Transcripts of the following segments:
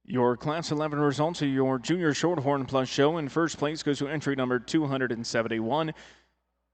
Your Class 11 results of your Junior Shorthorn Plus show. In first place goes to entry number 271,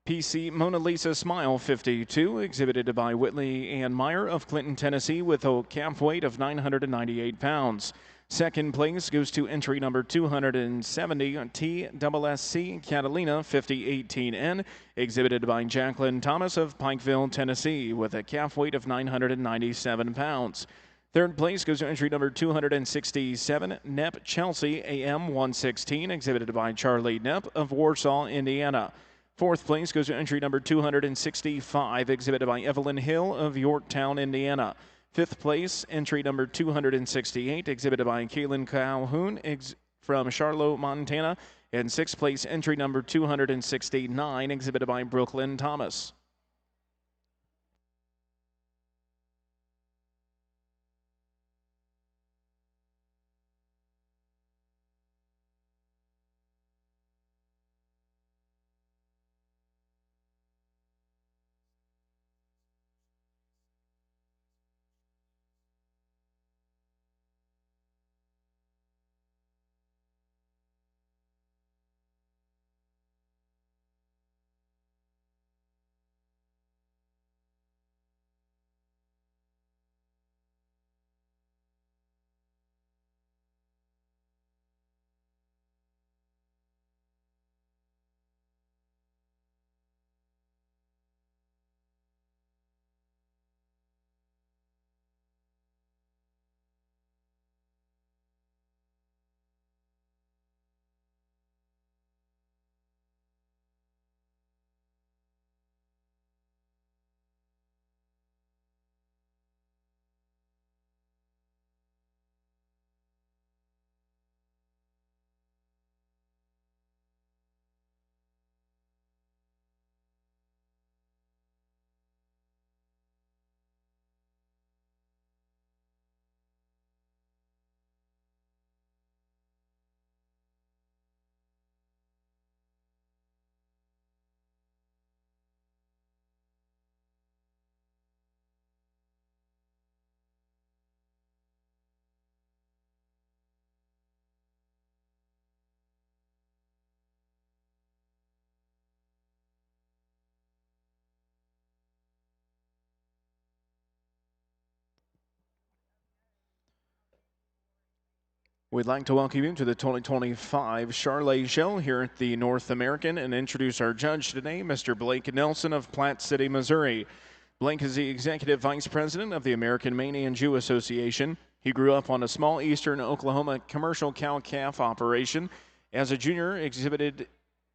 PC Mona Lisa Smile 52, exhibited by Whitley Ann Meyer of Clinton, Tennessee, with a calf weight of 998 pounds. Second place goes to entry number 270, TSSC Catalina 5018N, exhibited by Jacqueline Thomas of Pikeville, Tennessee, with a calf weight of 997 pounds. Third place goes to entry number 267, Nepp Chelsea AM 116, exhibited by Charlie Nepp of Warsaw, Indiana. Fourth place goes to entry number 265, exhibited by Evelyn Hill of Yorktown, Indiana. Fifth place, entry number 268, exhibited by Kaylin Calhoun from Charlotte, Montana. And sixth place, entry number 269, exhibited by Brooklyn Thomas. We'd like to welcome you to the 2025 Charolais Show here at the North American and introduce our judge today, Mr. Blake Nelson of Platte City, Missouri. Blake is the Executive Vice President of the American Maine and Jew Association. He grew up on a small eastern Oklahoma commercial cow-calf operation. As a junior, exhibited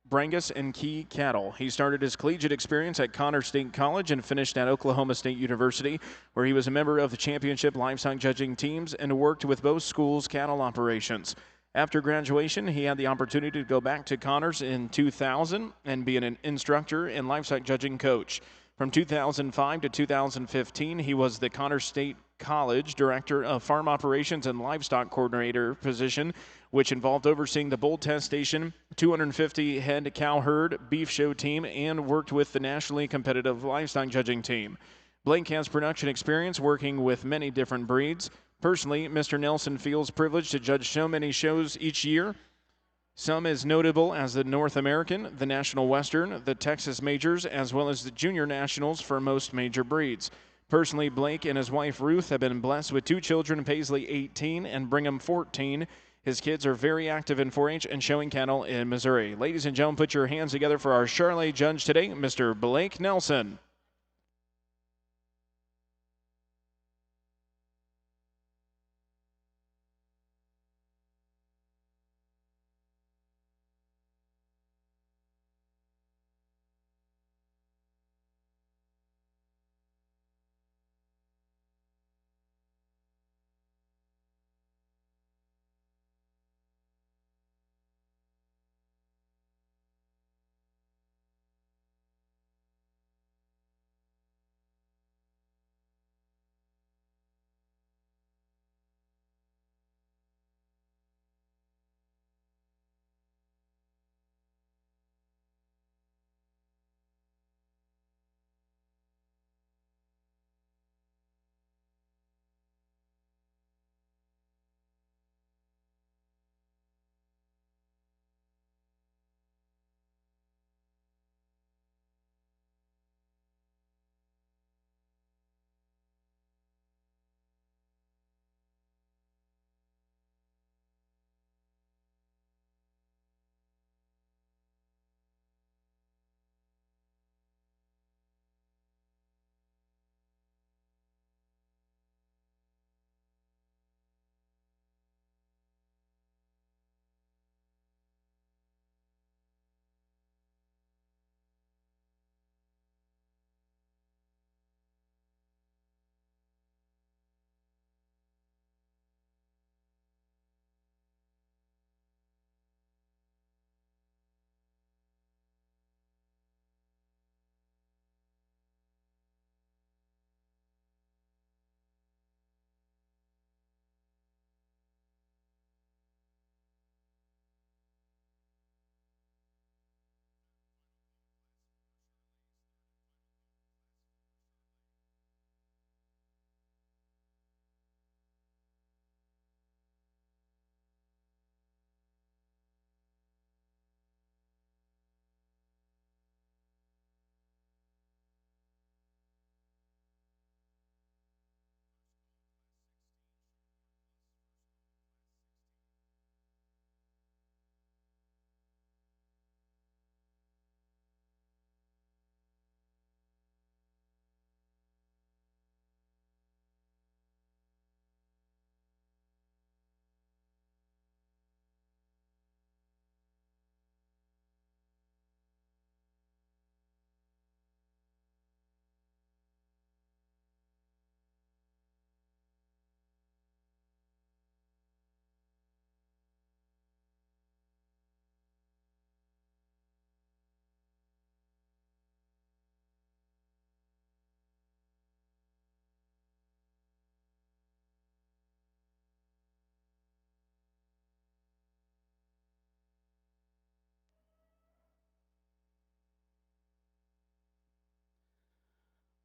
Brangus and Key cattle. He started his collegiate experience at Connors State College and finished at Oklahoma State University, where he was a member of the championship livestock judging teams and worked with both schools' cattle operations. After graduation, he had the opportunity to go back to Connors in 2000 and be an instructor and livestock judging coach. From 2005 to 2015, he was the Connors State College Director of Farm Operations and Livestock Coordinator position, which involved overseeing the bull test station, 250 head cow herd, beef show team, and worked with the nationally competitive livestock judging team. Blake has production experience working with many different breeds. Personally, Mr. Nelson feels privileged to judge so many shows each year. Some as notable as the North American, the National Western, the Texas Majors, as well as the Junior Nationals for most major breeds. Personally, Blake and his wife Ruth have been blessed with two children, Paisley 18 and Brigham 14. His kids are very active in 4-H and showing cattle in Missouri. Ladies and gentlemen, put your hands together for our Charolais judge today, Mr. Blake Nelson.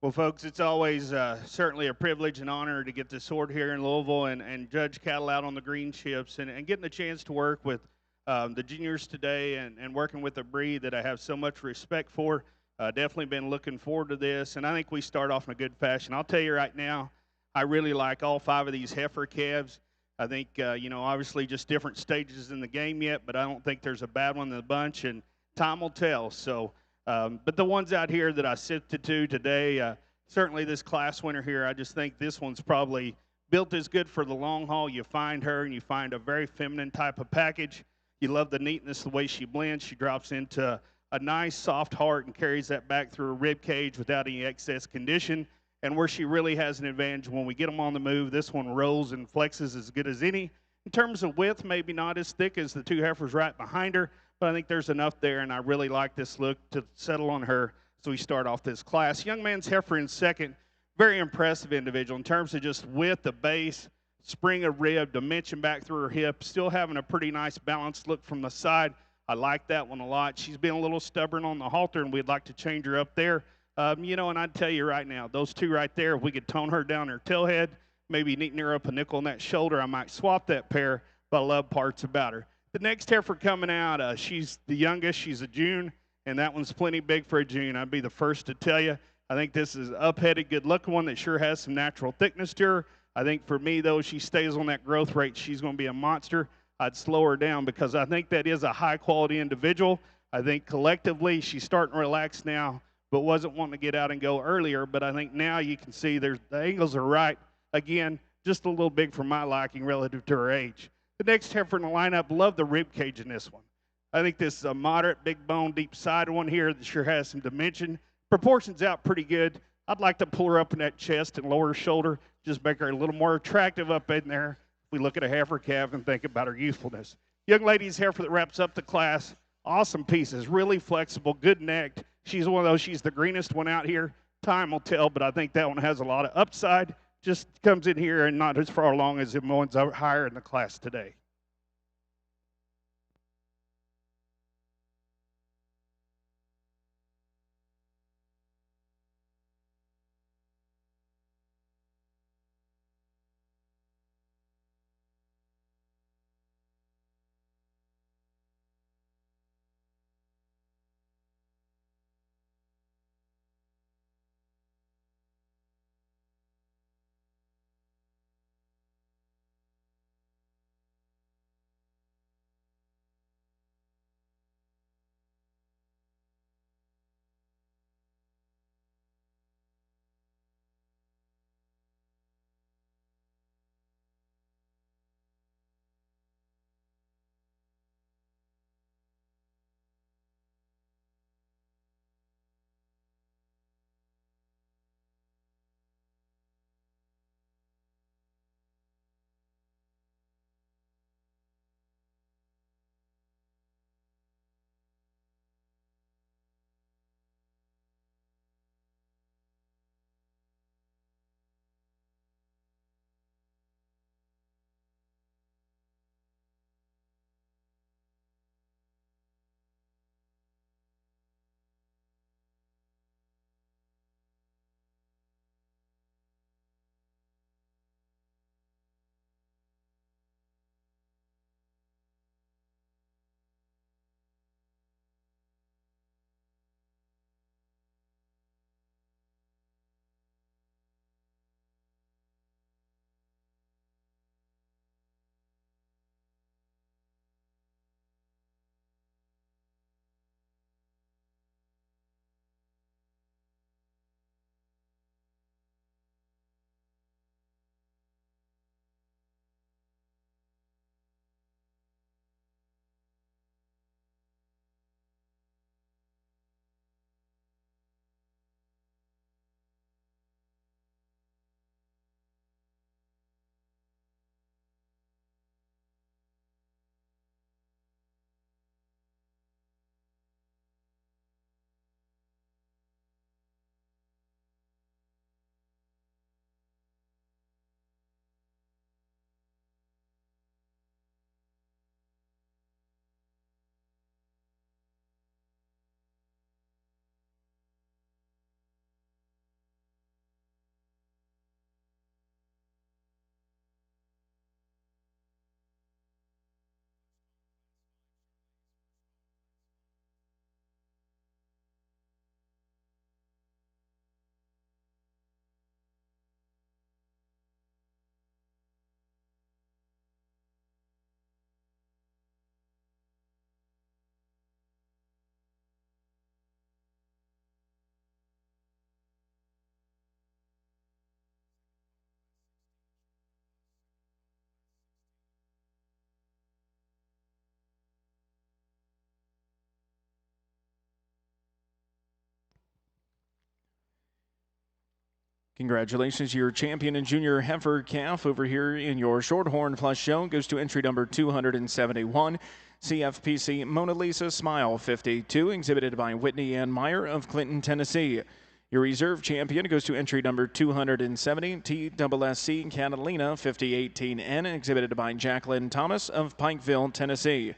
Well, folks, it's always certainly a privilege and honor to get to sort here in Louisville and judge cattle out on the green ships and getting the chance to work with the juniors today and working with a breed that I have so much respect for. Definitely been looking forward to this, and I think we start off in a good fashion. I'll tell you right now, I really like all 5 of these heifer calves. I think, obviously just different stages in the game yet, but I don't think there's a bad one in the bunch, and time will tell. So, but the ones out here that I sifted to today, certainly this class winner here, I just think this one's probably built as good for the long haul. You find her and you find a very feminine type of package. You love the neatness, the way she blends. She drops into a nice soft heart and carries that back through her rib cage without any excess condition. And where she really has an advantage when we get them on the move, this one rolls and flexes as good as any. In terms of width, maybe not as thick as the 2 heifers right behind her, but I think there's enough there, and I really like this look to settle on her. So we start off this class. Young man's heifer in second, very impressive individual in terms of just width, the base, spring of rib, dimension back through her hip, still having a pretty nice balanced look from the side. I like that one a lot. She's been a little stubborn on the halter, and we'd like to change her up there. And I'd tell you right now, those 2 right there, if we could tone her down her tailhead, maybe neaten her up a nickel on that shoulder, I might swap that pair, but I love parts about her. The next heifer coming out, she's the youngest. She's a June, and that one's plenty big for a June. I'd be the first to tell you. I think this is an up-headed, good-looking one that sure has some natural thickness to her. I think for me, though, she stays on that growth rate, she's going to be a monster. I'd slow her down because I think that is a high-quality individual. I think collectively she's starting to relax now, but wasn't wanting to get out and go earlier. But I think now you can see the angles are right. Again, just a little big for my liking relative to her age. The next heifer in the lineup, love the rib cage in this one. I think this is a moderate, big bone, deep side one here that sure has some dimension. Proportions out pretty good. I'd like to pull her up in that chest and lower shoulder, just make her a little more attractive up in there. If we look at a heifer calf and think about her youthfulness. Young lady's heifer that wraps up the class. Awesome pieces, really flexible, good necked. She's one of those, she's the greenest one out here. Time will tell, but I think that one has a lot of upside. Just comes in here and not as far along as the ones higher in the class today. Congratulations, your champion and junior heifer calf over here in your Shorthorn Plus show goes to entry number 271, CFPC Mona Lisa Smile 52, exhibited by Whitney Ann Meyer of Clinton, Tennessee. Your reserve champion goes to entry number 270, TSSC Catalina 5018N, exhibited by Jacqueline Thomas of Pikeville, Tennessee.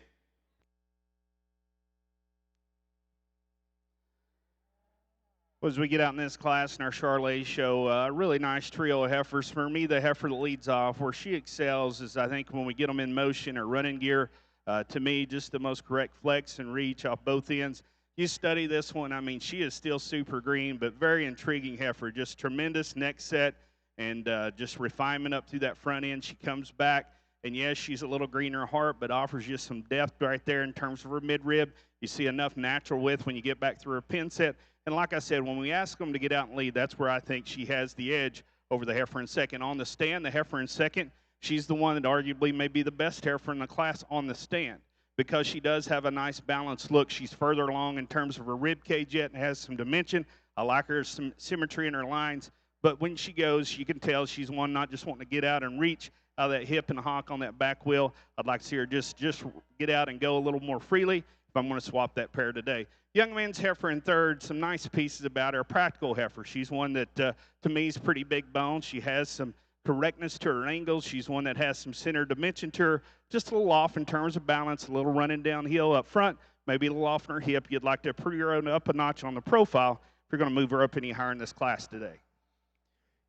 As we get out in this class in our Charolais show, a really nice trio of heifers. For me, the heifer that leads off, where she excels is, I think, when we get them in motion or running gear. To me, just the most correct flex and reach off both ends. You study this one, I mean, she is still super green, but very intriguing heifer. Just tremendous neck set and just refinement up through that front end. She comes back, and yes, she's a little greener heart, but offers you some depth right there in terms of her midrib. You see enough natural width when you get back through her pin set. And like I said, when we ask them to get out and lead, that's where I think she has the edge over the heifer in second. On the stand, the heifer in second, she's the one that arguably may be the best heifer in the class on the stand because she does have a nice balanced look. She's further along in terms of her rib cage yet and has some dimension. I like her some symmetry in her lines. But when she goes, you can tell she's one not just wanting to get out and reach out of that hip and hock on that back wheel. I'd like to see her just get out and go a little more freely if I'm going to swap that pair today. Young man's heifer in third, some nice pieces about her. Practical heifer. She's one that, to me, is pretty big bone. She has some correctness to her angles. She's one that has some center dimension to her. Just a little off in terms of balance, a little running downhill up front, maybe a little off in her hip. You'd like to put her up a notch on the profile if you're going to move her up any higher in this class today.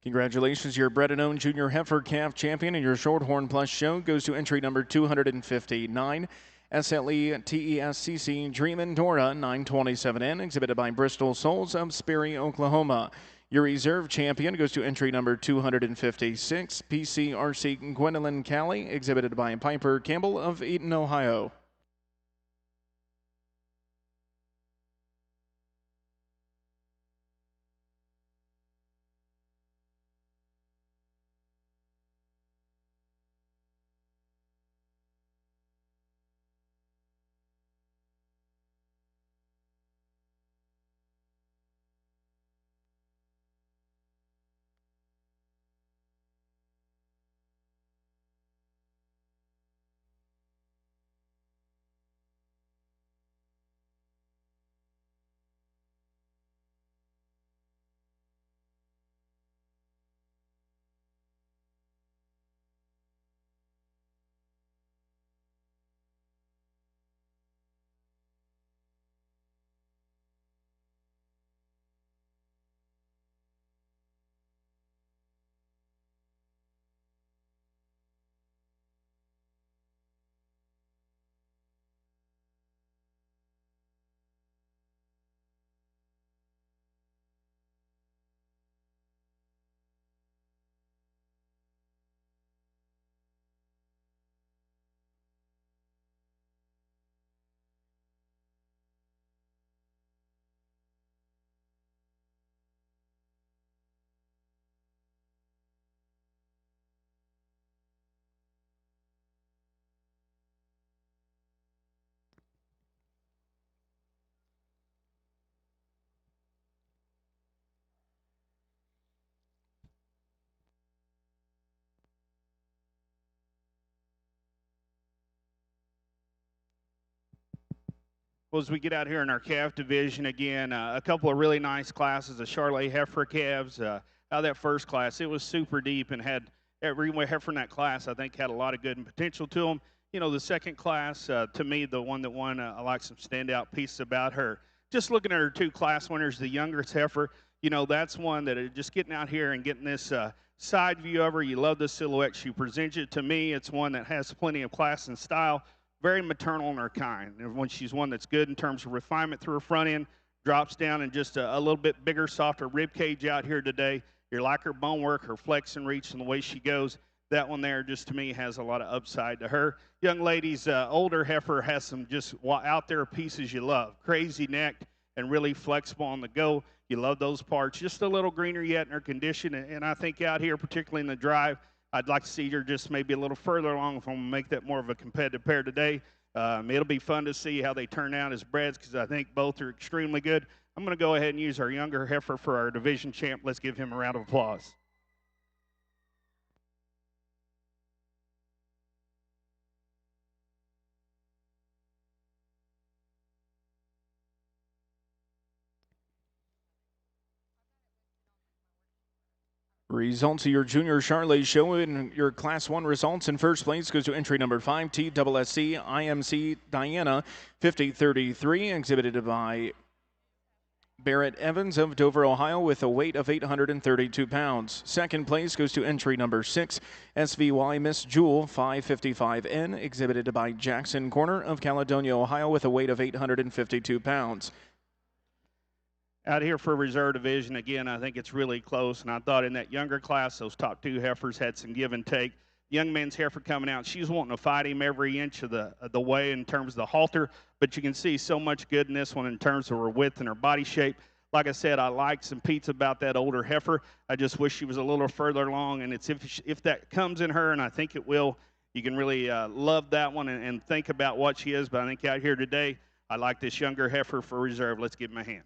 Congratulations, your bred and owned junior heifer calf champion in your Shorthorn Plus show goes to entry number 259. SLE TESCC Dreamin' Dora 927N, exhibited by Bristol Souls of Sperry, Oklahoma. Your reserve champion goes to entry number 256, PCRC Gwendolyn Callie, exhibited by Piper Campbell of Eaton, Ohio. Well, as we get out here in our calf division again, a couple of really nice classes of Charolais Heifer calves. Out of that first class, it was super deep and had every heifer in that class, I think, had a lot of good potential to them. You know, the second class, to me, the one that won, I like some standout pieces about her. Just looking at her two class winners, the youngest heifer, you know, that's one that just getting out here and getting this side view of her. You love the silhouette she presents it. To me, it's one that has plenty of class and style. Very maternal in her kind. And when she's one that's good in terms of refinement through her front end, drops down and just a little bit bigger, softer rib cage out here today. You like her bone work, her flex and reach, and the way she goes. That one there, just to me, has a lot of upside to her. Young ladies, older heifer has some just out there pieces you love. Crazy necked and really flexible on the go. You love those parts. Just a little greener yet in her condition. And I think out here, particularly in the drive, I'd like to see her just maybe a little further along if I'm going to make that more of a competitive pair today. It'll be fun to see how they turn out as breds because I think both are extremely good. I'm going to go ahead and use our younger heifer for our division champ. Let's give him a round of applause. Results of your junior Charolais show in your Class 1 results. In first place goes to entry number 5, TSSC IMC Diana 5033, exhibited by Barrett Evans of Dover, Ohio, with a weight of 832 pounds. Second place goes to entry number 6, SVY Miss Jewel 555N, exhibited by Jackson Corner of Caledonia, Ohio, with a weight of 852 pounds. Out here for reserve division, again, I think it's really close, and I thought in that younger class, those top 2 heifers had some give and take. Young man's heifer coming out, she's wanting to fight him every inch of the way in terms of the halter, but you can see so much good in this one in terms of her width and her body shape. Like I said, I like some Pete's about that older heifer. I just wish she was a little further along, and it's if that comes in her, and I think it will, you can really love that one and think about what she is. But I think out here today, I like this younger heifer for reserve. Let's give him a hand.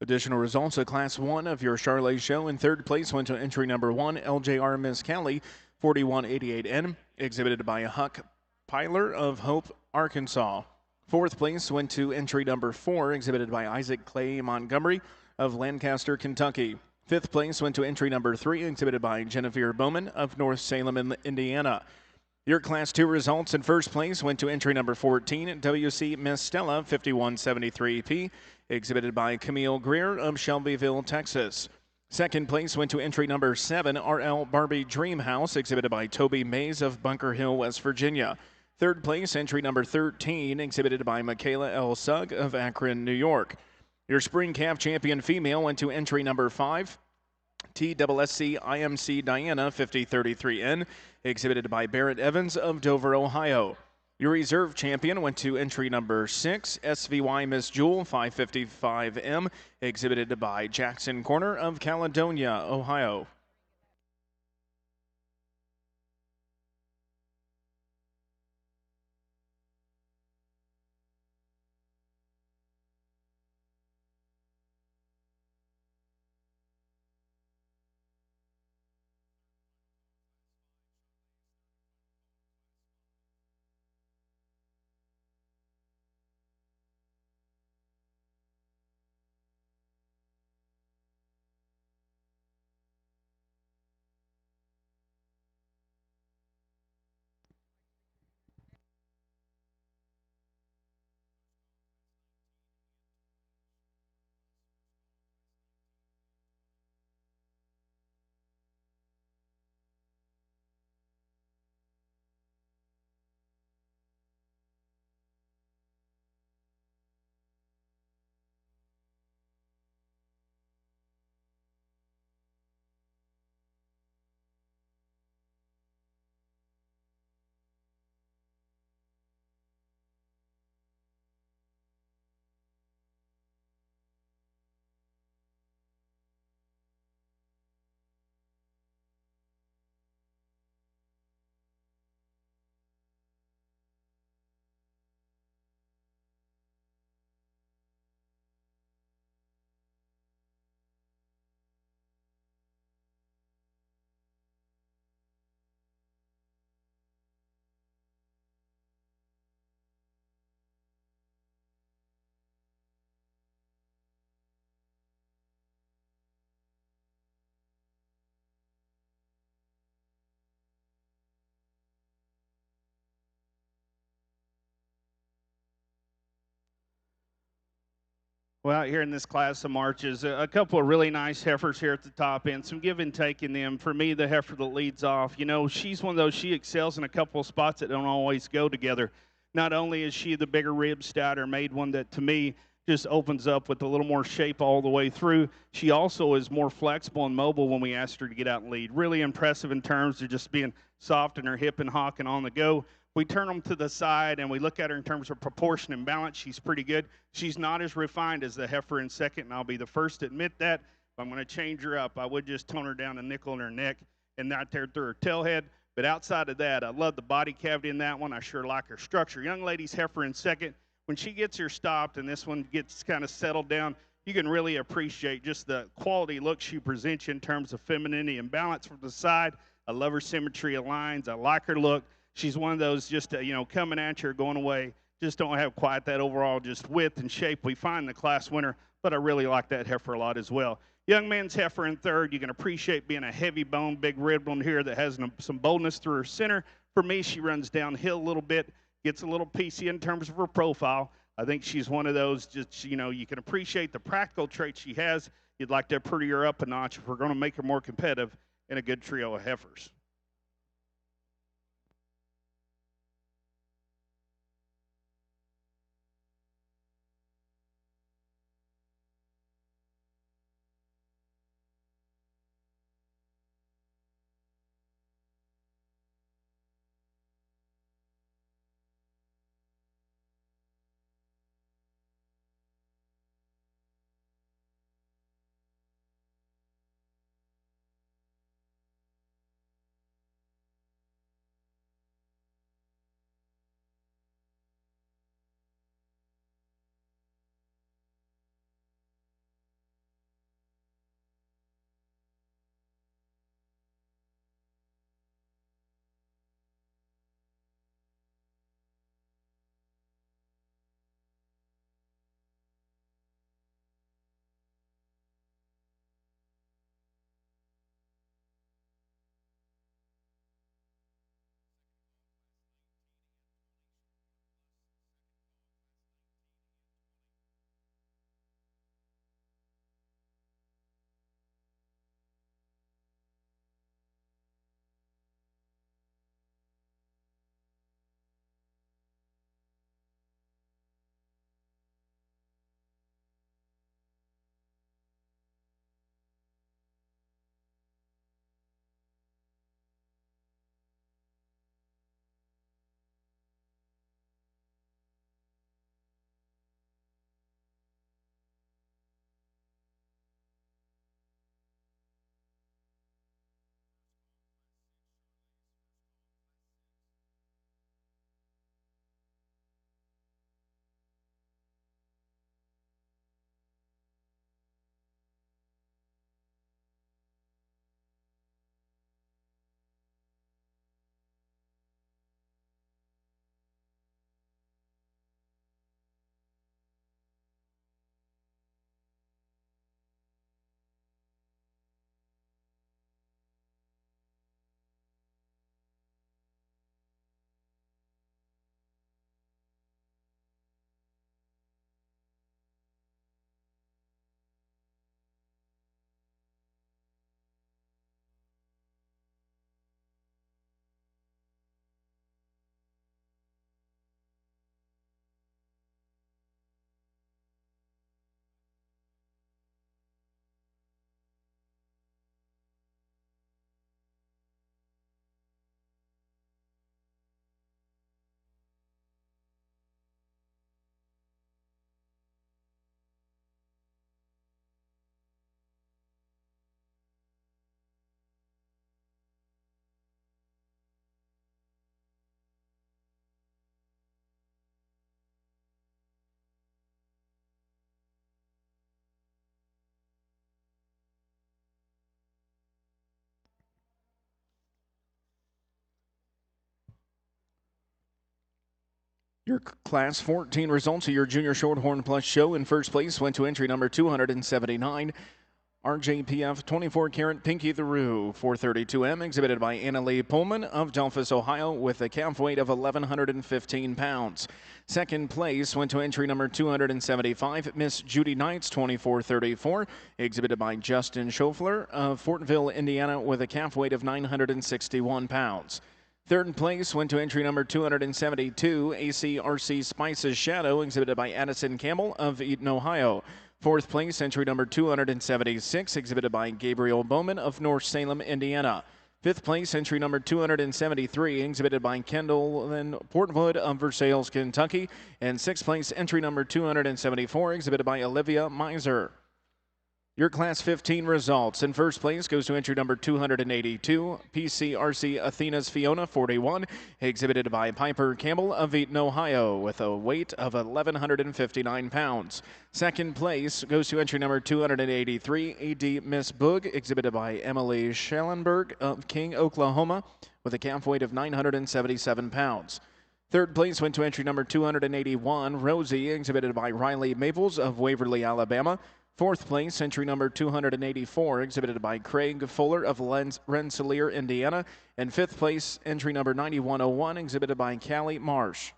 Additional results of Class 1 of your Charolais show. In third place went to entry number 1, LJR Miss Callie, 4188N, exhibited by Huck Pyler of Hope, Arkansas. Fourth place went to entry number 4, exhibited by Isaac Clay Montgomery of Lancaster, Kentucky. Fifth place went to entry number 3, exhibited by Genevieve Bowman of North Salem, Indiana. Your Class 2 results: in first place went to entry number 14, WC Miss Stella, 5173P, exhibited by Camille Greer of Shelbyville, Texas. Second place went to entry number 7, RL Barbie Dreamhouse, exhibited by Toby Mays of Bunker Hill, West Virginia. Third place, entry number 13, exhibited by Michaela L. Sugg of Akron, New York. Your spring calf champion female went to entry number 5, TSSC IMC Diana 5033N, exhibited by Barrett Evans of Dover, Ohio. Your reserve champion went to entry number 6, SVY Miss Jewel 555M, exhibited by Jackson Corner of Caledonia, Ohio. Well, out here in this class of Marches, a couple of really nice heifers here at the top end. Some give and take in them. For me, the heifer that leads off, she's one of those, she excels in a couple of spots that don't always go together. Not only is she the bigger rib stouter, made one that to me just opens up with a little more shape all the way through. She also is more flexible and mobile when we asked her to get out and lead. Really impressive in terms of just being soft in her hip and hock and on the go. We turn them to the side and we look at her in terms of proportion and balance. She's pretty good. She's not as refined as the heifer in second, and I'll be the first to admit that. If I'm going to change her up, I would just tone her down a nickel in her neck and not tear through her tail head. But outside of that, I love the body cavity in that one. I sure like her structure. Young lady's heifer in second. When she gets her stopped and this one gets kind of settled down, you can really appreciate just the quality look she presents you in terms of femininity and balance from the side. I love her symmetry of lines. I like her look. She's one of those just, coming at you or going away. Just don't have quite that overall just width and shape we find in the class winner, but I really like that heifer a lot as well. Young man's heifer in third. You can appreciate being a heavy bone, big ribbed one here that has some boldness through her center. For me, she runs downhill a little bit, gets a little piecey in terms of her profile. I think she's one of those just, you can appreciate the practical traits she has. You'd like to pretty her up a notch if we're going to make her more competitive in a good trio of heifers. Your Class 14 results of your Junior Shorthorn Plus show. In first place went to entry number 279, RJPF 24 Karat Pinky the Roo, 432M, exhibited by Annalie Pullman of Delphus, Ohio, with a calf weight of 1,115 pounds. Second place went to entry number 275, Miss Judy Knight's 2434, exhibited by Justin Schofler of Fortville, Indiana, with a calf weight of 961 pounds. Third place went to entry number 272, ACRC Spice's Shadow, exhibited by Addison Campbell of Eaton, Ohio. Fourth place, entry number 276, exhibited by Gabriel Bowman of North Salem, Indiana. Fifth place, entry number 273, exhibited by Kendall Portwood of Versailles, Kentucky. And sixth place, entry number 274, exhibited by Olivia Miser. Your Class 15 results. In first place goes to entry number 282, PCRC Athena's Fiona 41, exhibited by Piper Campbell of Eaton, Ohio, with a weight of 1,159 pounds. Second place goes to entry number 283, AD Miss Boog, exhibited by Emily Schellenberg of King, Oklahoma, with a calf weight of 977 pounds. Third place went to entry number 281, Rosie, exhibited by Riley Maples of Waverly, Alabama. Fourth place, entry number 284, exhibited by Craig Fuller of Rensselaer, Indiana. And fifth place, entry number 9101, exhibited by Callie Marsh.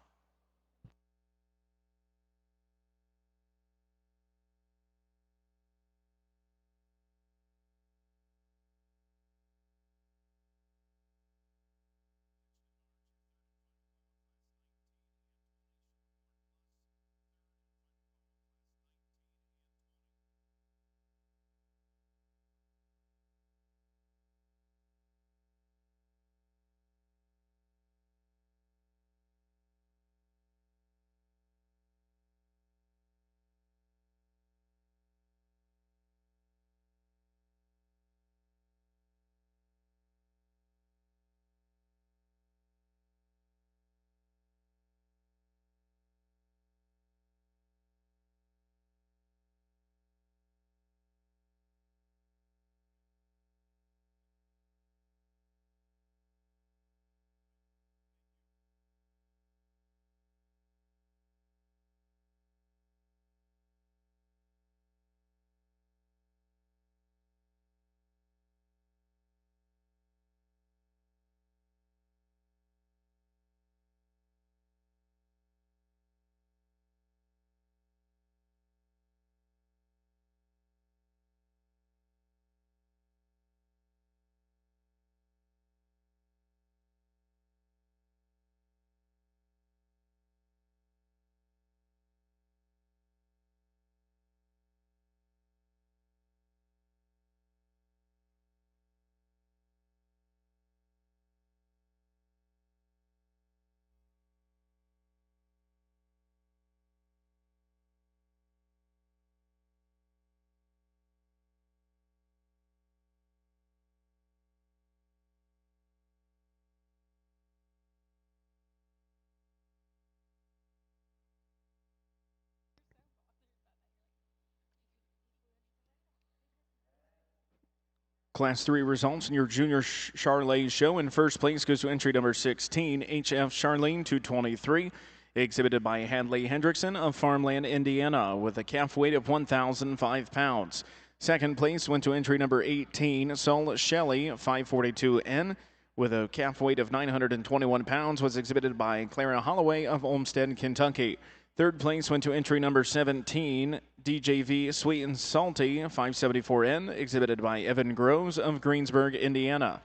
Class 3 results in your Junior Charolais show. In first place goes to entry number 16, HF Charlene 223, exhibited by Hadley Hendrickson of Farmland, Indiana, with a calf weight of 1,005 pounds. Second place went to entry number 18, Sol Shelley 542N, with a calf weight of 921 pounds, was exhibited by Clara Holloway of Olmsted, Kentucky. Third place went to entry number 17, DJV Sweet and Salty 574N, exhibited by Evan Groves of Greensburg, Indiana.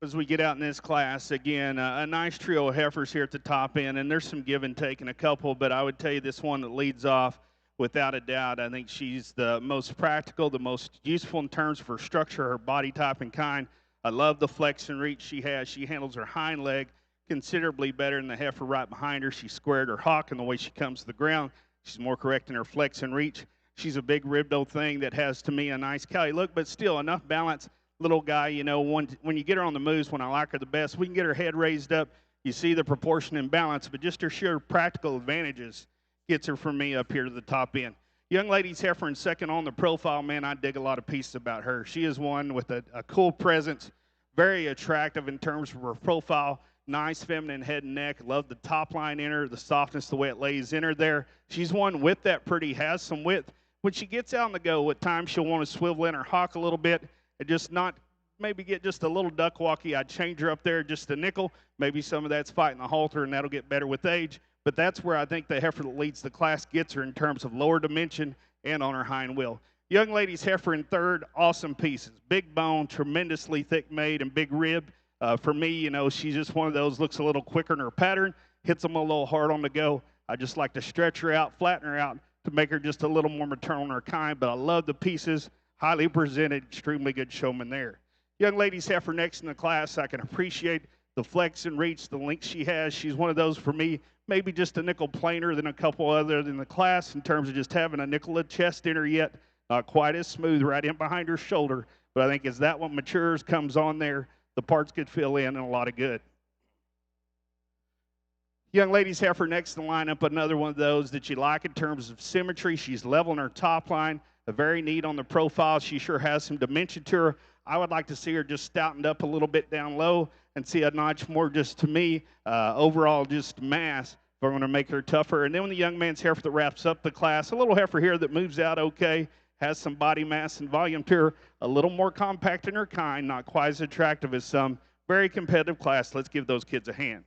As we get out in this class, again, a nice trio of heifers here at the top end, and there's some give and take in a couple, but I would tell you this one that leads off, without a doubt, I think she's the most practical, the most useful in terms of her structure, her body type and kind. I love the flex and reach she has. She handles her hind leg considerably better than the heifer right behind her. She squared her hock in the way she comes to the ground. She's more correct in her flex and reach. She's a big ribbed old thing that has, to me, a nice Cali look, but still enough balance. Little guy, you know, when you get her on the moves, when I like her the best, we can get her head raised up. You see the proportion and balance, but just her sheer practical advantages gets her from me up here to the top end. Young lady's heifer and second on the profile, man, I dig a lot of pieces about her. She is one with a cool presence, very attractive in terms of her profile, nice feminine head and neck. Love the top line in her, the softness, the way it lays in her there. She's one with that pretty, has some width. When she gets out on the go, at times she'll want to swivel in her hock a little bit and just not maybe get just a little duck walky. I'd change her up there just a nickel. Maybe some of that's fighting the halter, and that'll get better with age. But that's where I think the heifer that leads the class gets her in terms of lower dimension and on her hind wheel. Young lady's heifer in third, awesome pieces. Big bone, tremendously thick made, and big rib. For me, you know, she's just one of those, looks a little quicker in her pattern, hits them a little hard on the go. I just like to stretch her out, flatten her out to make her just a little more maternal in her kind, but I love the pieces. Highly presented, extremely good showman there. Young lady's heifer next in the class, I can appreciate the flex and reach, the length she has. She's one of those, for me, maybe just a nickel plainer than a couple other in the class in terms of just having a nickel of chest in her yet. Not quite as smooth right in behind her shoulder, but I think as that one matures, comes on there, the parts could fill in and a lot of good. Young lady's heifer next in the lineup, another one of those that you like in terms of symmetry. She's level in her top line, a very neat on the profile. She sure has some dimension to her. I would like to see her just stoutened up a little bit down low and see a notch more, just to me, overall just mass if I'm going to make her tougher. And then when the young man's heifer that wraps up the class, a little heifer here that moves out okay, has some body mass and volume to her, a little more compact in her kind, not quite as attractive as some. Very competitive class. Let's give those kids a hand.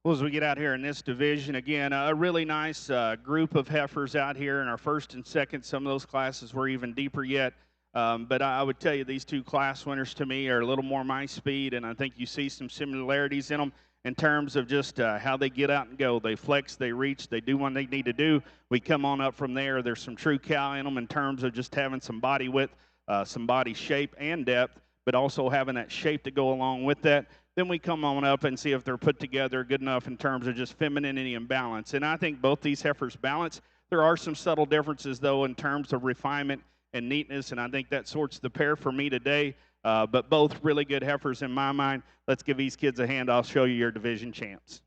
Well, as we get out here in this division, again, a really nice group of heifers out here in our first and second. Some of those classes were even deeper yet. But I would tell you these two class winners to me are a little more my speed, and I think you see some similarities in them in terms of just how they get out and go. They flex, they reach, they do what they need to do. We come on up from there. There's some true cow in them in terms of just having some body width, some body shape and depth, but also having that shape to go along with that. Then we come on up and see if they're put together good enough in terms of just femininity and balance. And I think both these heifers balance. There are some subtle differences, though, in terms of refinement and neatness, and I think that sorts the pair for me today. But both really good heifers in my mind. Let's give these kids a hand. I'll show you your division champs.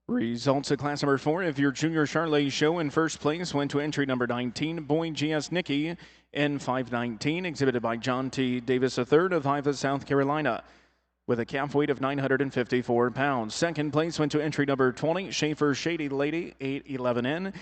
Results at class number 4 of your junior Charolais show. In first place went to entry number 19, Boy G.S. Nicky, in 519, exhibited by John T. Davis III of Haifa, South Carolina, with a calf weight of 954 pounds. Second place went to entry number 20, Schaefer Shady Lady, 811N,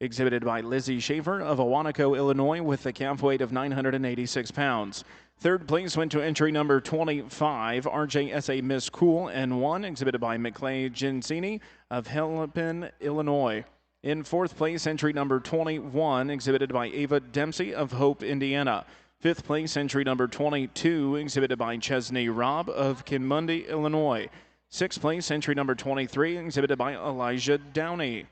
exhibited by Lizzie Schaefer of Awanaco, Illinois, with a calf weight of 986 pounds. Third place went to entry number 25, RJSA Miss Cool N1, exhibited by McClay Gensini of Hennepin, Illinois. In fourth place, entry number 21, exhibited by Ava Dempsey of Hope, Indiana. Fifth place, entry number 22, exhibited by Chesney Robb of Kinmundi, Illinois. Sixth place, entry number 23, exhibited by Elijah Downey.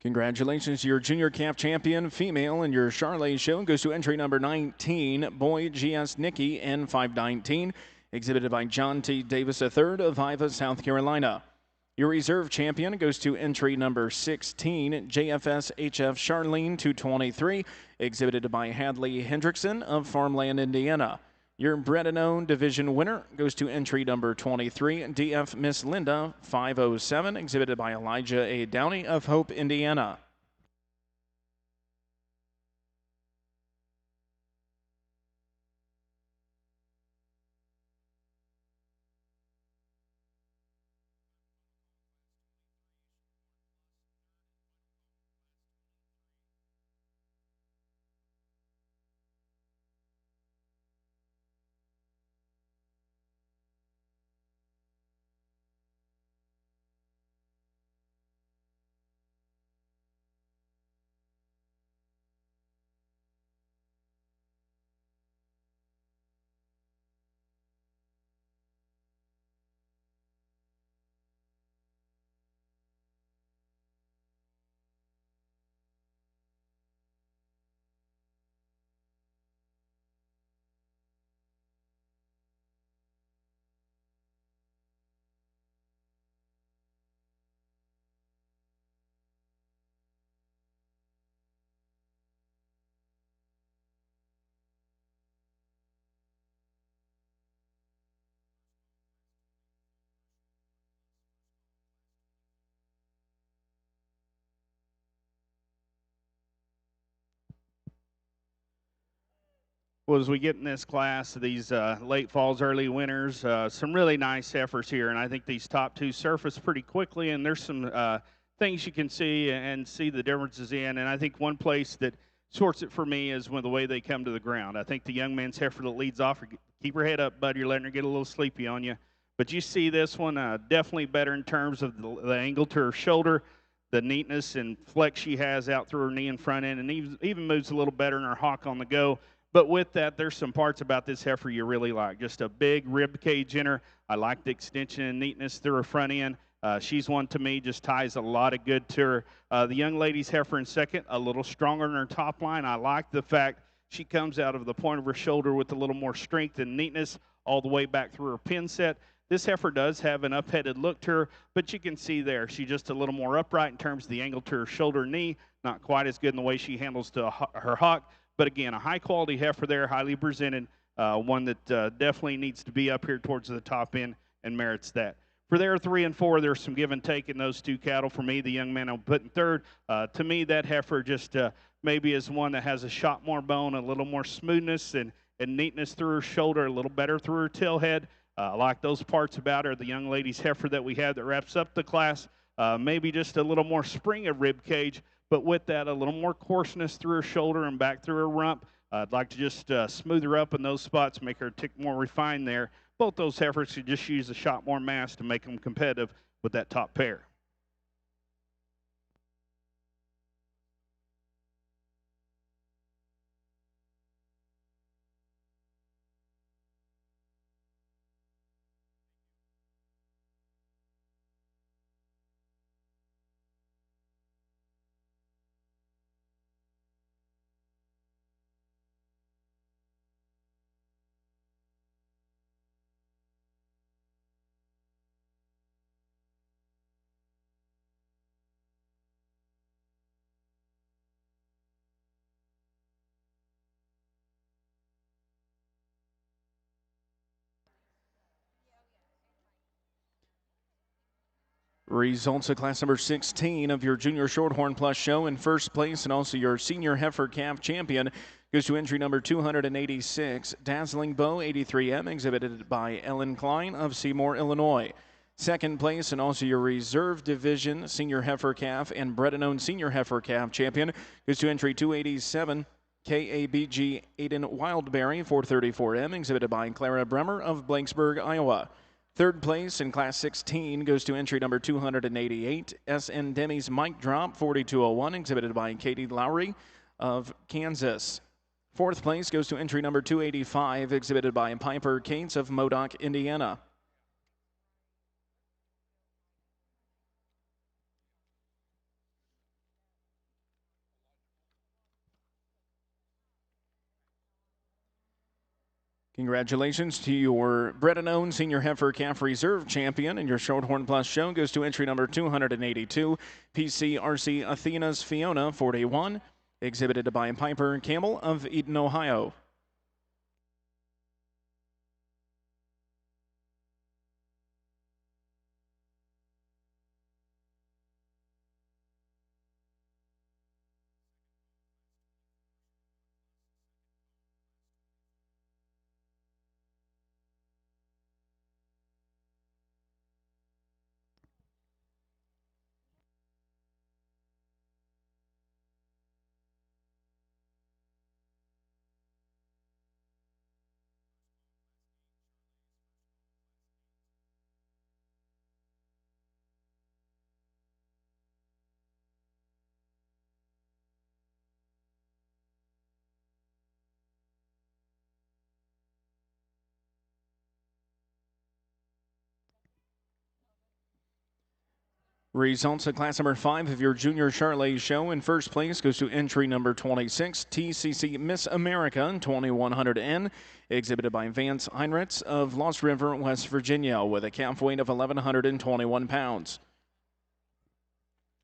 Congratulations, your junior calf champion female in your Charolais show goes to entry number 19, Boy GS Nikki N519, exhibited by John T. Davis III of Iva, South Carolina. Your reserve champion goes to entry number 16, JFS HF Charlene 223, exhibited by Hadley Hendrickson of Farmland, Indiana. Your bred and owned division winner goes to entry number 23, DF Miss Linda 507, exhibited by Elijah A. Downey of Hope, Indiana. Well, as we get in this class, these late falls, early winters, some really nice heifers here, and I think these top two surface pretty quickly, and there's some things you can see and see the differences in, and I think one place that sorts it for me is when the way they come to the ground. I think the young man's heifer that leads off, keep her head up, bud, you're letting her get a little sleepy on you, but you see this one definitely better in terms of the angle to her shoulder, the neatness and flex she has out through her knee and front end, and even moves a little better in her hock on the go. But with that, there's some parts about this heifer you really like. Just a big rib cage in her. I like the extension and neatness through her front end. She's one, to me, just ties a lot of good to her. The young lady's heifer in second, a little stronger in her top line. I like the fact she comes out of the point of her shoulder with a little more strength and neatness all the way back through her pin set. This heifer does have an up-headed look to her, but you can see there she's just a little more upright in terms of the angle to her shoulder knee. Not quite as good in the way she handles to her hock. But again, a high-quality heifer there, highly presented, one that definitely needs to be up here towards the top end and merits that. For there, 3 and 4, there's some give and take in those two cattle. For me, the young man I'm putting third. To me, that heifer just maybe is one that has a shot more bone, a little more smoothness and neatness through her shoulder, a little better through her tail head. I like those parts about her. The young lady's heifer that we have that wraps up the class, maybe just a little more spring of rib cage, but with that, a little more coarseness through her shoulder and back through her rump. I'd like to just smooth her up in those spots, make her tick more refined there. Both those heifers could just use a shot more mass to make them competitive with that top pair. Results of class number 16 of your Junior Shorthorn Plus show. In first place, and also your Senior Heifer Calf champion, goes to entry number 286, Dazzling Bow 83M, exhibited by Ellen Klein of Seymour, Illinois. Second place, and also your Reserve Division Senior Heifer Calf and Bred and Owned Senior Heifer Calf champion, goes to entry 287, KABG Aiden Wildberry 434M, exhibited by Clara Bremer of Blanksburg, Iowa. Third place in Class 16 goes to entry number 288, SN Demi's Mic Drop 4201, exhibited by Katie Lowry of Kansas. Fourth place goes to entry number 285, exhibited by Piper Cates of Modoc, Indiana. Congratulations to your Bred and Owned Senior Heifer Calf Reserve Champion, and your Shorthorn Plus show goes to entry number 282, PCRC Athena's Fiona 41, exhibited by Piper Campbell of Eaton, Ohio. Results of class number 5 of your Junior Charolais show. In first place goes to entry number 26, TCC Miss America 2100N, exhibited by Vance Heinrichs of Lost River, West Virginia, with a calf weight of 1,121 pounds.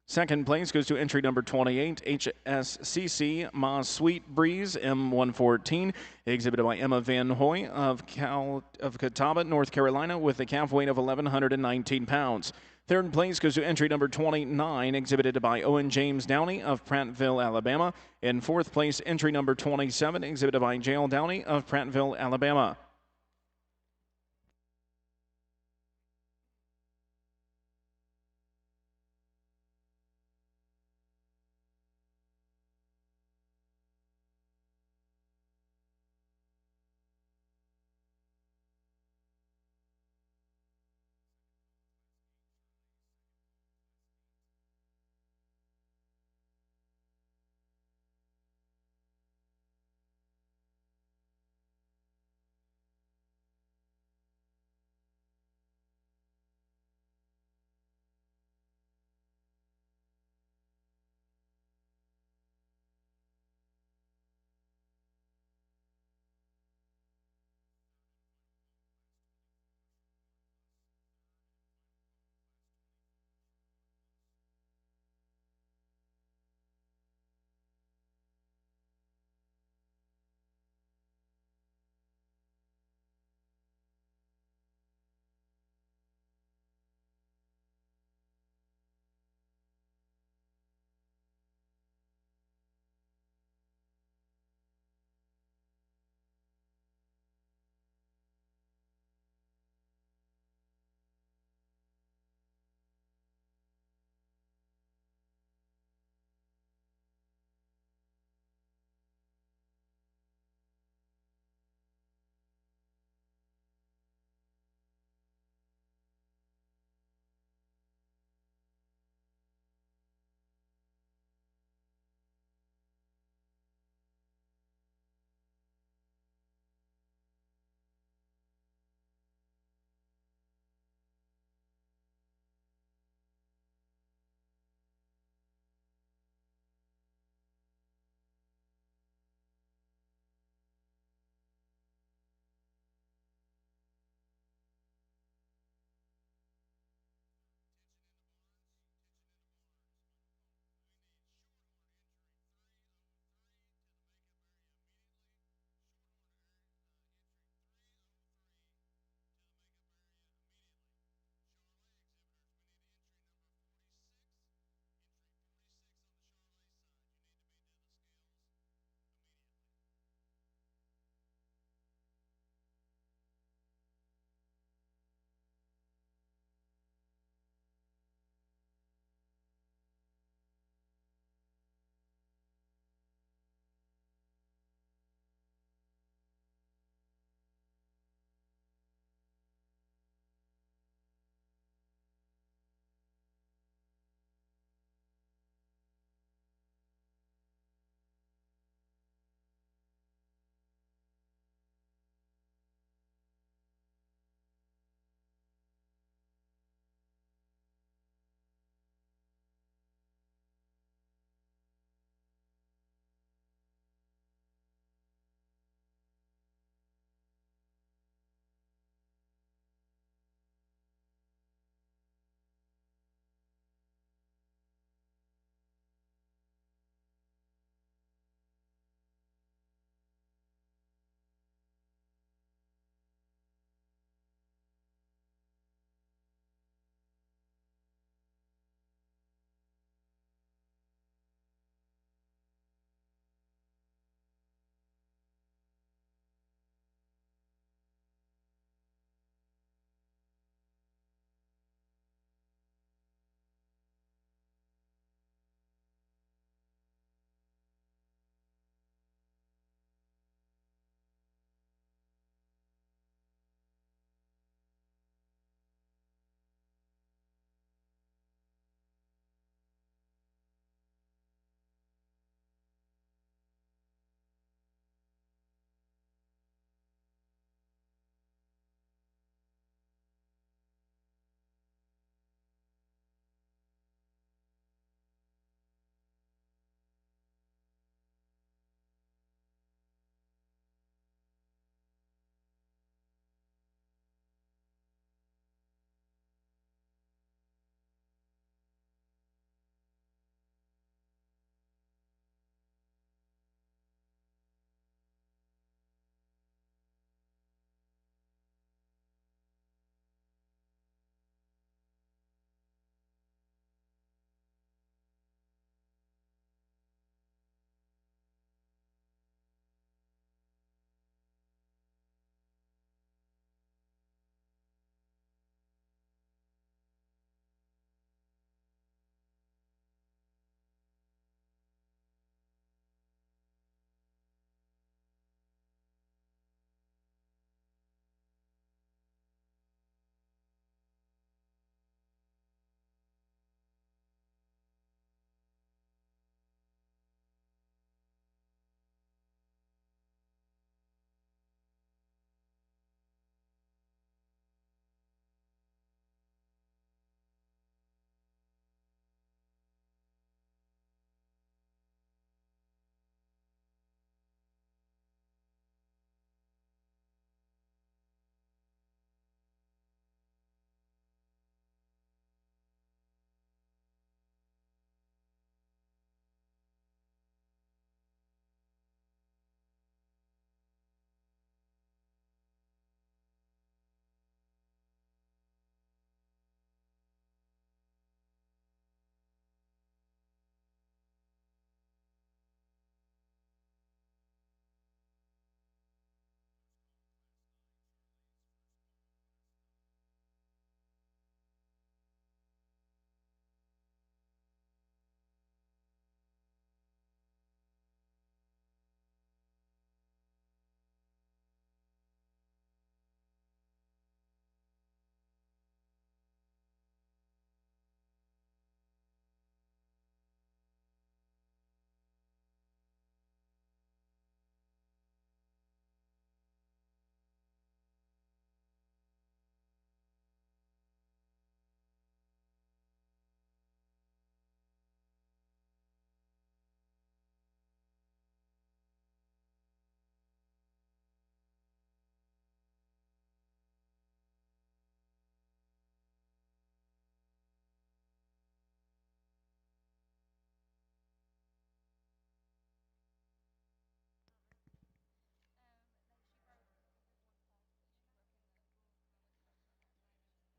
Second place goes to entry number 28, HSCC Ma Sweet Breeze M114, exhibited by Emma Van Hoy of Catawba, North Carolina, with a calf weight of 1,119 pounds. Third place goes to entry number 29, exhibited by Owen James Downey of Prattville, Alabama. In fourth place, entry number 27, exhibited by Jael Downey of Prattville, Alabama.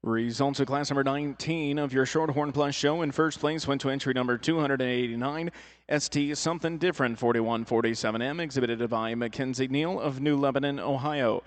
Results of class number 19 of your Shorthorn Plus show. In first place went to entry number 289, ST Something Different 4147M, exhibited by Mackenzie Neal of New Lebanon, Ohio.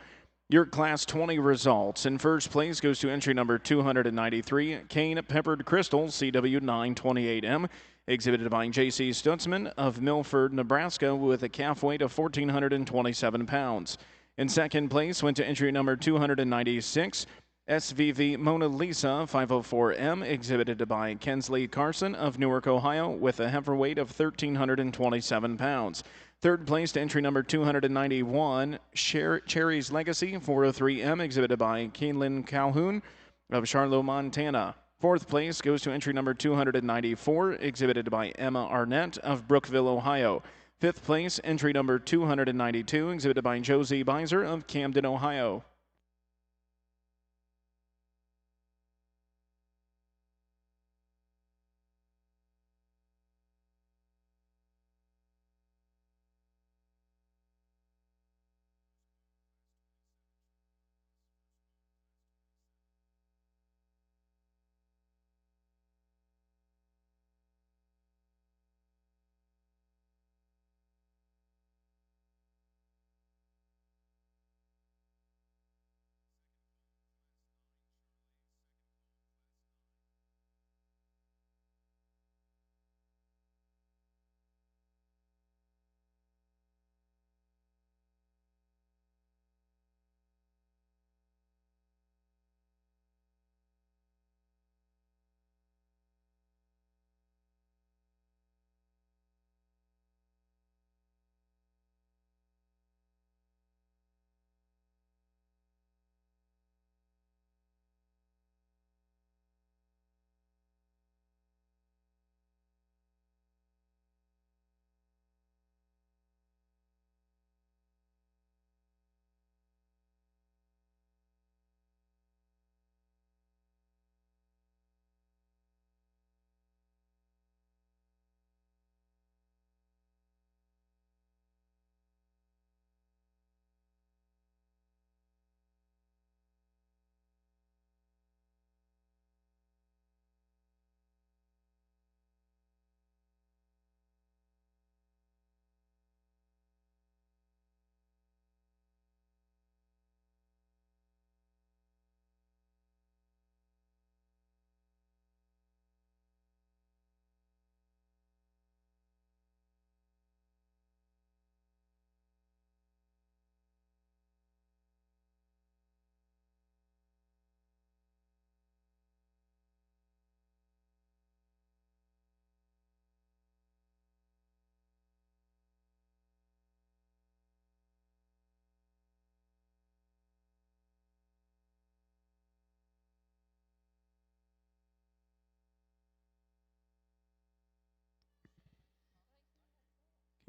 Your class 20 results. In first place goes to entry number 293, Cane Peppered Crystal CW 928M, exhibited by J.C. Stutzman of Milford, Nebraska, with a calf weight of 1,427 pounds. In second place went to entry number 296, SVV Mona Lisa 504M, exhibited by Kensley Carson of Newark, Ohio, with a heifer weight of 1,327 pounds. Third place to entry number 291, Cherry's Legacy 403M, exhibited by Keeneland Calhoun of Charlotte, Montana. Fourth place goes to entry number 294, exhibited by Emma Arnett of Brookville, Ohio. Fifth place, entry number 292, exhibited by Josie Beiser of Camden, Ohio.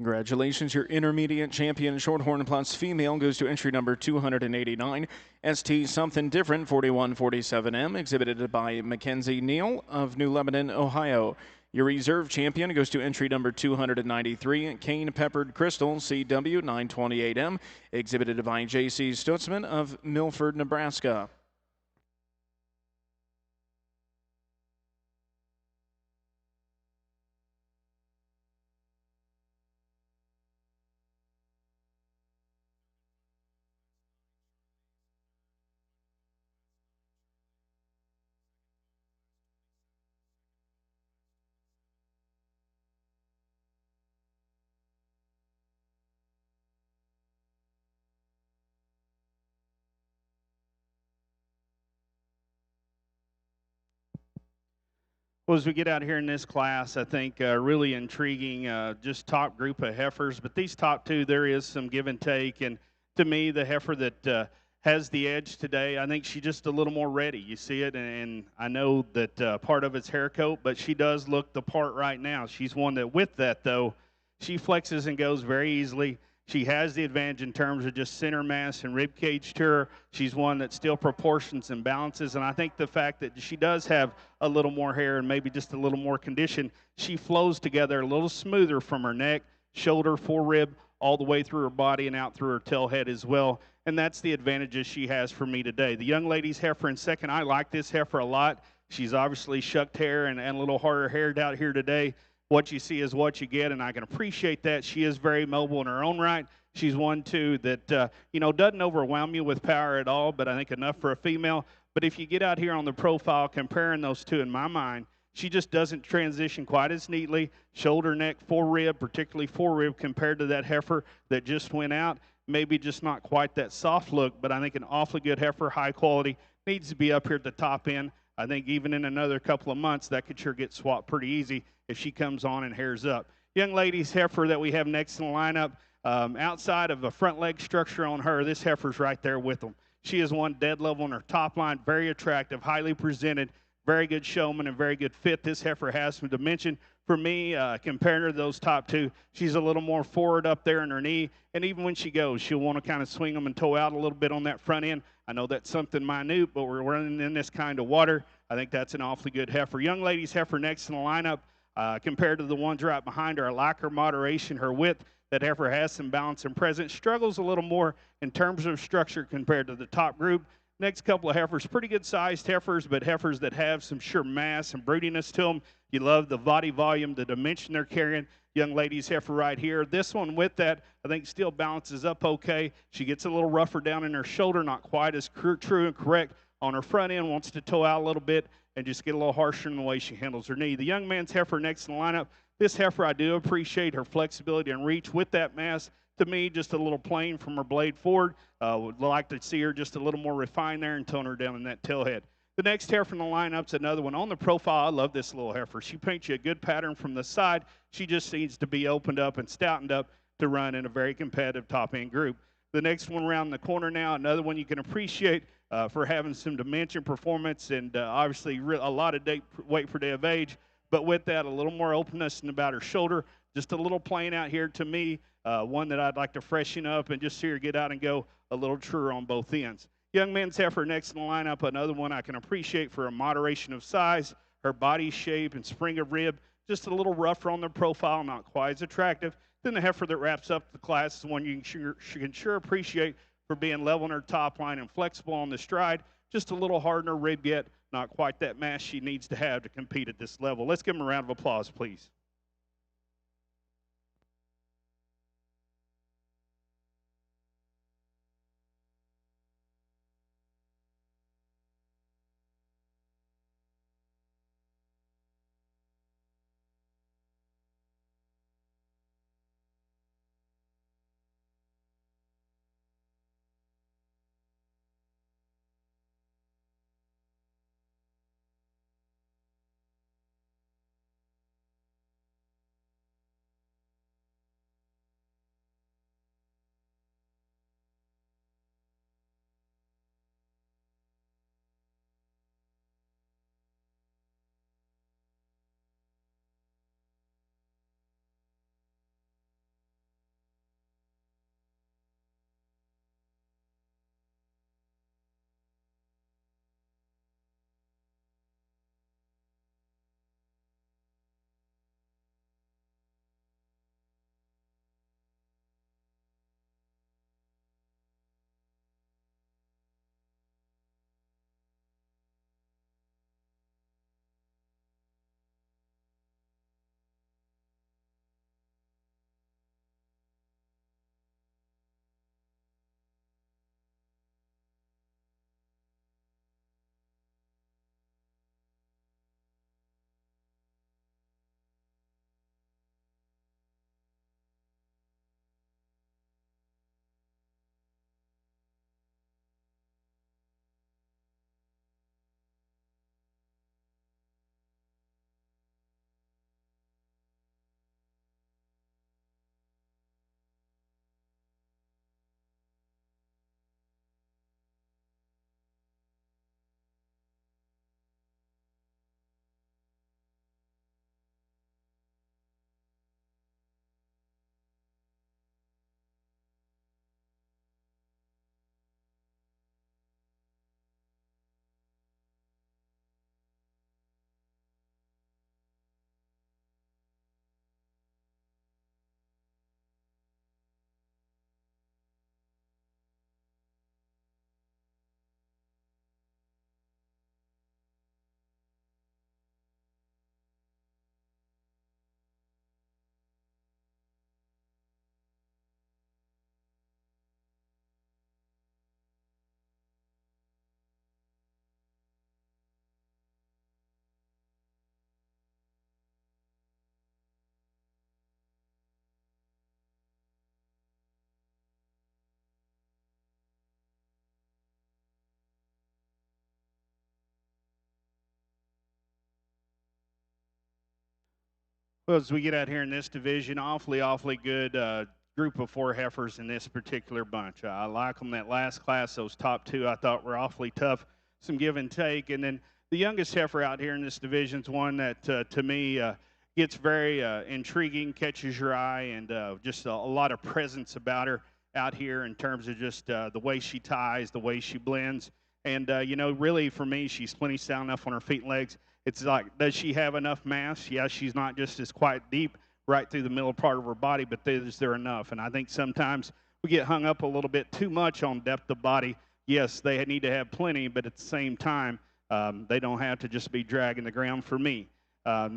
Congratulations, your intermediate champion Shorthorn Plus female goes to entry number 289, ST Something Different 4147M, exhibited by Mackenzie Neal of New Lebanon, Ohio. Your reserve champion goes to entry number 293, Cane Peppered Crystal CW 928M, exhibited by J.C. Stutzman of Milford, Nebraska. Well, as we get out here in this class, I think really intriguing, just top group of heifers. But these top two, there is some give and take. And to me, the heifer that has the edge today, I think she's just a little more ready. You see it, and I know that part of it's hair coat, but she does look the part right now. She's one that, with that though, she flexes and goes very easily. She has the advantage in terms of just center mass and rib cage to her. She's one that still proportions and balances, and I think the fact that she does have a little more hair and maybe just a little more condition, she flows together a little smoother from her neck, shoulder, forerib, all the way through her body and out through her tail head as well. and that's the advantages she has for me today. The young lady's heifer in second, I like this heifer a lot. She's obviously shucked hair and a little harder haired out here today. What you see is what you get, and I can appreciate that. She is very mobile in her own right. She's one, too, that, doesn't overwhelm you with power at all, but I think enough for a female. But if you get out here on the profile, comparing those two, in my mind, she just doesn't transition quite as neatly. Shoulder, neck, forerib, particularly forerib compared to that heifer that just went out. Maybe just not quite that soft look, but I think an awfully good heifer, high quality, needs to be up here at the top end. I think even in another couple of months, that could sure get swapped pretty easy if she comes on and hairs up. Young lady's heifer that we have next in the lineup, outside of a front leg structure on her, this heifer's right there with them. She is one dead level on her top line, very attractive, highly presented, very good showman and very good fit. This heifer has some dimension. For me, comparing her to those top two, she's a little more forward up there in her knee, and even when she goes, she'll want to kind of swing them and toe out a little bit on that front end. I know that's something minute, but we're running in this kind of water. I think that's an awfully good heifer. Young lady's heifer next in the lineup, compared to the ones right behind her, I like her moderation, her width. That heifer has some balance and presence, struggles a little more in terms of structure compared to the top group. Next couple of heifers, pretty good sized heifers, but heifers that have some sure mass and broodiness to them. You love the body volume, the dimension they're carrying. Young lady's heifer right here. This one with that, I think still balances up okay. She gets a little rougher down in her shoulder, not quite as true and correct on her front end, wants to toe out a little bit and just get a little harsher in the way she handles her knee. The young man's heifer next in the lineup, this heifer, I do appreciate her flexibility and reach with that mass. To me, just a little plain from her blade forward. Would like to see her just a little more refined there and tone her down in that tailhead. The next heifer in the lineup's another one. On the profile, I love this little heifer. She paints you a good pattern from the side. She just needs to be opened up and stoutened up to run in a very competitive top-end group. The next one around the corner now, another one you can appreciate for having some dimension, performance, and obviously a lot of weight per day of age. But with that, a little more openness in about her shoulder. Just a little plain out here to me. One that I'd like to freshen up and just see her get out and go a little truer on both ends. Young men's heifer next in the lineup, another one I can appreciate for a moderation of size, her body shape and spring of rib, just a little rougher on the profile, not quite as attractive. Then the heifer that wraps up the class is one you can sure appreciate for being level in her top line and flexible on the stride, just a little hard in her rib yet, not quite that mass she needs to have to compete at this level. Let's give them a round of applause, please. Well, as we get out here in this division, awfully good group of 4 heifers in this particular bunch. I like them. That last class, those top 2, I thought were awfully tough. Some give and take, and then the youngest heifer out here in this division is one that, to me, gets very intriguing, catches your eye, and just a lot of presence about her out here in terms of just the way she ties, the way she blends, and you know, really for me, she's plenty sound enough on her feet and legs. It's like, does she have enough mass? Yeah, she's not just as quite deep right through the middle part of her body, but is there enough? And I think sometimes we get hung up a little bit too much on depth of body. Yes, they need to have plenty, but at the same time, they don't have to just be dragging the ground for me.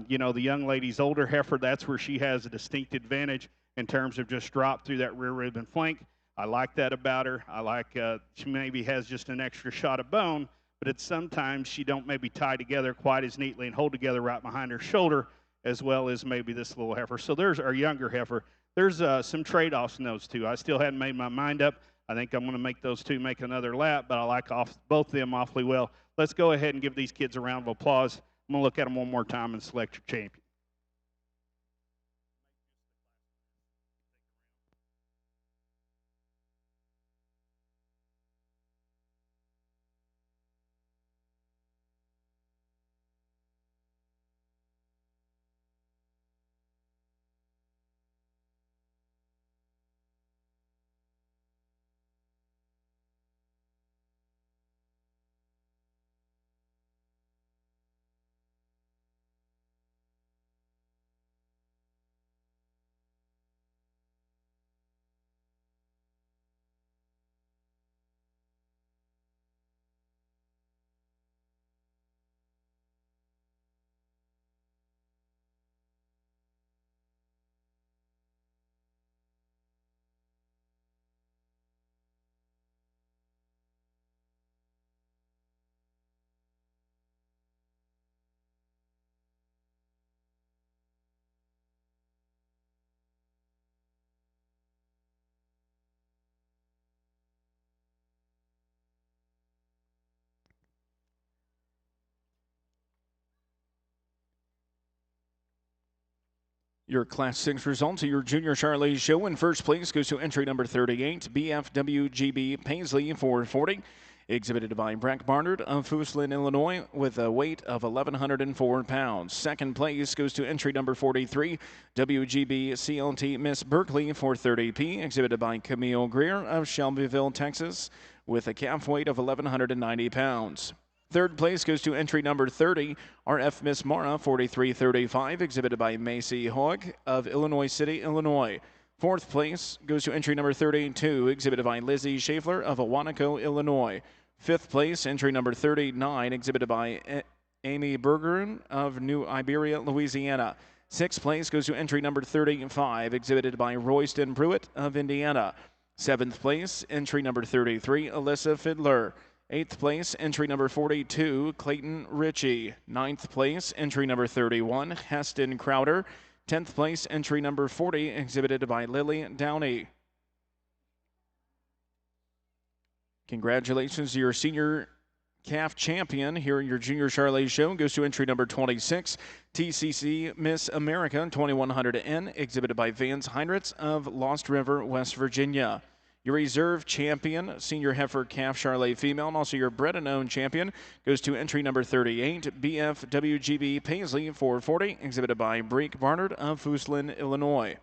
You know, the young lady's older heifer, that's where she has a distinct advantage in terms of just drop through that rear rib and flank. I like that about her. I like she maybe has just an extra shot of bone, but it's sometimes she don't maybe tie together quite as neatly and hold together right behind her shoulder as well as maybe this little heifer. So there's our younger heifer. There's some trade-offs in those 2. I still hadn't made my mind up. I think I'm going to make those 2 make another lap, but I like both of them awfully well. Let's go ahead and give these kids a round of applause. I'm going to look at them one more time and select your champion. Your Class 6 results of your Junior Charolais show. In first place goes to entry number 38, BFWGB Paisley 440, exhibited by Breck Barnard of Foosland, Illinois, with a weight of 1,104 pounds. Second place goes to entry number 43, WGB CLT Miss Berkeley 430P, exhibited by Camille Greer of Shelbyville, Texas, with a calf weight of 1,190 pounds. Third place goes to entry number 30, RF Miss Mara 4335, exhibited by Macy Hoag of Illinois City, Illinois. Fourth place goes to entry number 32, exhibited by Lizzie Schaeffler of Awanaco, Illinois. Fifth place, entry number 39, exhibited by Amy Bergeron of New Iberia, Louisiana. Sixth place goes to entry number 35, exhibited by Royston Pruitt of Indiana. Seventh place, entry number 33, Alyssa Fiddler. Eighth place, entry number 42, Clayton Ritchie. Ninth place, entry number 31, Heston Crowder. 10th place, entry number 40, exhibited by Lily Downey. Congratulations to your senior calf champion here in your Junior Charolais show. Goes to entry number 26, TCC Miss America 2100N, exhibited by Vance Heinrichs of Lost River, West Virginia. Your reserve champion, senior heifer calf Charolais female, and also your bred and owned champion goes to entry number 38, BFWGB Paisley 440, exhibited by Breck Barnard of Foosland, Illinois.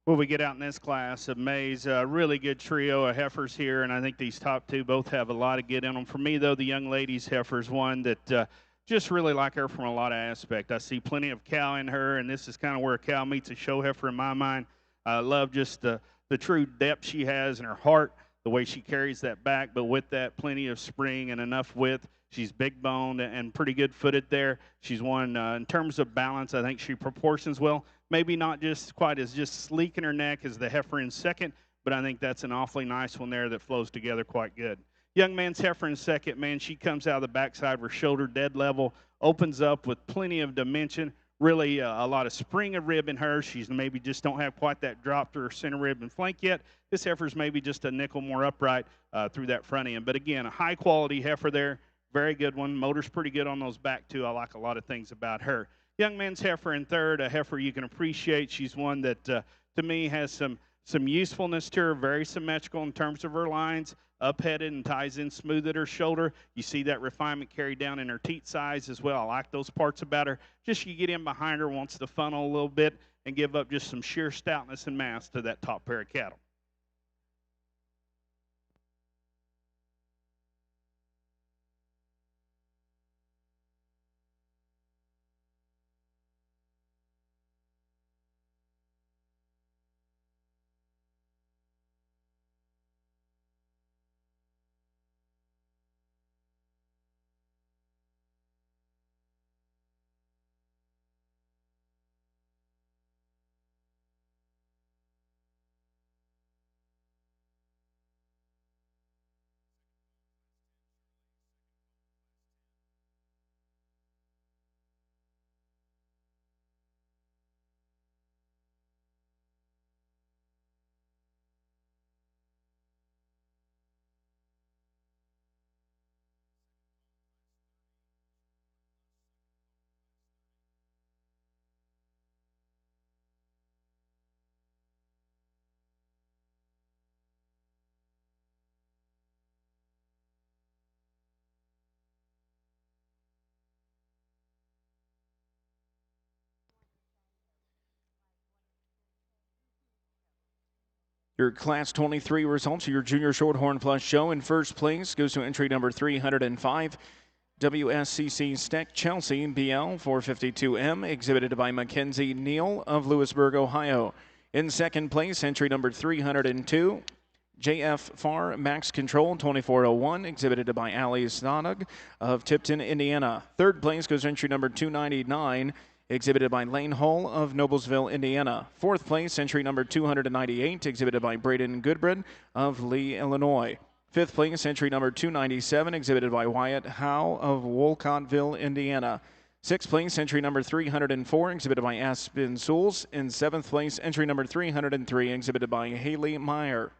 Well, we get out in this class of Mays, really good trio of heifers here, and I think these top two both have a lot of get in them. For me, though, the young lady's heifer is one that just really like her from a lot of aspect. I see plenty of cow in her, and this is kind of where a cow meets a show heifer in my mind. I love just the true depth she has in her heart, the way she carries that back, but with that, plenty of spring and enough width. She's big boned and pretty good footed there. She's one, in terms of balance, I think she proportions well. Maybe not just quite as just sleek in her neck as the heifer in second, but I think that's an awfully nice one there that flows together quite good. Young man's heifer in second, man, she comes out of the backside with her shoulder dead level, opens up with plenty of dimension, really a lot of spring of rib in her. She's maybe just don't have quite that drop to her center rib and flank yet. This heifer's maybe just a nickel more upright through that front end. But again, a high quality heifer there, very good one. Motor's pretty good on those back too. I like a lot of things about her. Young man's heifer in third, a heifer you can appreciate. She's one that, to me, has some usefulness to her, very symmetrical in terms of her lines, up-headed and ties in smooth at her shoulder. You see that refinement carried down in her teat size as well. I like those parts about her. Just you get in behind her, wants to funnel a little bit and give up just some sheer stoutness and mass to that top pair of cattle. Your Class 23 results of your Junior Shorthorn Plus show. In first place goes to entry number 305, WSCC Steck Chelsea BL 452M, exhibited by Mackenzie Neal of Lewisburg, Ohio. In second place, entry number 302, JF Farr Max Control 2401, exhibited by Ali Stonog of Tipton, Indiana. Third place goes to entry number 299, exhibited by Lane Hull of Noblesville, Indiana. Fourth place, entry number 298, exhibited by Braden Goodbred of Lee, Illinois. Fifth place, entry number 297, exhibited by Wyatt Howe of Wolcottville, Indiana. Sixth place, entry number 304, exhibited by Aspen Souls. In seventh place, entry number 303, exhibited by Haley Meyer.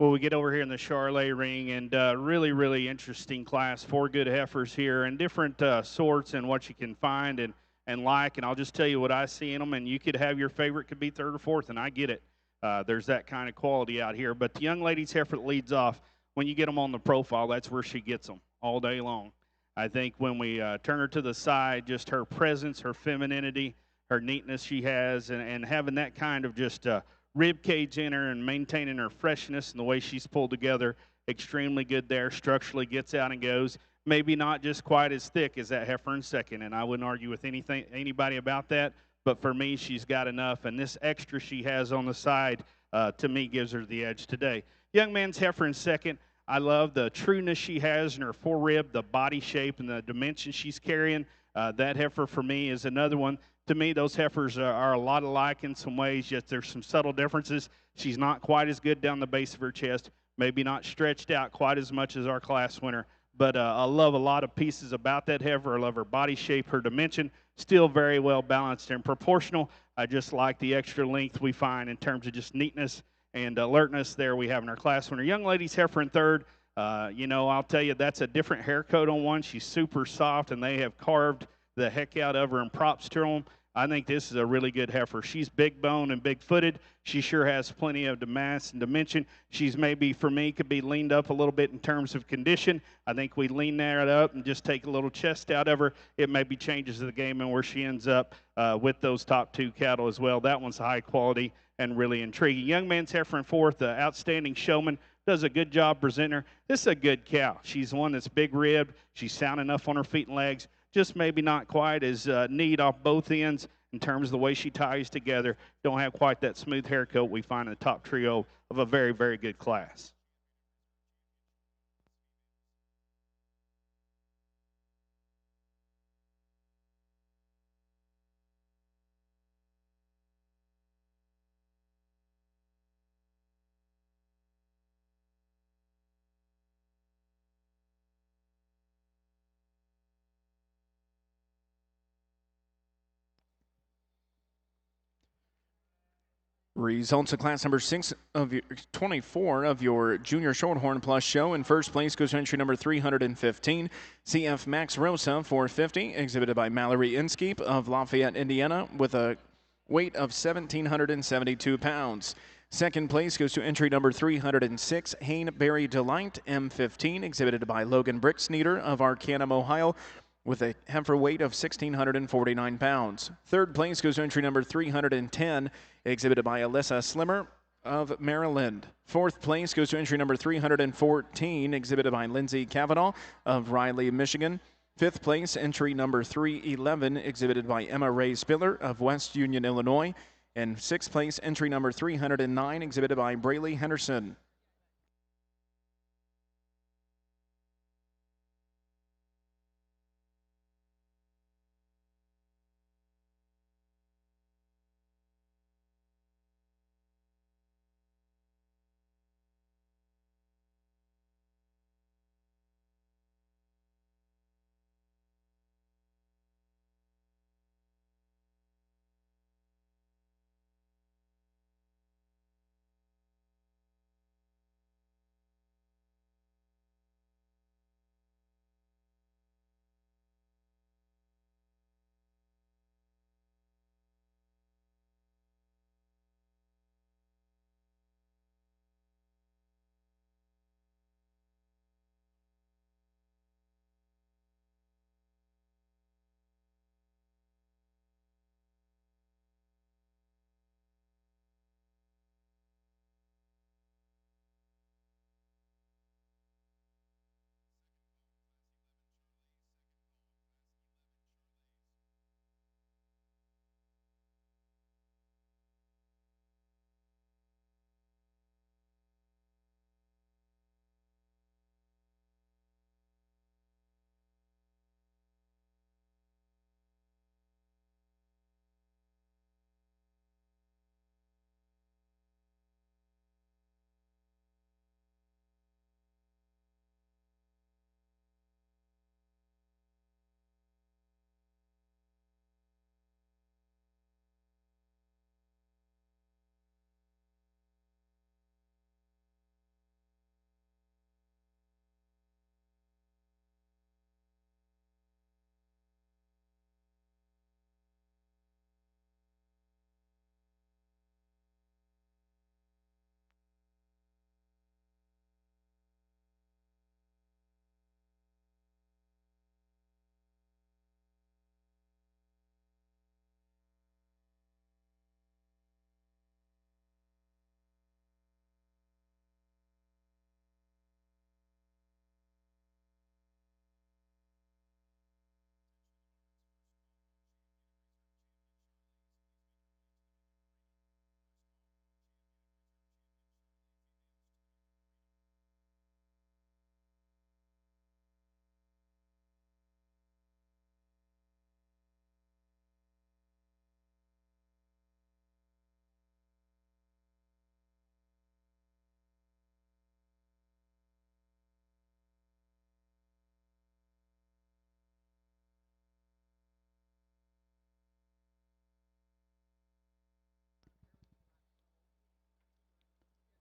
Well, we get over here in the Charolais ring, and really, really interesting class. 4 good heifers here, and different sorts and what you can find and like. And I'll just tell you what I see in them. And you could have your favorite could be third or fourth, and I get it. There's that kind of quality out here. But the young lady's heifer that leads off, when you get them on the profile, that's where she gets them all day long. I think when we turn her to the side, just her presence, her femininity, her neatness she has, and having that kind of just rib cage in her and maintaining her freshness and the way she's pulled together, extremely good there. Structurally gets out and goes. Maybe not just quite as thick as that heifer in second, and I wouldn't argue with anybody about that. But for me, she's got enough, and this extra she has on the side, to me, gives her the edge today. Young man's heifer in second. I love the trueness she has in her forerib, the body shape, and the dimension she's carrying. That heifer for me is another one. To me, those heifers are a lot alike in some ways, yet there's some subtle differences. She's not quite as good down the base of her chest, maybe not stretched out quite as much as our class winner. But I love a lot of pieces about that heifer. I love her body shape, her dimension, still very well balanced and proportional. I just like the extra length we find in terms of just neatness and alertness there we have in our class winner. Young lady's heifer in third. I'll tell you, that's a different hair coat on one. She's super soft, and they have carved the heck out of her, and props to them. I think this is a really good heifer. She's big bone and big footed. She sure has plenty of mass and dimension. She's maybe, for me, could be leaned up a little bit in terms of condition. I think we lean that up and just take a little chest out of her. It maybe changes the game and where she ends up with those top 2 cattle as well. That one's high quality and really intriguing. Young man's heifer in fourth, the outstanding showman. Does a good job presenting her. This is a good cow. She's one that's big ribbed. She's sound enough on her feet and legs. Just maybe not quite as neat off both ends in terms of the way she ties together. Don't have quite that smooth hair coat we find in the top trio of a very, very good class. Results of class number 24 of your Junior Shorthorn Plus show. In first place goes entry number 315, CF Max Rosa 450, exhibited by Mallory Inskeep of Lafayette, Indiana, with a weight of 1,772 pounds. Second place goes to entry number 306, Hainberry Delight M15, exhibited by Logan Bricksneeder of Arcanum, Ohio, with a heifer weight of 1,649 pounds. Third place goes to entry number 310, exhibited by Alyssa Slimmer of Maryland. Fourth place goes to entry number 314, exhibited by Lindsay Cavanaugh of Riley, Michigan. Fifth place, entry number 311, exhibited by Emma Ray Spiller of West Union, Illinois. And sixth place, entry number 309, exhibited by Braylee Henderson.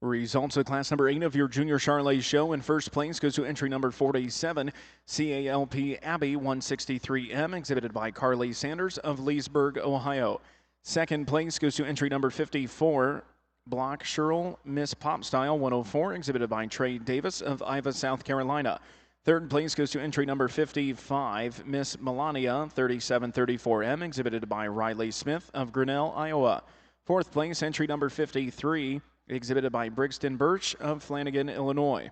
Results of class number 8 of your junior Charolais show. In first place goes to entry number 47, CALP Abbey 163M, exhibited by Carly Sanders of Leesburg, Ohio. Second place goes to entry number 54, Block Sherrill Miss Pop Style 104, exhibited by Trey Davis of Iva, South Carolina. Third place goes to entry number 55, Miss Melania 3734M, exhibited by Riley Smith of Grinnell, Iowa. Fourth place, entry number 53, exhibited by Brixton Birch of Flanagan, Illinois.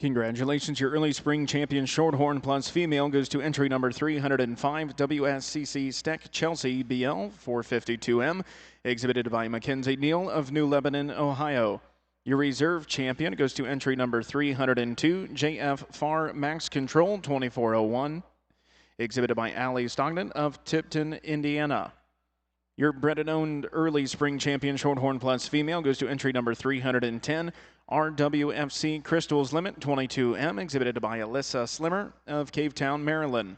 Congratulations, your early spring champion Shorthorn plus female goes to entry number 305, WSCC Steck Chelsea BL 452M, exhibited by Mackenzie Neal of New Lebanon, Ohio. Your reserve champion goes to entry number 302, JF Far Max Control 2401, exhibited by Allie Stognan of Tipton, Indiana. Your bred and owned early spring champion Shorthorn plus female goes to entry number 310, RWFC Crystals Limit 22M, exhibited by Alyssa Slimmer of Cavetown, Maryland.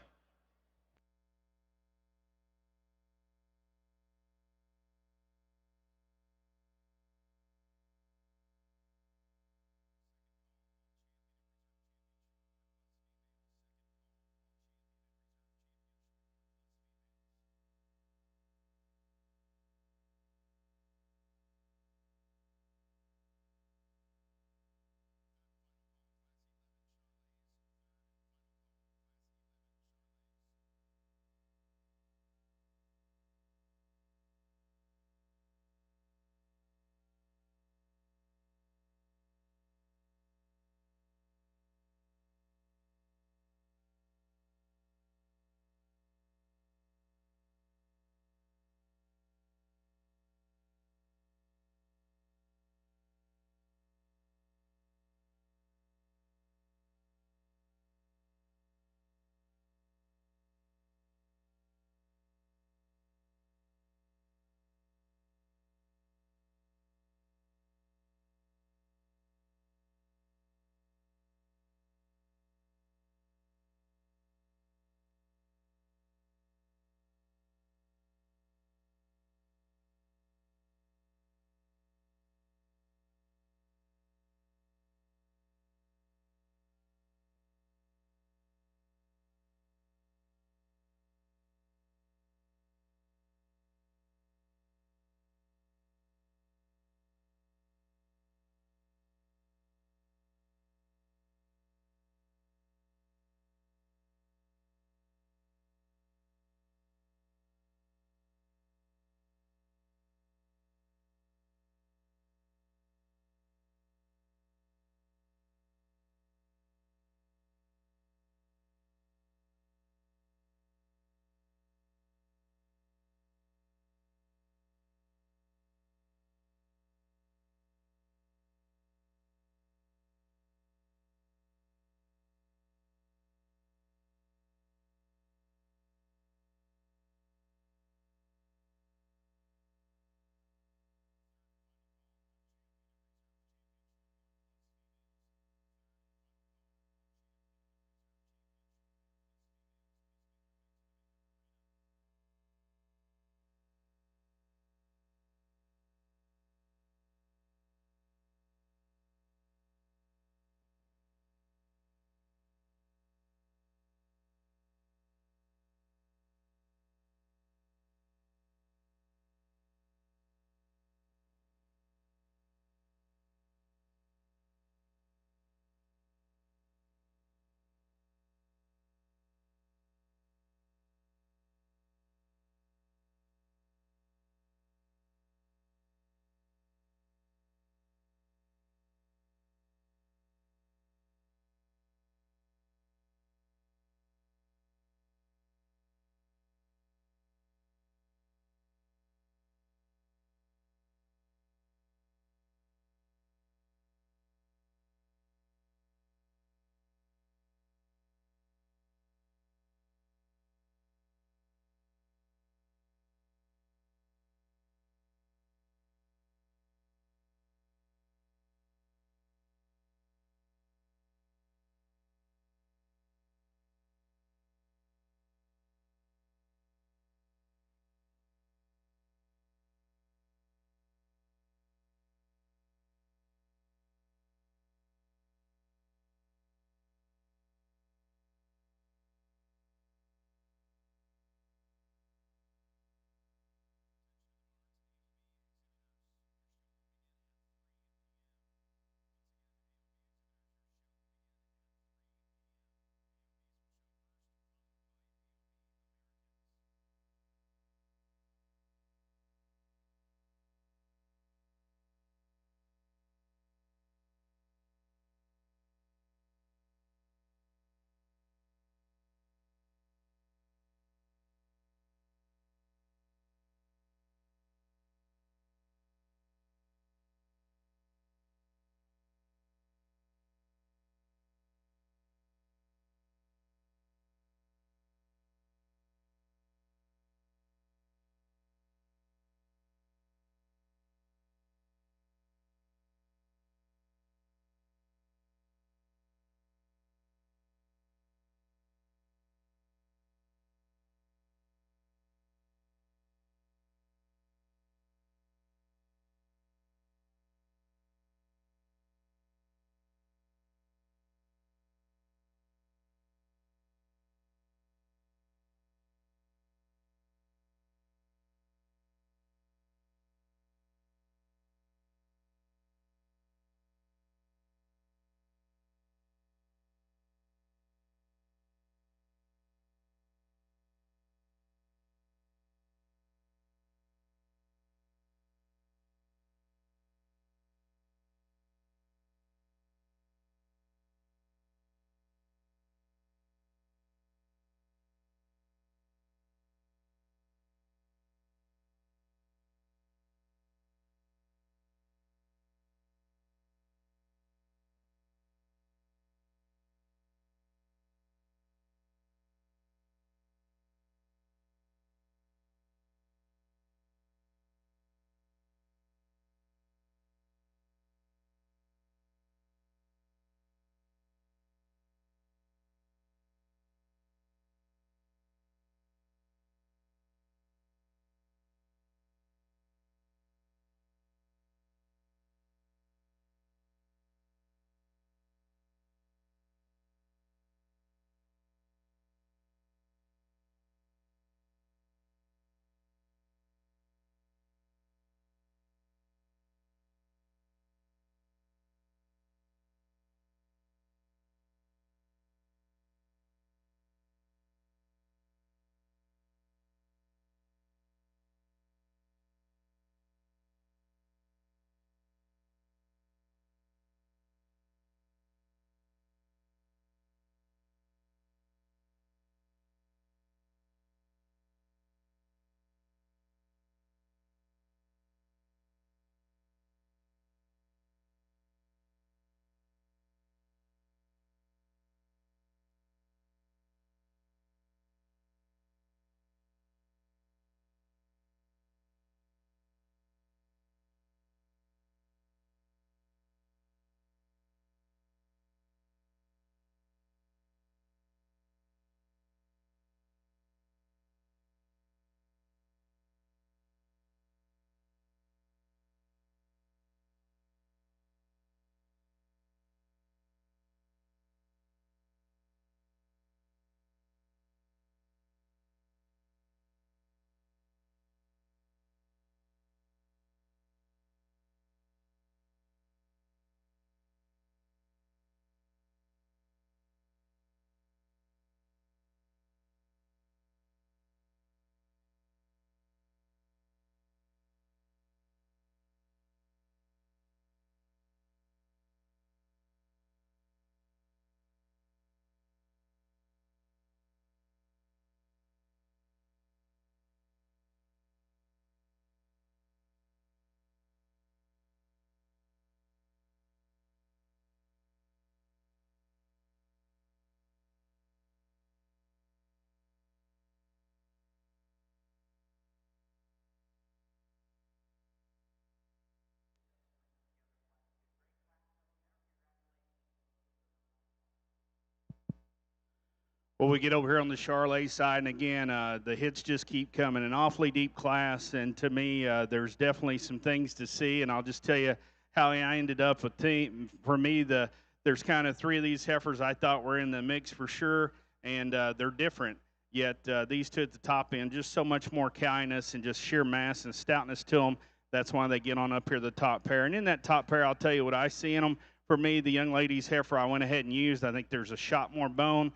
Well, we get over here on the Charolais side, and again, the hits just keep coming. An awfully deep class, and to me, there's definitely some things to see. And I'll just tell you how I ended up with team. For me, there's kind of 3 of these heifers I thought were in the mix for sure, and they're different. Yet these 2 at the top end, just so much more kindness and just sheer mass and stoutness to them. That's why they get on up here the top pair. And in that top pair, I'll tell you what I see in them. For me, the young lady's heifer I went ahead and used. I think there's a shot more bone.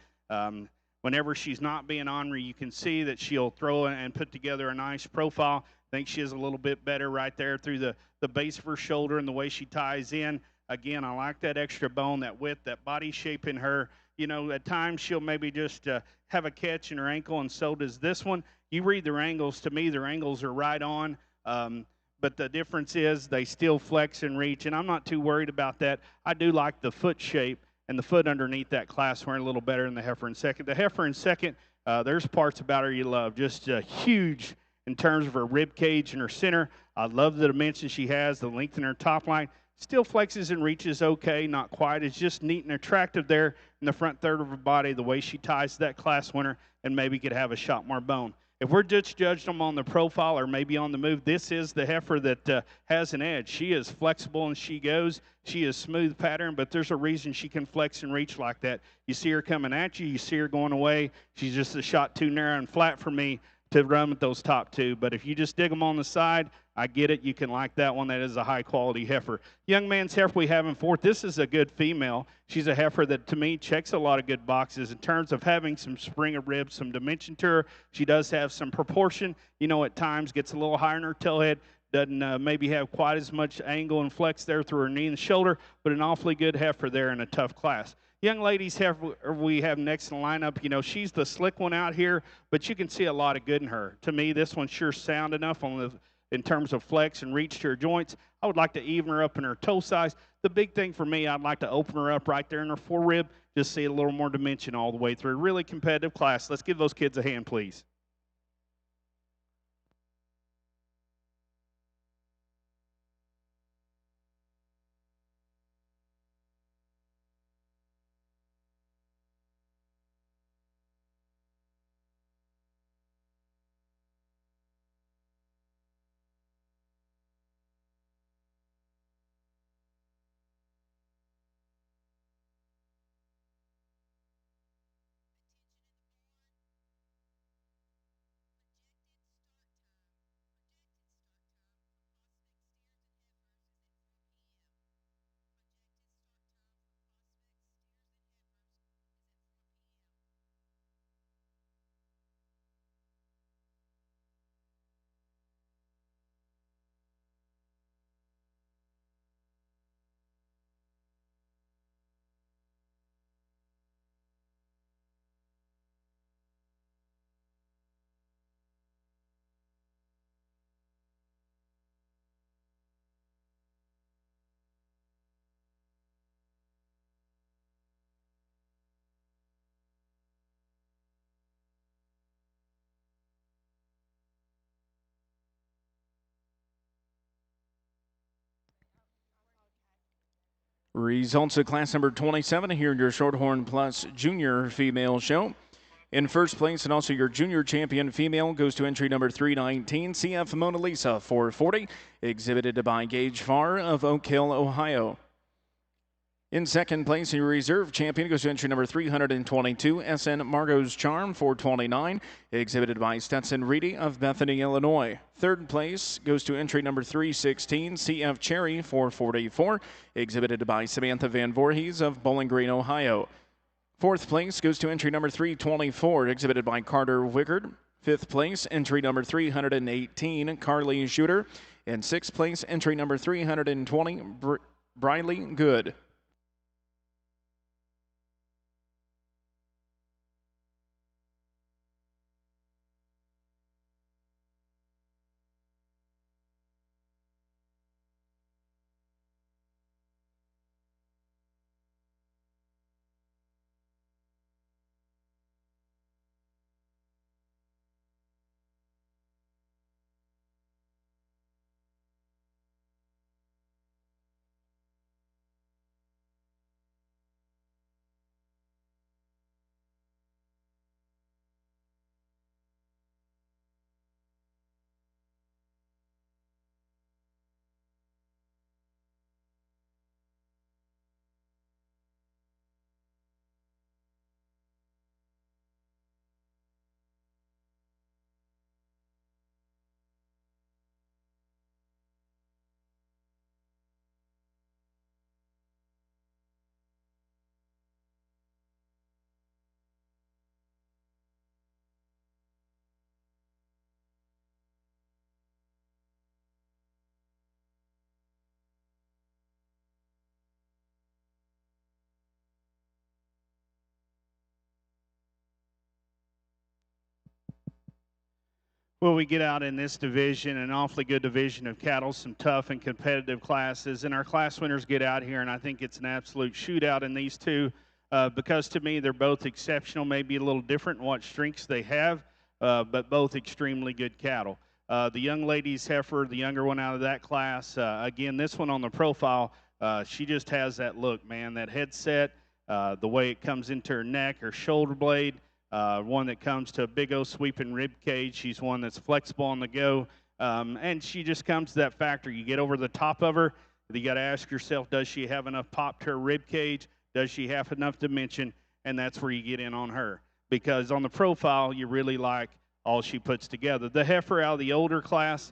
Whenever she's not being ornery, you can see that she'll throw and put together a nice profile. I think she is a little bit better right there through the base of her shoulder and the way she ties in. Again, I like that extra bone, that width, that body shape in her. You know, at times she'll maybe just have a catch in her ankle, and so does this one. You read their angles. To me, their angles are right on. But the difference is they still flex and reach, and I'm not too worried about that. I do like the foot shape and the foot underneath that class wearing a little better than the heifer in second. The heifer in second, there's parts about her you love. Just huge in terms of her rib cage and her center. I love the dimension she has, the length in her top line. Still flexes and reaches okay, not quite. It's just neat and attractive there in the front third of her body, the way she ties to that class winner, and maybe could have a shot more bone. If we're just judging them on the profile or maybe on the move, this is the heifer that has an edge. She is flexible and she goes. She is smooth pattern, but there's a reason she can flex and reach like that. You see her coming at you. You see her going away. She's just a shot too narrow and flat for me to run with those top 2. But if you just dig them on the side, I get it. You can like that one. That is a high-quality heifer. Young man's heifer we have in fourth. This is a good female. She's a heifer that, to me, checks a lot of good boxes in terms of having some spring of ribs, some dimension to her. She does have some proportion. You know, at times gets a little higher in her tail head. Doesn't maybe have quite as much angle and flex there through her knee and shoulder, but an awfully good heifer there in a tough class. Young ladies we have next in the lineup, you know, she's the slick one out here, but you can see a lot of good in her. To me, this one's sure sound enough in terms of flex and reach to her joints. I would like to even her up in her toe size. The big thing for me, I'd like to open her up right there in her forerib, just see a little more dimension all the way through. Really competitive class. Let's give those kids a hand, please. Results of class number 27 here in your Shorthorn Plus Junior Female Show. In first place, and also your junior champion female, goes to entry number 319, CF Mona Lisa 440, exhibited by Gage Farr of Oak Hill, Ohio. In second place, your reserve champion goes to entry number 322, SN Margot's Charm 429, exhibited by Stetson Reedy of Bethany, Illinois. Third place goes to entry number 316, CF Cherry 444, exhibited by Samantha Van Voorhees of Bowling Green, Ohio. Fourth place goes to entry number 324, exhibited by Carter Wickard. Fifth place, entry number 318, Carly Shooter. And sixth place, entry number 320, Briley Good. Well, we get out in this division, an awfully good division of cattle, some tough and competitive classes, and our class winners get out here, and I think it's an absolute shootout in these two because to me they're both exceptional, maybe a little different in what strengths they have, but both extremely good cattle. The young lady's heifer, the younger one out of that class, again, this one on the profile, she just has that look, man, that headset, the way it comes into her neck, her shoulder blade, one that comes to a big old sweeping rib cage. She's one that's flexible on the go, and she just comes to that factor. You get over the top of her, you got to ask yourself, does she have enough pop to her rib cage? Does she have enough dimension? And that's where you get in on her, because on the profile, you really like all she puts together. The heifer out of the older class,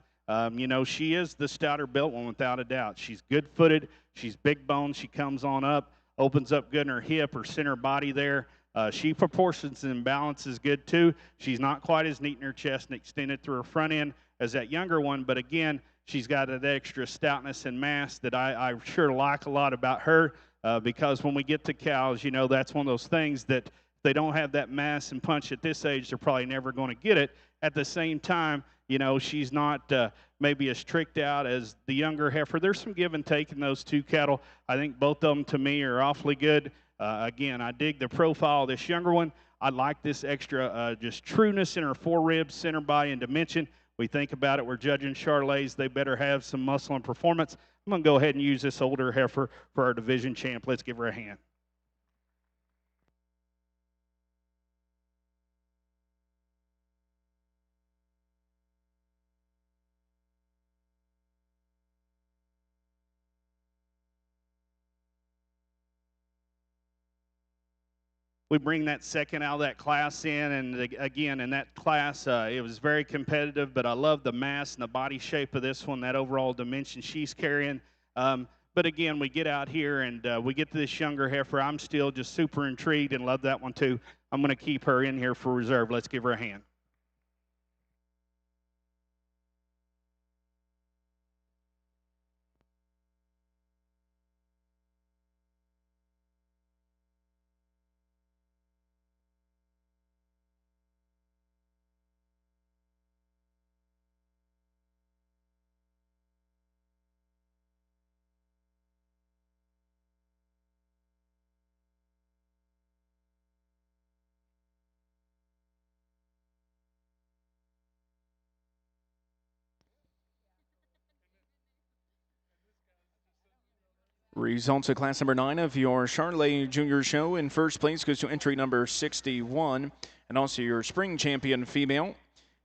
you know, she is the stouter built one without a doubt. She's good-footed. She's big boned. She comes on up, opens up good in her hip, her center body there. She proportions and balances good too. She's not quite as neat in her chest and extended through her front end as that younger one, but again, she's got that extra stoutness and mass that I sure like a lot about her because when we get to cows, you know, that's one of those things that if they don't have that mass and punch at this age, they're probably never going to get it. At the same time, you know, she's not maybe as tricked out as the younger heifer. There's some give and take in those two cattle. I think both of them, to me, are awfully good. Again, I dig the profile of this younger one. I like this extra just trueness in her foreribs, center body, and dimension. We think about it, we're judging Charolais. They better have some muscle and performance. I'm going to go ahead and use this older heifer for our division champ. Let's give her a hand. We bring that second out of that class in, and again, in that class, it was very competitive, but I love the mass and the body shape of this one, that overall dimension she's carrying. But again, we get out here, and we get to this younger heifer. I'm still just super intrigued and love that one, too. I'm going to keep her in here for reserve. Let's give her a hand. Results of class number 9 of your Charolais Junior Show. In first place goes to entry number 61, and also your spring champion female,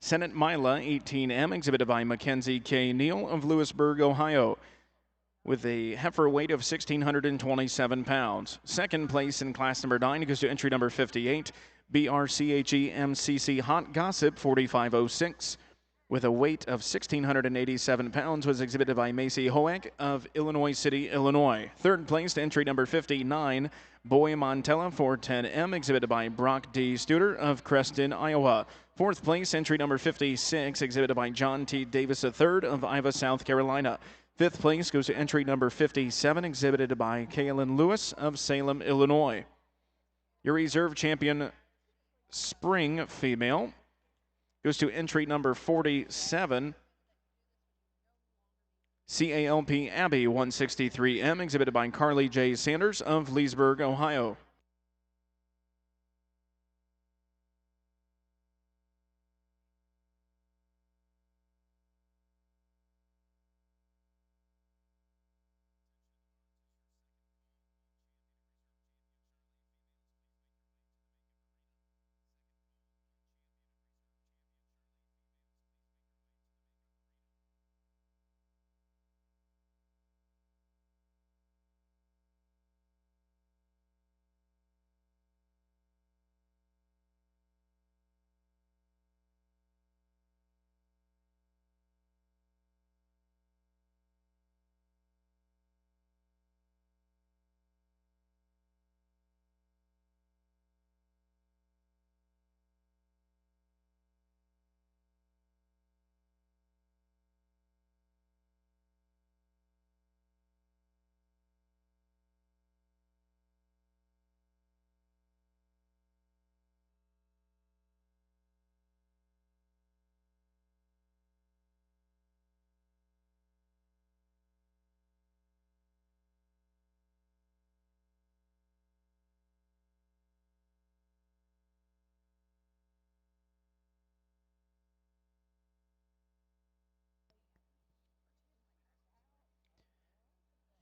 Senate Mila 18M, exhibited by Mackenzie K. Neal of Lewisburg, Ohio, with a heifer weight of 1,627 pounds. Second place in class number 9 goes to entry number 58, BRCHE MCC Hot Gossip 4506. With a weight of 1,687 pounds, was exhibited by Macy Hoek of Illinois City, Illinois. Third place, entry number 59, Boy Montella 410M, exhibited by Brock D. Studer of Creston, Iowa. Fourth place, entry number 56, exhibited by John T. Davis III of Ivy, South Carolina. Fifth place goes to entry number 57, exhibited by Kaylin Lewis of Salem, Illinois. Your reserve champion spring female goes to entry number 47, CALP Abbey 163M, exhibited by Carly J. Sanders of Leesburg, Ohio.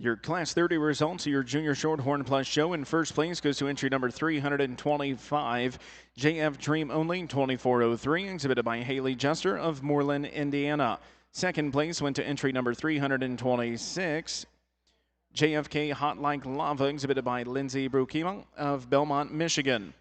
Your Class 30 results of your Junior Shorthorn Plus show. In first place goes to entry number 325, JF Dream Only 2403, exhibited by Haley Jester of Moreland, Indiana. Second place went to entry number 326, JFK Hot Like Lava, exhibited by Lindsay Brukima of Belmont, Michigan.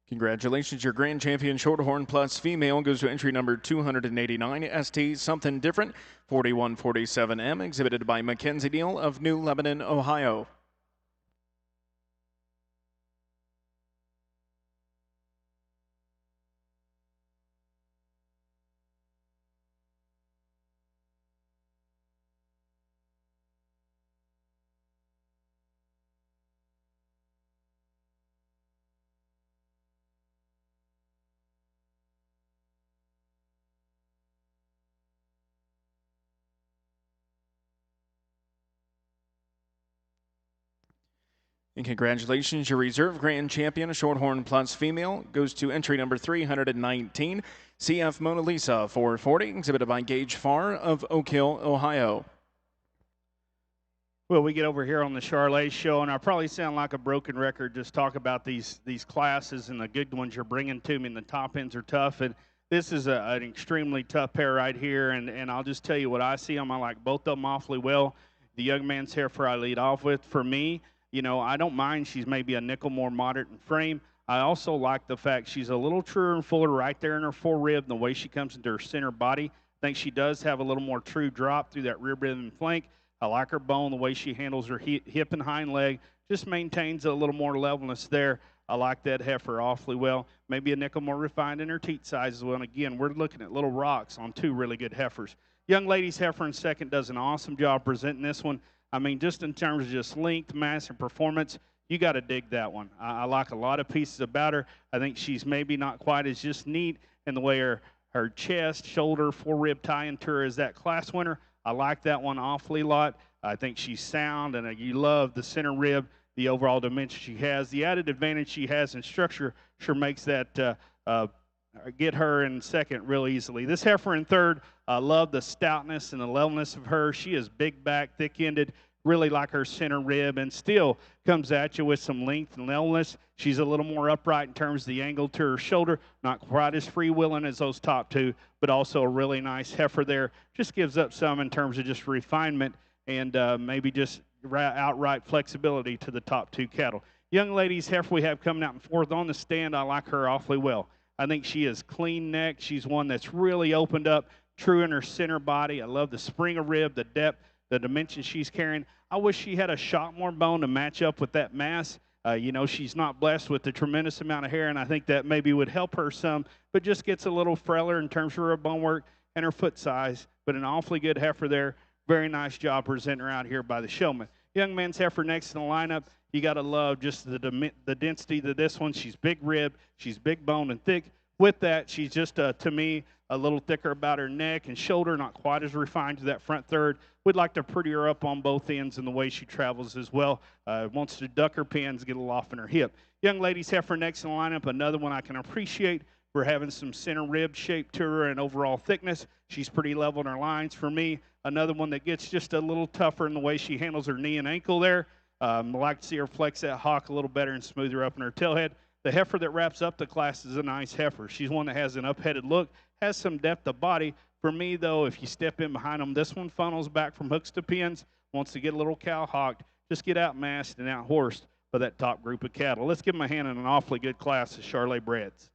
Congratulations, your grand champion Shorthorn Plus female goes to entry number 289 ST Something Different 4147M, exhibited by Mackenzie Neal of New Lebanon, Ohio. And congratulations, your reserve grand champion, Shorthorn Plus female, goes to entry number 319, CF Mona Lisa 440, exhibited by Gage Farr of Oak Hill, Ohio. Well, we get over here on the Charolais show, and I probably sound like a broken record just talk about these classes and the good ones you're bringing to me, and the top ends are tough. And this is an extremely tough pair right here, and I'll just tell you what I see them. I like both of them awfully well. The young man's heifer I lead off with. For me, you know, I don't mind she's maybe a nickel more moderate in frame. I also like the fact she's a little truer and fuller right there in her forerib, and the way she comes into her center body. I think she does have a little more true drop through that rear rib and flank. I like her bone, the way she handles her hip and hind leg, just maintains a little more levelness there. I like that heifer awfully well. Maybe a nickel more refined in her teat size as well. And again, we're looking at little rocks on two really good heifers. Young lady's heifer in second does an awesome job presenting this one. I mean, just in terms of just length, mass, and performance, you got to dig that one. I like a lot of pieces about her. I think she's maybe not quite as just neat in the way her chest, shoulder, forerib tie into her as that class winner. I like that one awfully lot. I think she's sound, and you love the center rib, the overall dimension she has. The added advantage she has in structure sure makes that get her in second real easily. This heifer in third, I love the stoutness and the levelness of her. She is big back, thick-ended, really like her center rib, and still comes at you with some length and levelness. She's a little more upright in terms of the angle to her shoulder, not quite as freewheeling as those top two, but also a really nice heifer there. Just gives up some in terms of just refinement and maybe just outright flexibility to the top two cattle. Young lady's heifer we have coming out in fourth on the stand, I like her awfully well. I think she is clean neck. She's one that's really opened up, true in her center body. I love the spring of rib, the depth, the dimension she's carrying. I wish she had a shot more bone to match up with that mass. You know, she's not blessed with the tremendous amount of hair, and I think that maybe would help her some, but just gets a little frailer in terms of her bone work and her foot size. But an awfully good heifer there. Very nice job presenting her out here by the showman. Young man's heifer next in the lineup. You got to love just the density to this one. She's big rib. She's big bone and thick. With that, she's just, to me, a little thicker about her neck and shoulder, not quite as refined to that front third. We'd like to pretty her up on both ends in the way she travels as well. Wants to duck her pins, get a little off in her hip. Young lady's heifer next in the lineup, another one I can appreciate for having some center rib shape to her and overall thickness. She's pretty level in her lines for me. Another one that gets just a little tougher in the way she handles her knee and ankle there. I like to see her flex that hock a little better and smooth her up in her tailhead. The heifer that wraps up the class is a nice heifer. She's one that has an up-headed look, has some depth of body. For me, though, if you step in behind them, this one funnels back from hooks to pins, wants to get a little cow hocked, just get out-massed and out-horsed by that top group of cattle. Let's give them a hand in an awfully good class of Charolais Breds.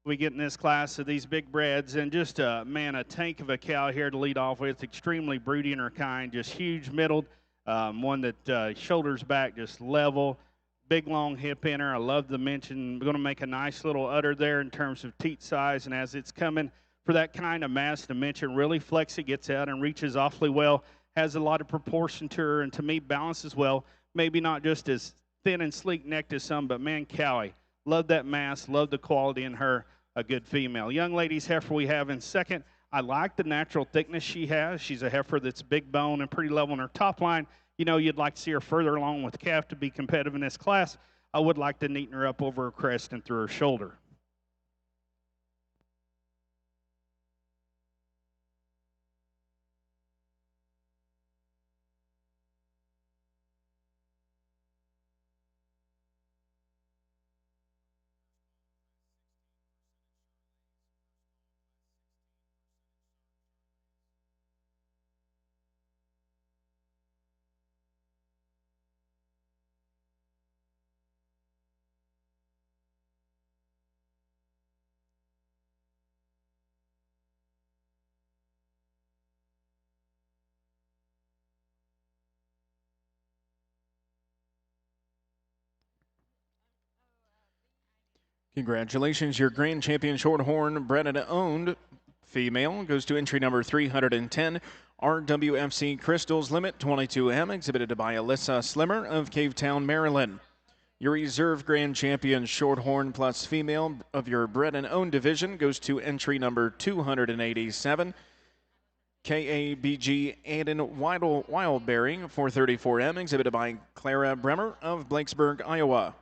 we get in this class of these big breds, and just man, a tank of a cow here to lead off with. Extremely broody in her kind, just huge middled, one that shoulders back just level, big long hip in her. I love the mention. We're going to make a nice little udder there in terms of teat size, and as it's coming for that kind of mass dimension, really flexy, gets out and reaches awfully well. Has a lot of proportion to her, and to me balances well. Maybe not just as thin and sleek necked as some, but man, cowie. Love that mass, love the quality in her, a good female. Young lady's heifer we have in second. I like the natural thickness she has. She's a heifer that's big bone and pretty level in her top line. You know, you'd like to see her further along with calf to be competitive in this class. I would like to neaten her up over her crest and through her shoulder. Congratulations, your grand champion shorthorn bred and owned female goes to entry number 310, RWFC Crystals Limit 22M, exhibited by Alyssa Slimmer of Cavetown, Maryland. Your reserve grand champion shorthorn plus female of your bred and owned division goes to entry number 287, KABG Aiden Wildberry 434M, exhibited by Clara Bremer of Blakesburg, Iowa.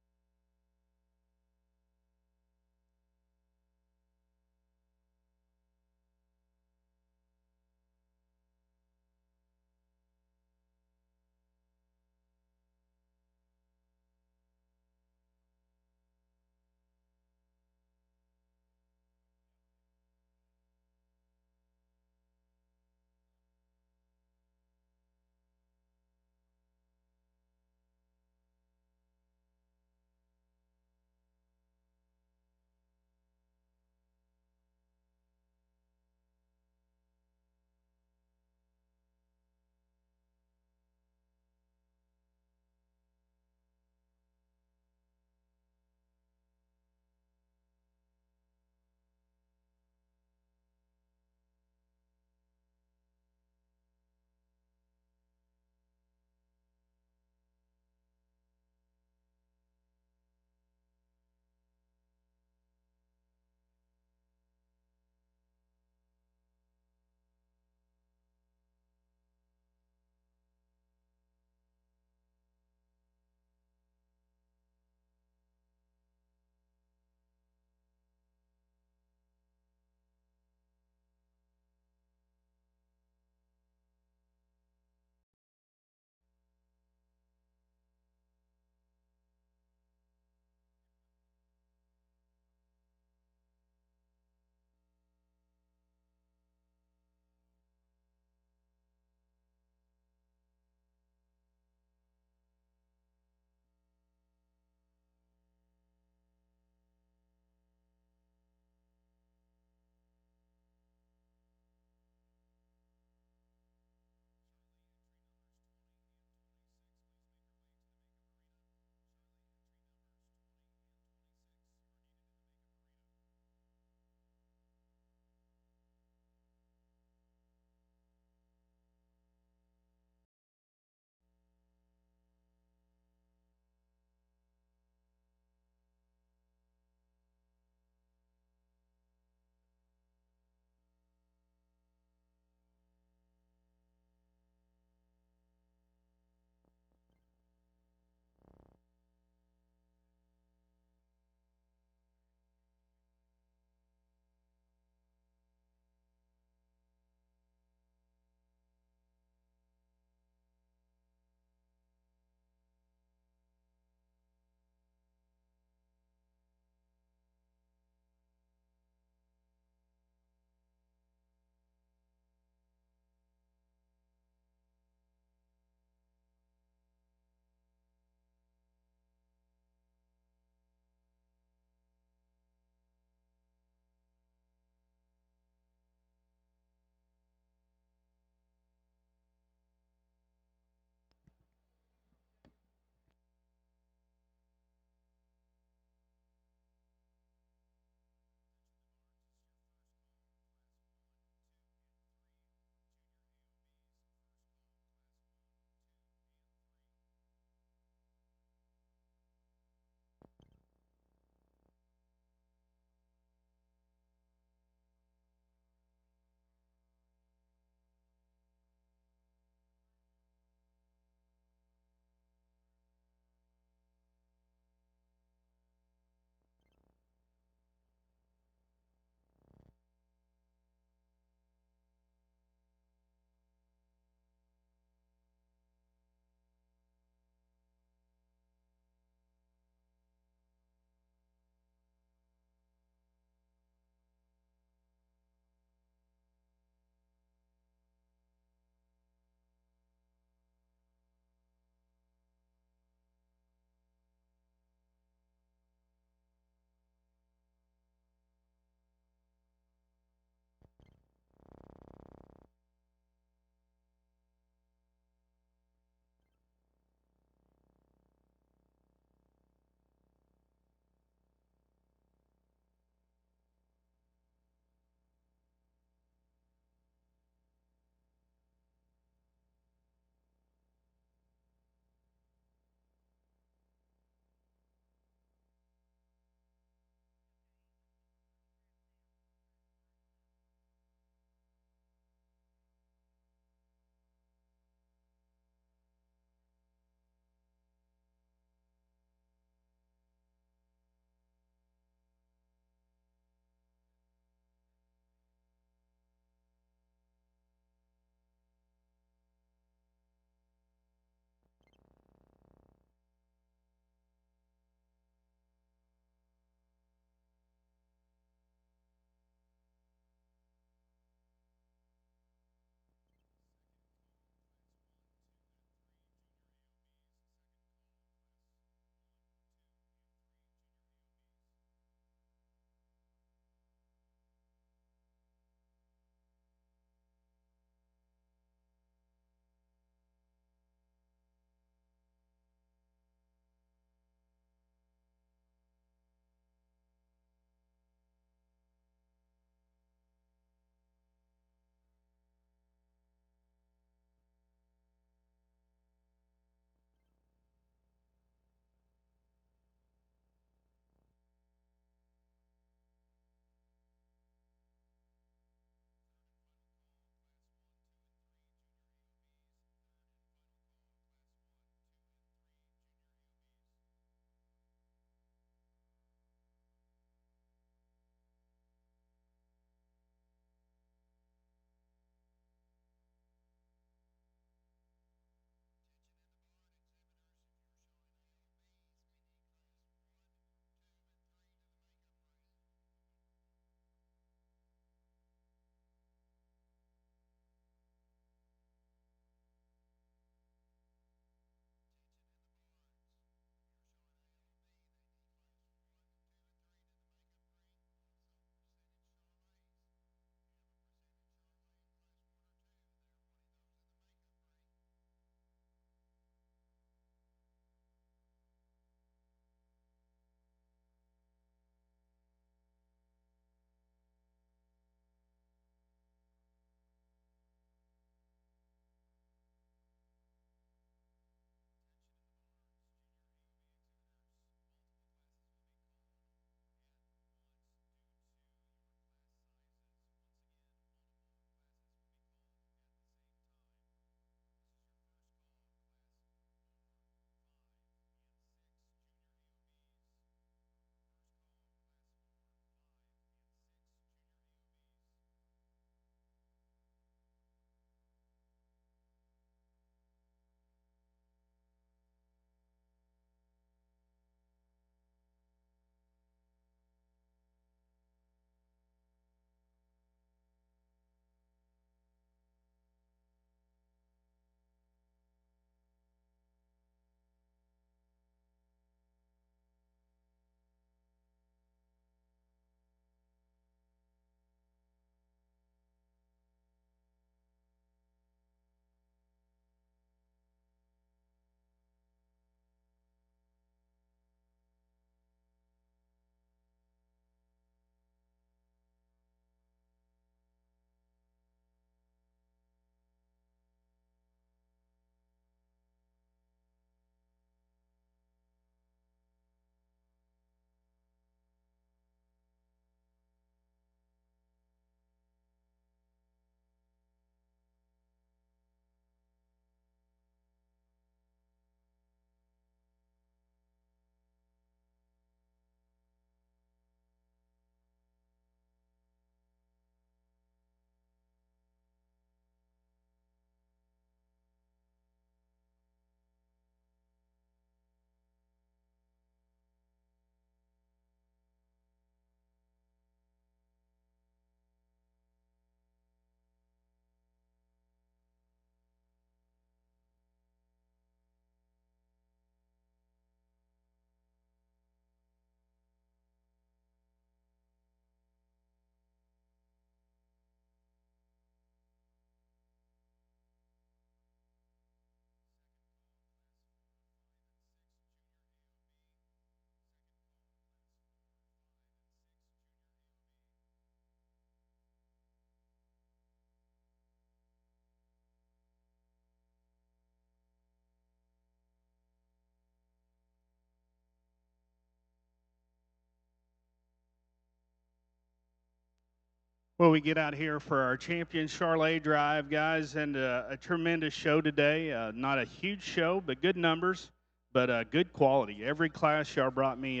Well, we get out here for our champion Charolais drive, guys, and a tremendous show today. Not a huge show, but good numbers, but good quality. Every class y'all brought me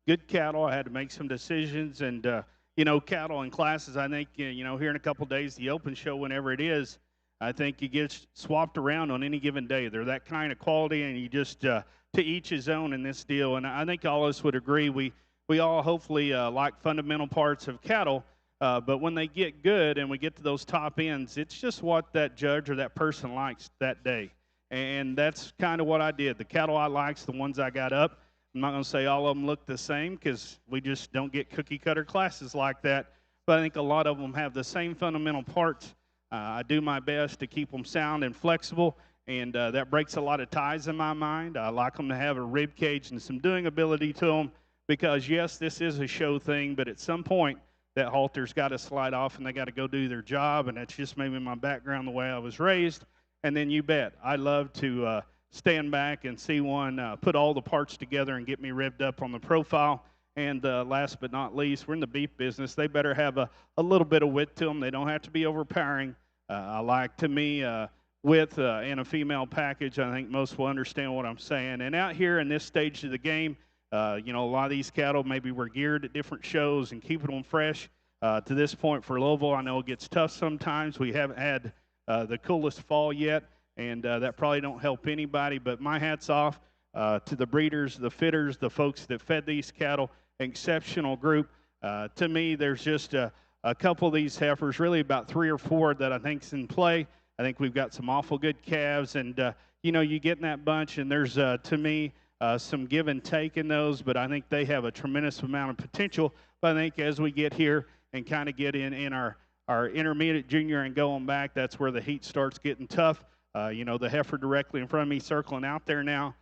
good cattle. I had to make some decisions, and cattle and classes. I think here in a couple days, the open show, whenever it is, I think you get swapped around on any given day. They're that kind of quality, and you just to each his own in this deal. And I think all of us would agree. We all hopefully like fundamental parts of cattle. But when they get good and we get to those top ends, it's just what that judge or that person likes that day. And that's kind of what I did. The cattle I liked, the ones I got up. I'm not going to say all of them look the same because we just don't get cookie cutter classes like that. But I think a lot of them have the same fundamental parts. I do my best to keep them sound and flexible, and that breaks a lot of ties in my mind. I like them to have a rib cage and some doing ability to them because, yes, this is a show thing, but at some point, that halter's got to slide off and they got to go do their job, and that's just maybe my background, the way I was raised. And then you bet, I love to stand back and see one put all the parts together and get me revved up on the profile. And last but not least, we're in the beef business. They better have a little bit of wit to them. They don't have to be overpowering. I like, to me, width and a female package. I think most will understand what I'm saying. And out here in this stage of the game, a lot of these cattle maybe were geared at different shows and keeping them fresh. To this point for Louisville, I know it gets tough sometimes. We haven't had the coolest fall yet, and that probably don't help anybody. But my hat's off to the breeders, the fitters, the folks that fed these cattle. Exceptional group. To me, there's just a couple of these heifers, really about 3 or 4 that I think's in play. I think we've got some awful good calves, and you get in that bunch, and there's to me. Some give and take in those, but I think they have a tremendous amount of potential. But I think as we get here and kind of get in our intermediate, junior, and going back, that's where the heat starts getting tough. The heifer directly in front of me circling out there now.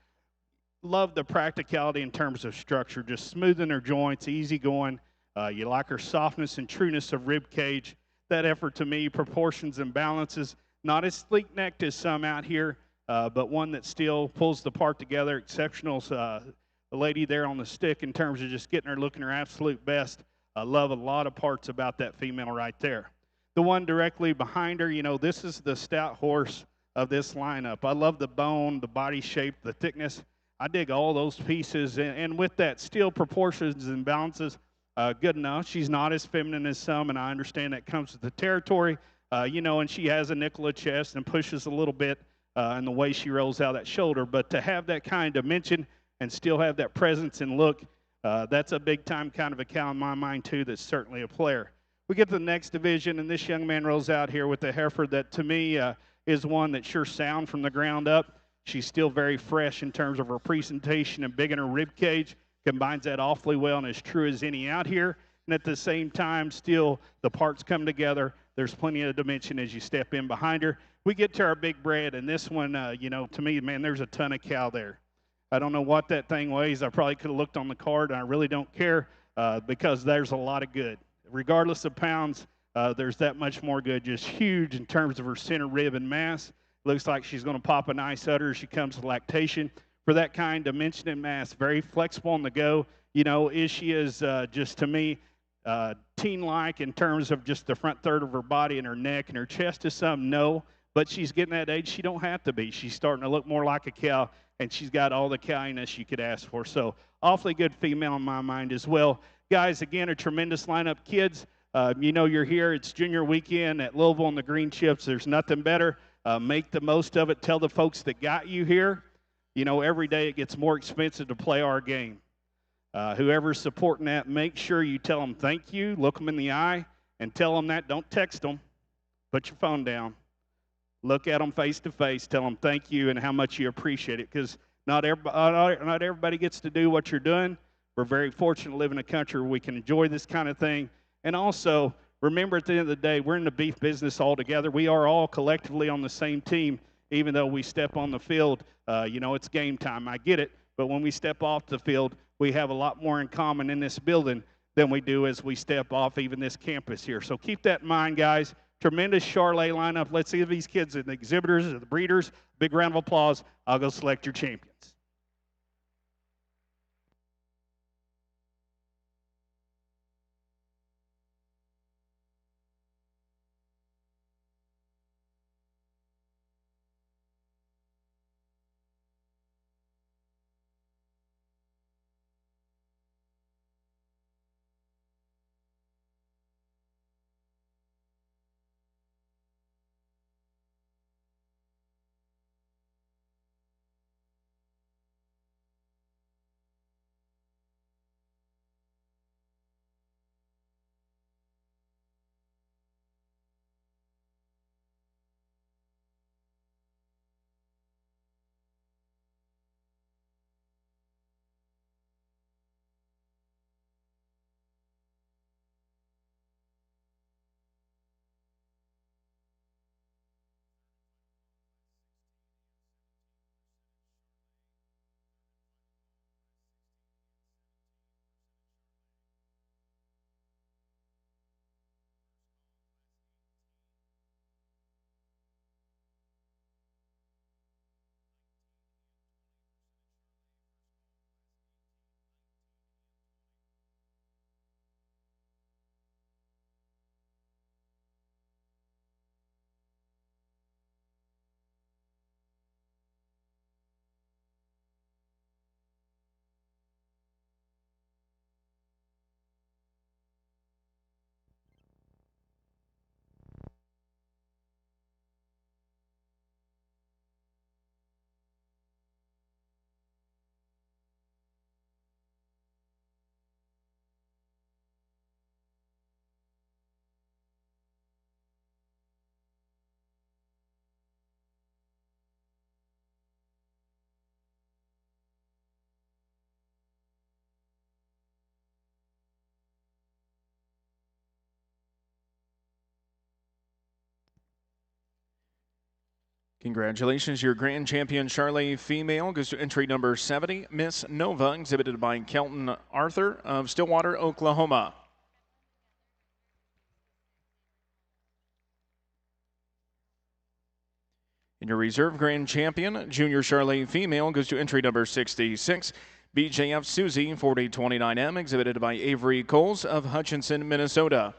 Love the practicality in terms of structure, just smoothing her joints, easy going. You like her softness and trueness of rib cage. That effort to me, proportions and balances, not as sleek necked as some out here. But one that still pulls the part together. Exceptional lady there on the stick in terms of just getting her looking her absolute best. I love a lot of parts about that female right there. The one directly behind her, this is the stout horse of this lineup. I love the bone, the body shape, the thickness. I dig all those pieces. And with that, still proportions and balances, good enough. She's not as feminine as some, and I understand that comes with the territory. And she has a nickel of chest and pushes a little bit. And the way she rolls out that shoulder. But to have that kind of dimension and still have that presence and look, that's a big-time kind of a cow in my mind, too, that's certainly a player. We get to the next division, and this young man rolls out here with a heifer that, to me, is one that's sure sound from the ground up. She's still very fresh in terms of her presentation and big in her rib cage. Combines that awfully well and as true as any out here. And at the same time, still the parts come together. There's plenty of dimension as you step in behind her. We get to our big Bred, and this one, to me, man, there's a ton of cow there. I don't know what that thing weighs. I probably could have looked on the card, and I really don't care because there's a lot of good. Regardless of pounds, there's that much more good. Just huge in terms of her center rib and mass. Looks like she's going to pop a nice udder as she comes to lactation. For that kind of dimension and mass, very flexible on the go. Is she is just, to me, teen-like in terms of just the front third of her body and her neck and her chest is some? No. But she's getting that age she don't have to be. She's starting to look more like a cow, and she's got all the cowiness you could ask for. So awfully good female in my mind as well. Guys, again, a tremendous lineup. Kids, you're here. It's junior weekend at Louisville on the green chips. There's nothing better. Make the most of it. Tell the folks that got you here. Every day it gets more expensive to play our game. Whoever's supporting that, make sure you tell them thank you. Look them in the eye and tell them that. Don't text them. Put your phone down. Look at them face to face, tell them thank you and how much you appreciate it, because not everybody gets to do what you're doing. We're very fortunate to live in a country where we can enjoy this kind of thing. And also, remember at the end of the day, we're in the beef business all together. We are all collectively on the same team, even though we step on the field. It's game time. I get it. But when we step off the field, we have a lot more in common in this building than we do as we step off even this campus here. So keep that in mind, guys. Tremendous Charolais lineup. Let's see if these kids are the exhibitors or the breeders. Big round of applause. I'll go select your champions. Congratulations, your grand champion Charolais female goes to entry number 70, Miss Nova, exhibited by Kelton Arthur of Stillwater, Oklahoma. And your reserve grand champion, junior Charolais female, goes to entry number 66, BJF Susie 4029M, exhibited by Avery Coles of Hutchinson, Minnesota.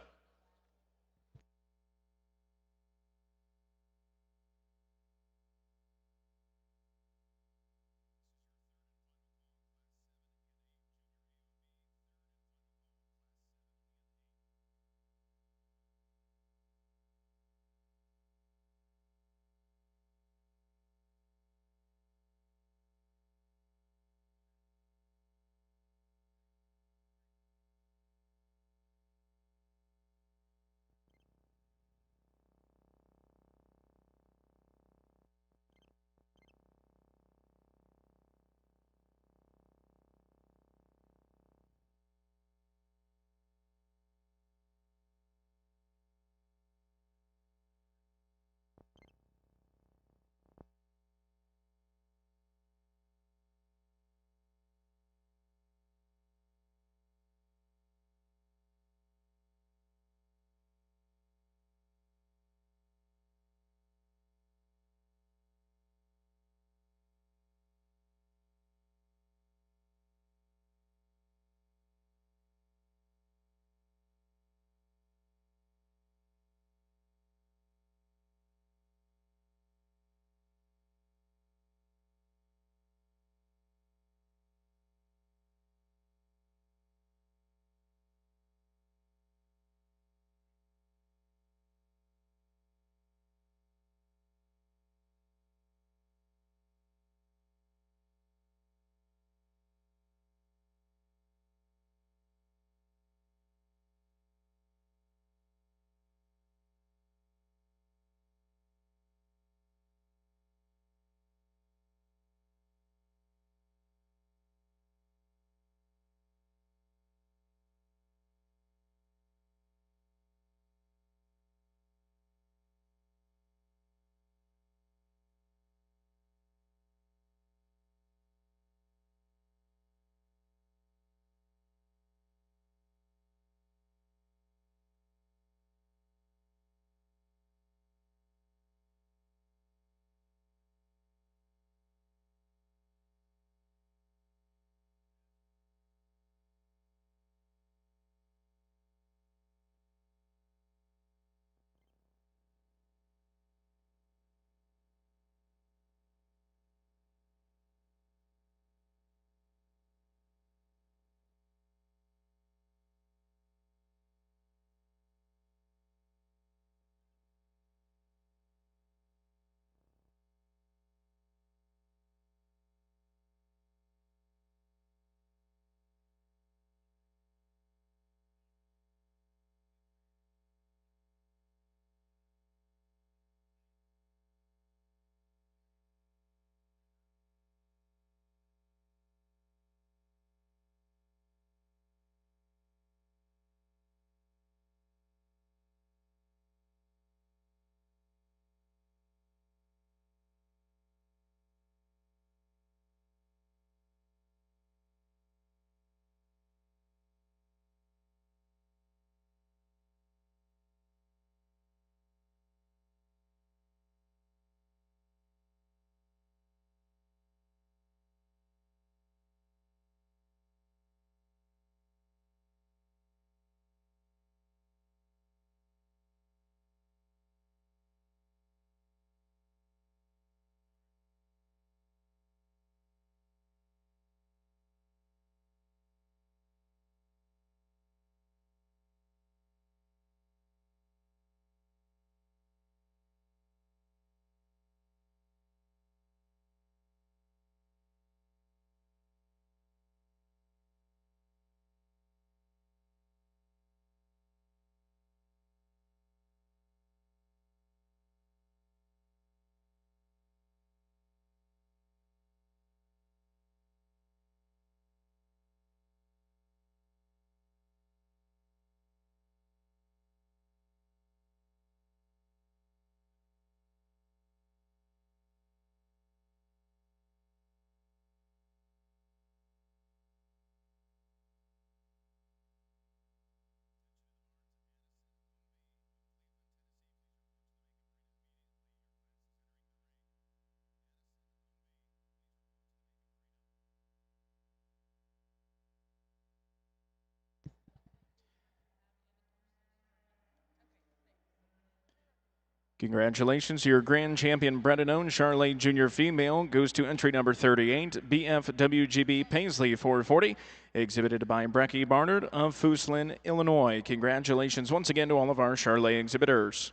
Congratulations, your grand champion bred and owned Charolais Junior Female goes to entry number 38, BFWGB Paisley 440, exhibited by Brecky Barnard of Fooslin, Illinois. Congratulations once again to all of our Charolais exhibitors.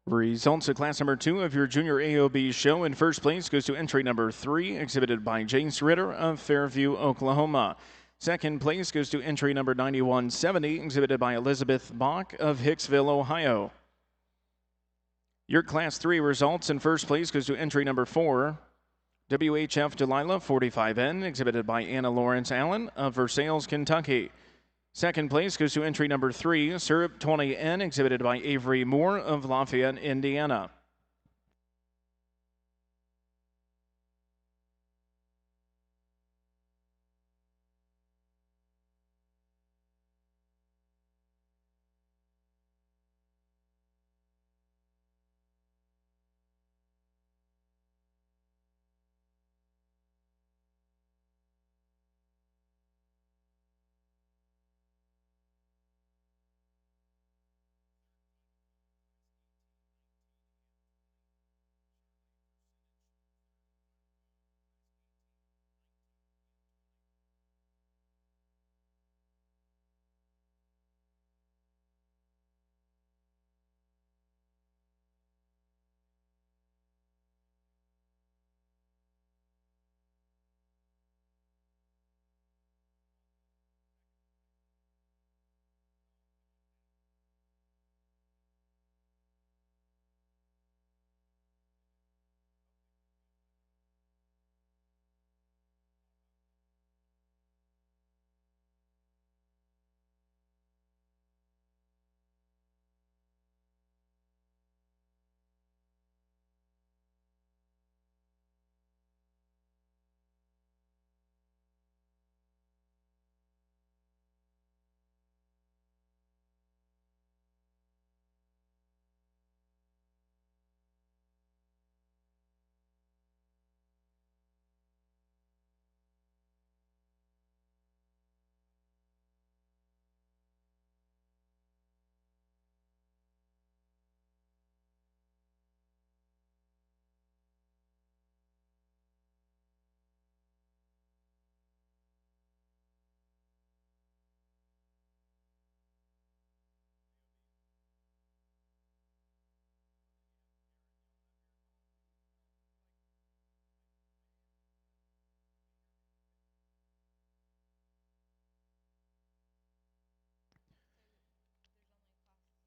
Results of class number 2 of your junior AOB show. In first place goes to entry number 3, exhibited by Jace Ritter of Fairview, Oklahoma. Second place goes to entry number 9170, exhibited by Elizabeth Bach of Hicksville, Ohio. Your class 3 results. In first place goes to entry number 4, WHF Delilah 45N, exhibited by Anna Lawrence Allen of Versailles, Kentucky. Second place goes to entry number 3, Syrup 20N, exhibited by Avery Moore of Lafayette, Indiana.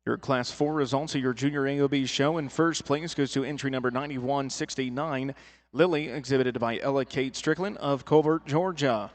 Your class 4 results of your junior AOB show. In first place goes to entry number 9169, Lily, exhibited by Ella Kate Strickland of Covert, Georgia.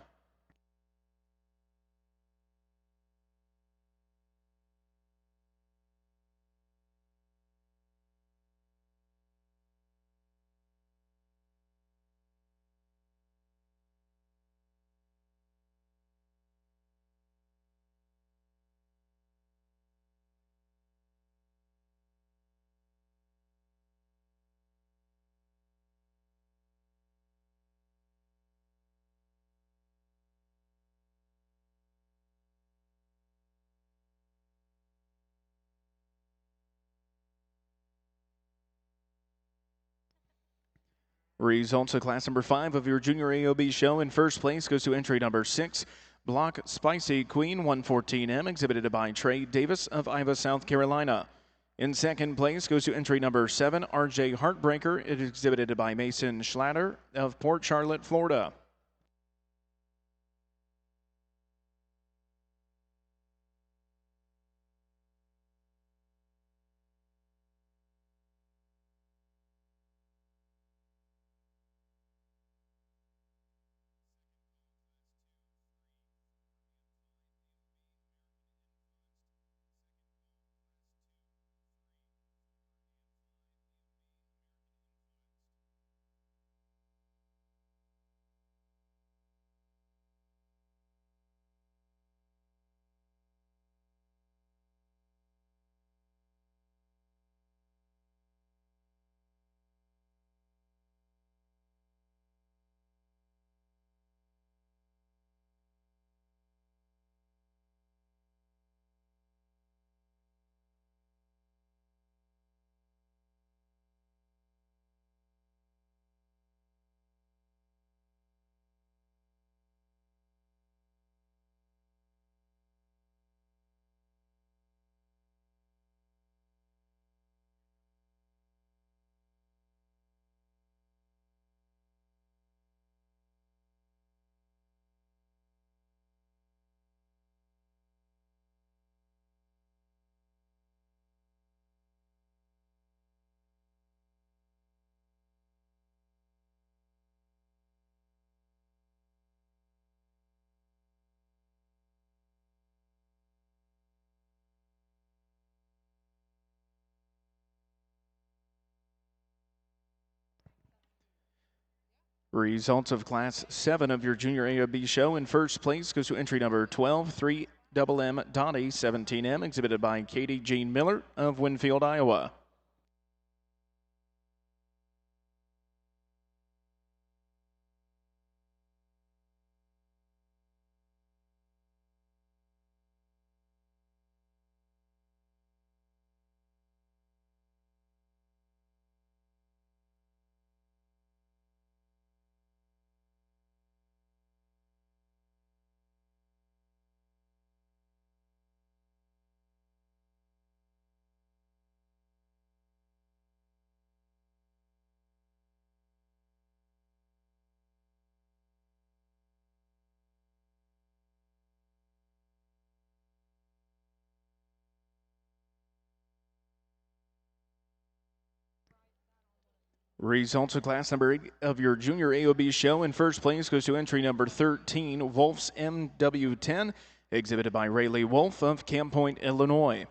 Results of class number 5 of your junior AOB show. In first place goes to entry number 6, Block Spicy Queen 114M, exhibited by Trey Davis of Ivy, South Carolina. In second place goes to entry number 7, RJ Heartbreaker. It is exhibited by Mason Schlatter of Port Charlotte, Florida. Results of Class 7 of your Junior AOB show. In first place goes to entry number 12, 3MM Dottie 17M, exhibited by Katie Jean Miller of Winfield, Iowa. Results of Class number 8 of your Junior AOB show. In first place goes to entry number 13, Wolf's MW10, exhibited by Rayleigh Wolf of Camp Point, Illinois.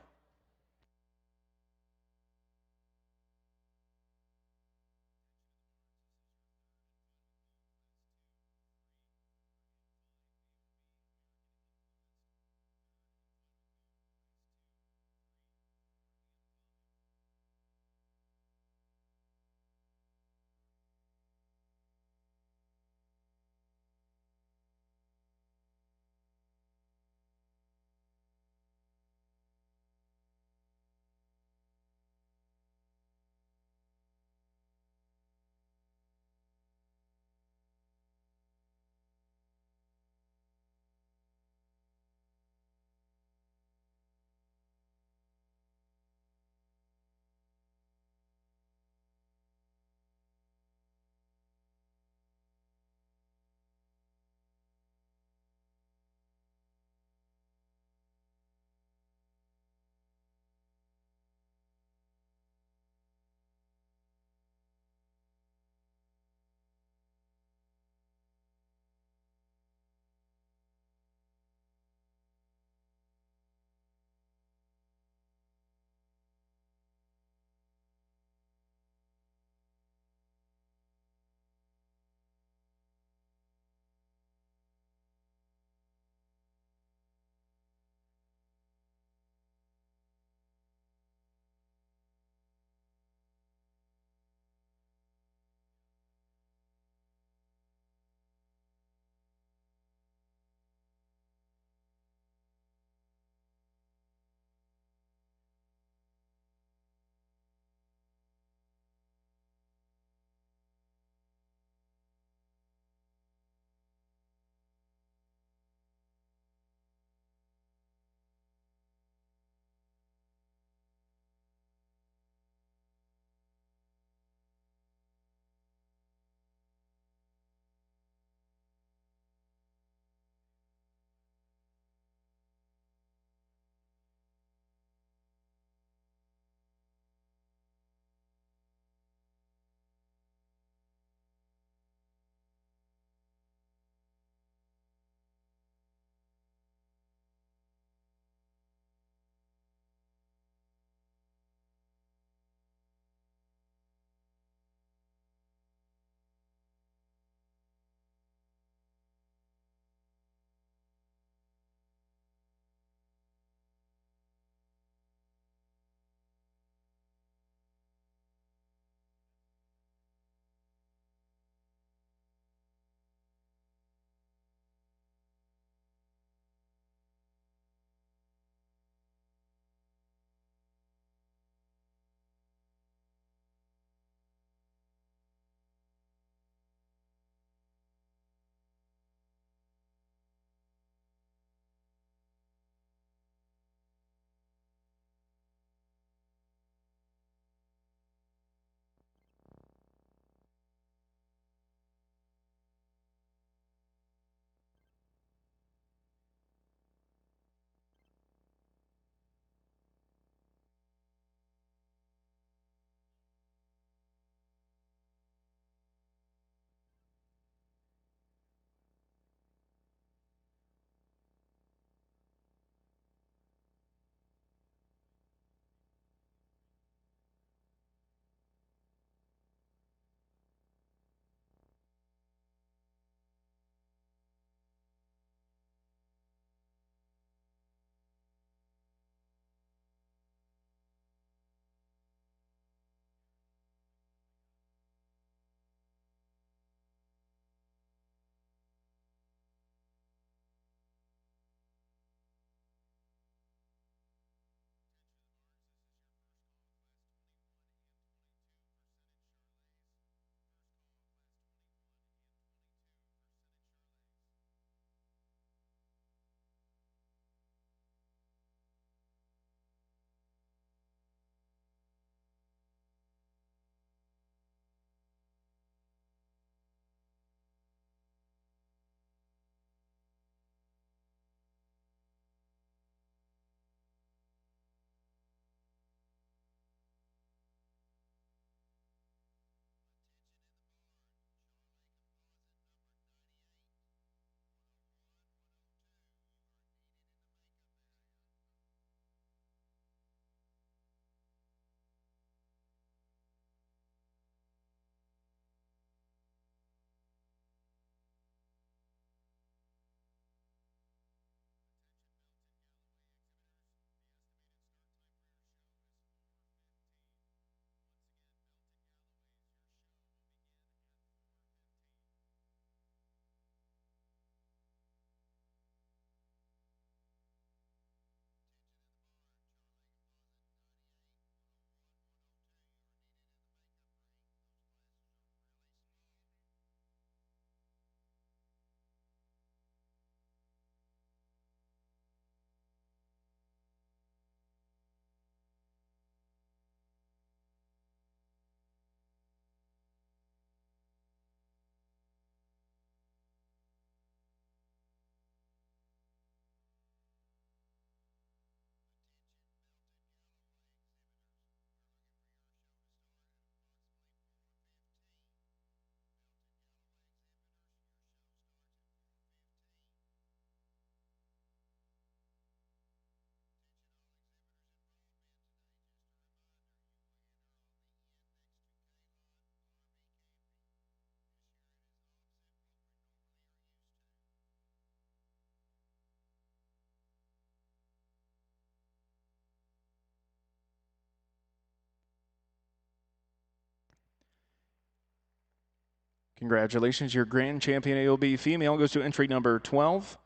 Congratulations, your grand champion AOB female goes to entry number 12,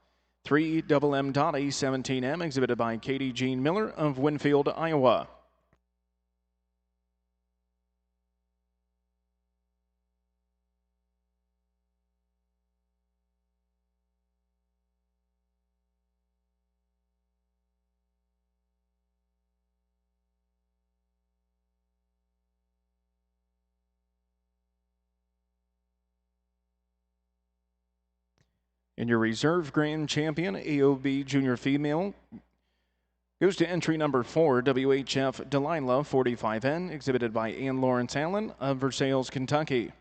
3MM.A17M, exhibited by Katie Jean Miller of Winfield, Iowa. And your reserve grand champion AOB junior female goes to entry number 4, WHF Delilah 45N, exhibited by Ann Lawrence Allen of Versailles, Kentucky.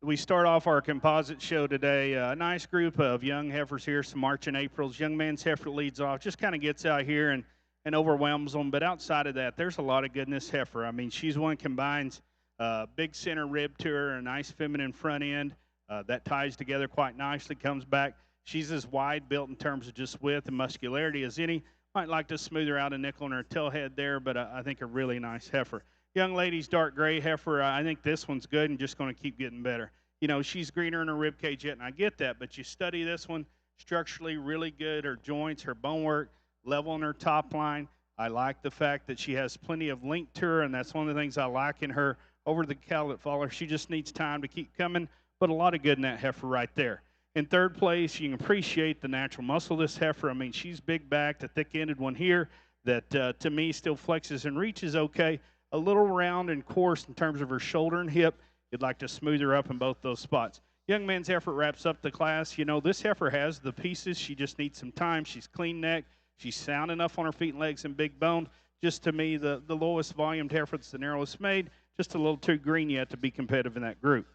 We start off our composite show today. A nice group of young heifers here, some March and Aprils. Young man's heifer leads off, just kind of gets out here and overwhelms them. But outside of that, there's a lot of goodness heifer. I mean, she's one combines big center rib to her, a nice feminine front end that ties together quite nicely, comes back. She's as wide built in terms of just width and muscularity as any. Might like to smooth her out a nickel in her tail head there, but I think a really nice heifer. Young lady's dark gray heifer. I think this one's good and just going to keep getting better. You know, she's greener in her rib cage yet, and I get that, but you study this one, structurally really good. Her joints, her bone work, level in her top line. I like the fact that she has plenty of link to her, and that's one of the things I like in her over the cow that follow her. She just needs time to keep coming, but a lot of good in that heifer right there. In third place, you can appreciate the natural muscle of this heifer. I mean, she's big backed, a thick-ended one here that to me still flexes and reaches okay. A little round and coarse in terms of her shoulder and hip. You'd like to smooth her up in both those spots. Young man's heifer wraps up the class. You know, this heifer has the pieces. She just needs some time. She's clean neck. She's sound enough on her feet and legs and big bone. Just to me, the lowest volumed heifer that's the narrowest made. Just a little too green yet to be competitive in that group.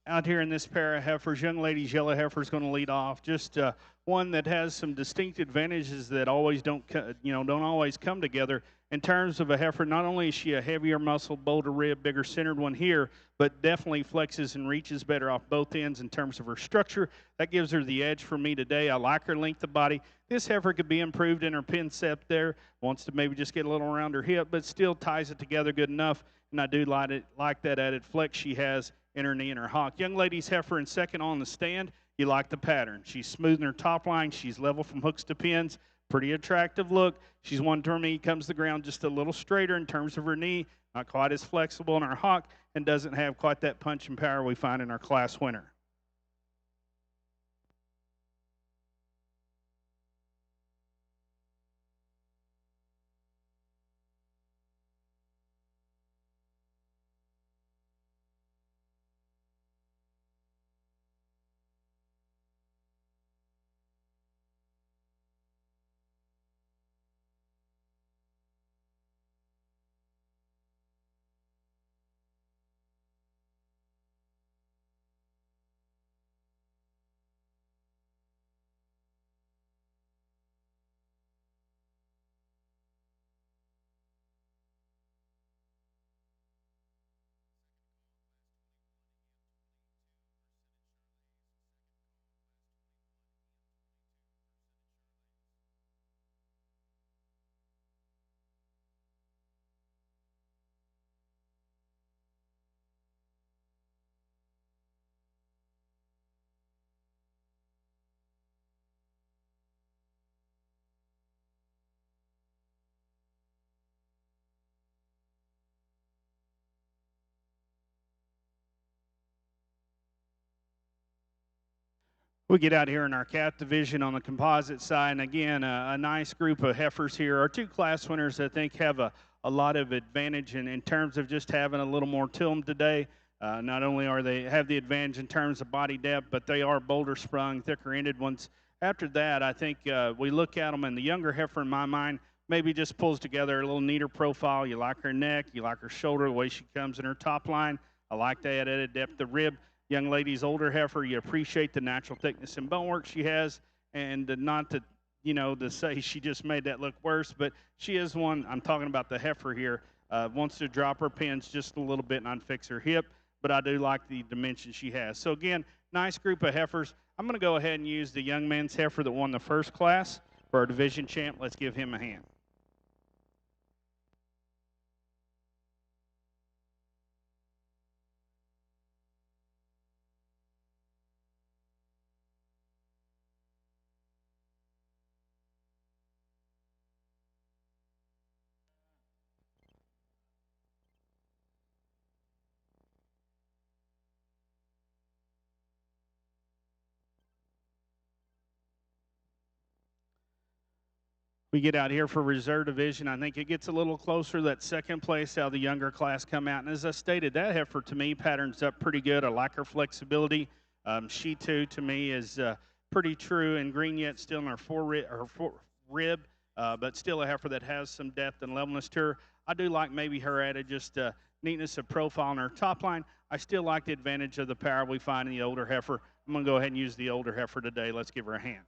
out here in this pair of heifers. Young lady's yellow heifer is going to lead off. Just one that has some distinct advantages that always don't always come together. In terms of a heifer, not only is she a heavier muscle, bolder rib, bigger centered one here, but definitely flexes and reaches better off both ends in terms of her structure. That gives her the edge for me today. I like her length of body. This heifer could be improved in her pincept there. Wants to maybe just get a little around her hip, but still ties it together good enough. And I do like that added flex she has in her knee and her hock. Young lady's heifer in second on the stand. You like the pattern. She's smooth in her top line. She's level from hooks to pins. Pretty attractive look. She's one to me, comes to the ground just a little straighter in terms of her knee, not quite as flexible in her hock, and doesn't have quite that punch and power we find in our class winner. We get out here in our calf division on the composite side, and again, a nice group of heifers here. Our two class winners, I think, have a lot of advantage in terms of just having a little more to them today. Not only are they have the advantage in terms of body depth, but they are bolder sprung, thicker ended ones. After that, I think we look at them, and the younger heifer, in my mind, maybe just pulls together a little neater profile. You like her neck, you like her shoulder, the way she comes in her top line. I like that added depth of rib. Young lady's older heifer, you appreciate the natural thickness and bone work she has, and not to, to say she just made that look worse, but she is one, I'm talking about the heifer here, wants to drop her pins just a little bit and unfix her hip, but I do like the dimension she has. So again, nice group of heifers. I'm going to go ahead and use the young man's heifer that won the first class for our division champ. Let's give him a hand. We get out here for reserve division. I think it gets a little closer. That second place, how the younger class come out. And as I stated, that heifer to me patterns up pretty good. I like her flexibility. She too, to me, is pretty true and green yet still in her rib, but still a heifer that has some depth and levelness to her. I do like maybe her added just neatness of profile in her top line. I still like the advantage of the power we find in the older heifer. I'm going to go ahead and use the older heifer today. Let's give her a hand.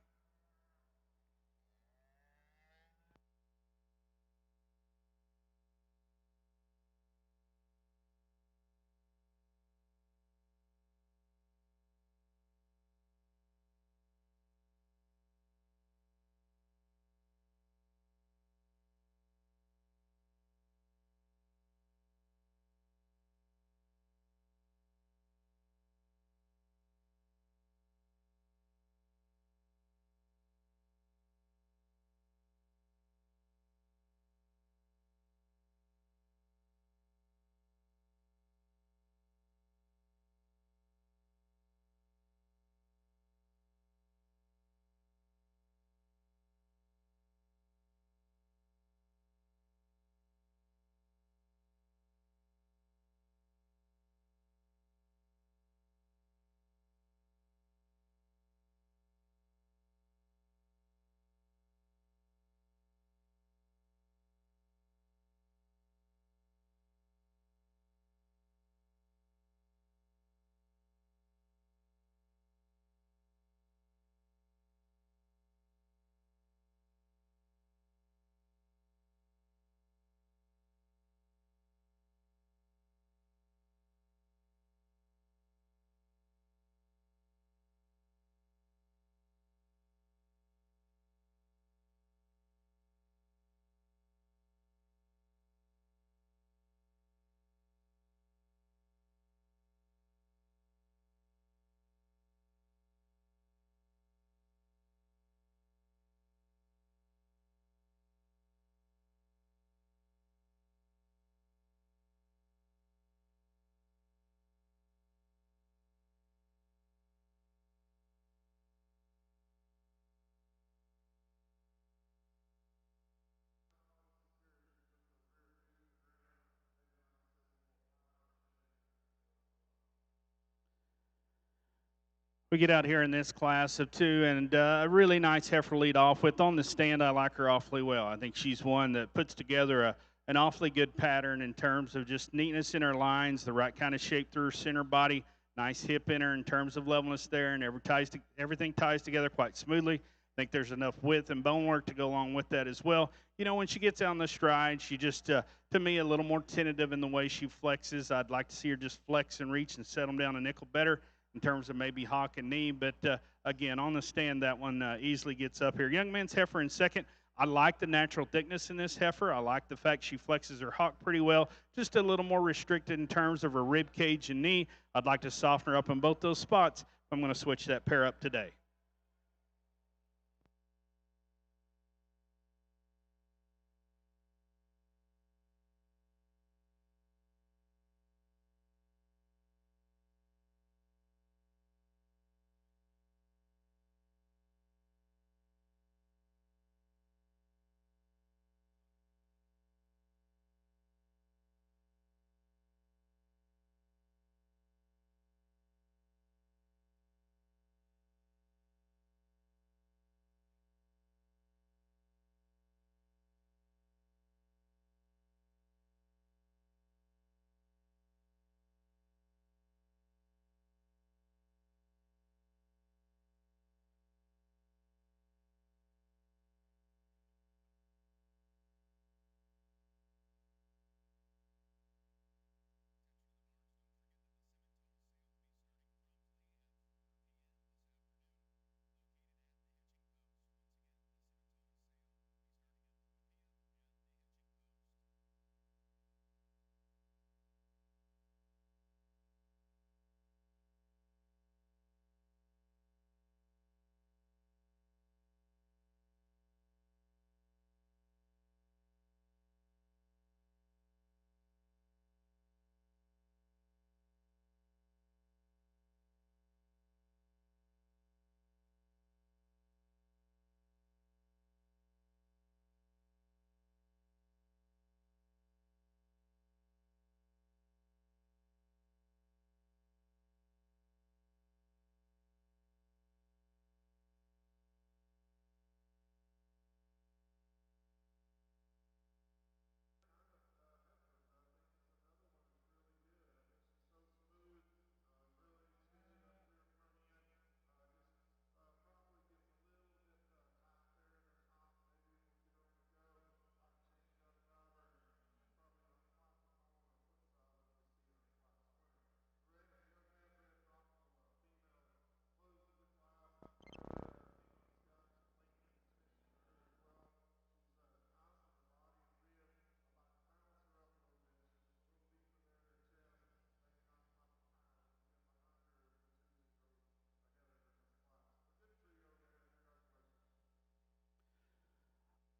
We get out here in this class of two, and a really nice heifer lead off with. On the stand, I like her awfully well. I think she's one that puts together an awfully good pattern in terms of just neatness in her lines, the right kind of shape through her center body, nice hip in her in terms of levelness there, and everything ties together quite smoothly. I think there's enough width and bone work to go along with that as well. You know, when she gets out on the stride, she just, to me, a little more tentative in the way she flexes. I'd like to see her just flex and reach and set them down a nickel better in terms of maybe hock and knee. But again, on the stand, that one easily gets up here. Young man's heifer in second. I like the natural thickness in this heifer. I like the fact she flexes her hock pretty well, just a little more restricted in terms of her rib cage and knee. I'd like to soften her up in both those spots. I'm going to switch that pair up today.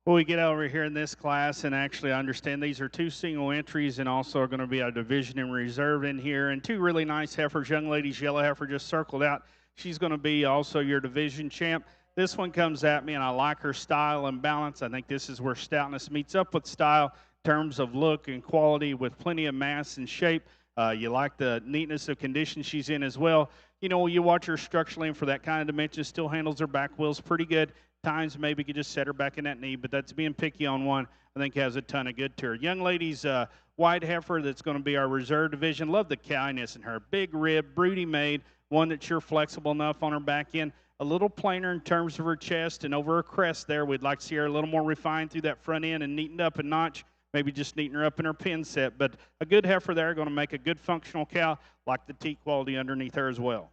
Well, we get over here in this class, and actually I understand these are two single entries and also are going to be a division and reserve in here. And two really nice heifers. Young lady's yellow heifer just circled out. She's going to be also your division champ. This one comes at me, and I like her style and balance. I think this is where stoutness meets up with style in terms of look and quality with plenty of mass and shape. You like the neatness of condition she's in as well. You know, you watch her structurally, and for that kind of dimension, still handles her back wheels pretty good. Times maybe could just set her back in that knee, but that's being picky on one. I think has a ton of good to her. Young lady's white heifer that's going to be our reserve division. Love the cowiness in her. Big rib, broody made, one that's sure flexible enough on her back end. A little plainer in terms of her chest and over her crest there. We'd like to see her a little more refined through that front end and neatened up a notch. Maybe just neaten her up in her pin set. But a good heifer there, going to make a good functional cow, like the teat quality underneath her as well.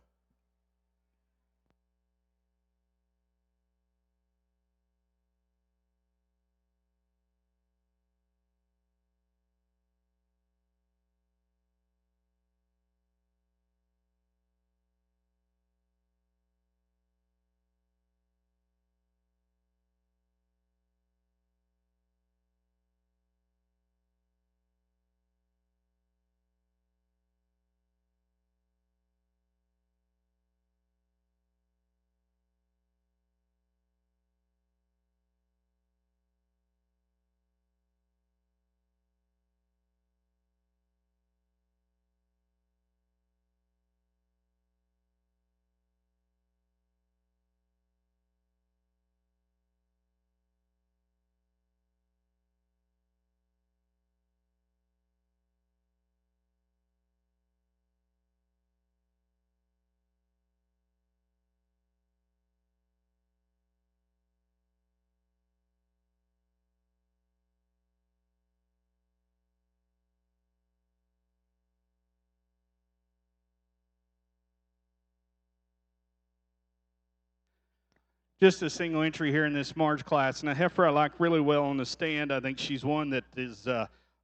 just a single entry here in this Marge class. And a heifer I like really well on the stand. I think she's one that is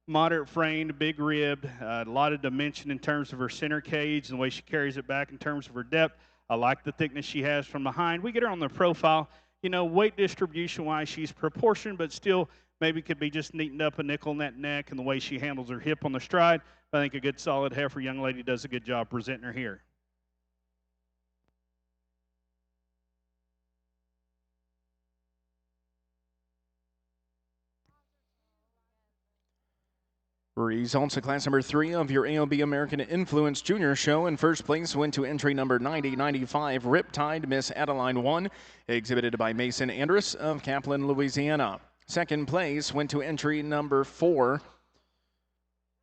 moderate framed, big ribbed, a lot of dimension in terms of her center cage and the way she carries it back in terms of her depth. I like the thickness she has from behind. We get her on the profile. You know, weight distribution-wise, she's proportioned, but still maybe could be just neatened up a nickel in that neck and the way she handles her hip on the stride. But I think a good solid heifer young lady does a good job presenting her here. Results of class number 3 of your AOB American Influence Junior Show. In first place went to entry number 9095, Riptide Miss Adeline 1, exhibited by Mason Andrus of Kaplan, Louisiana. Second place went to entry number 4,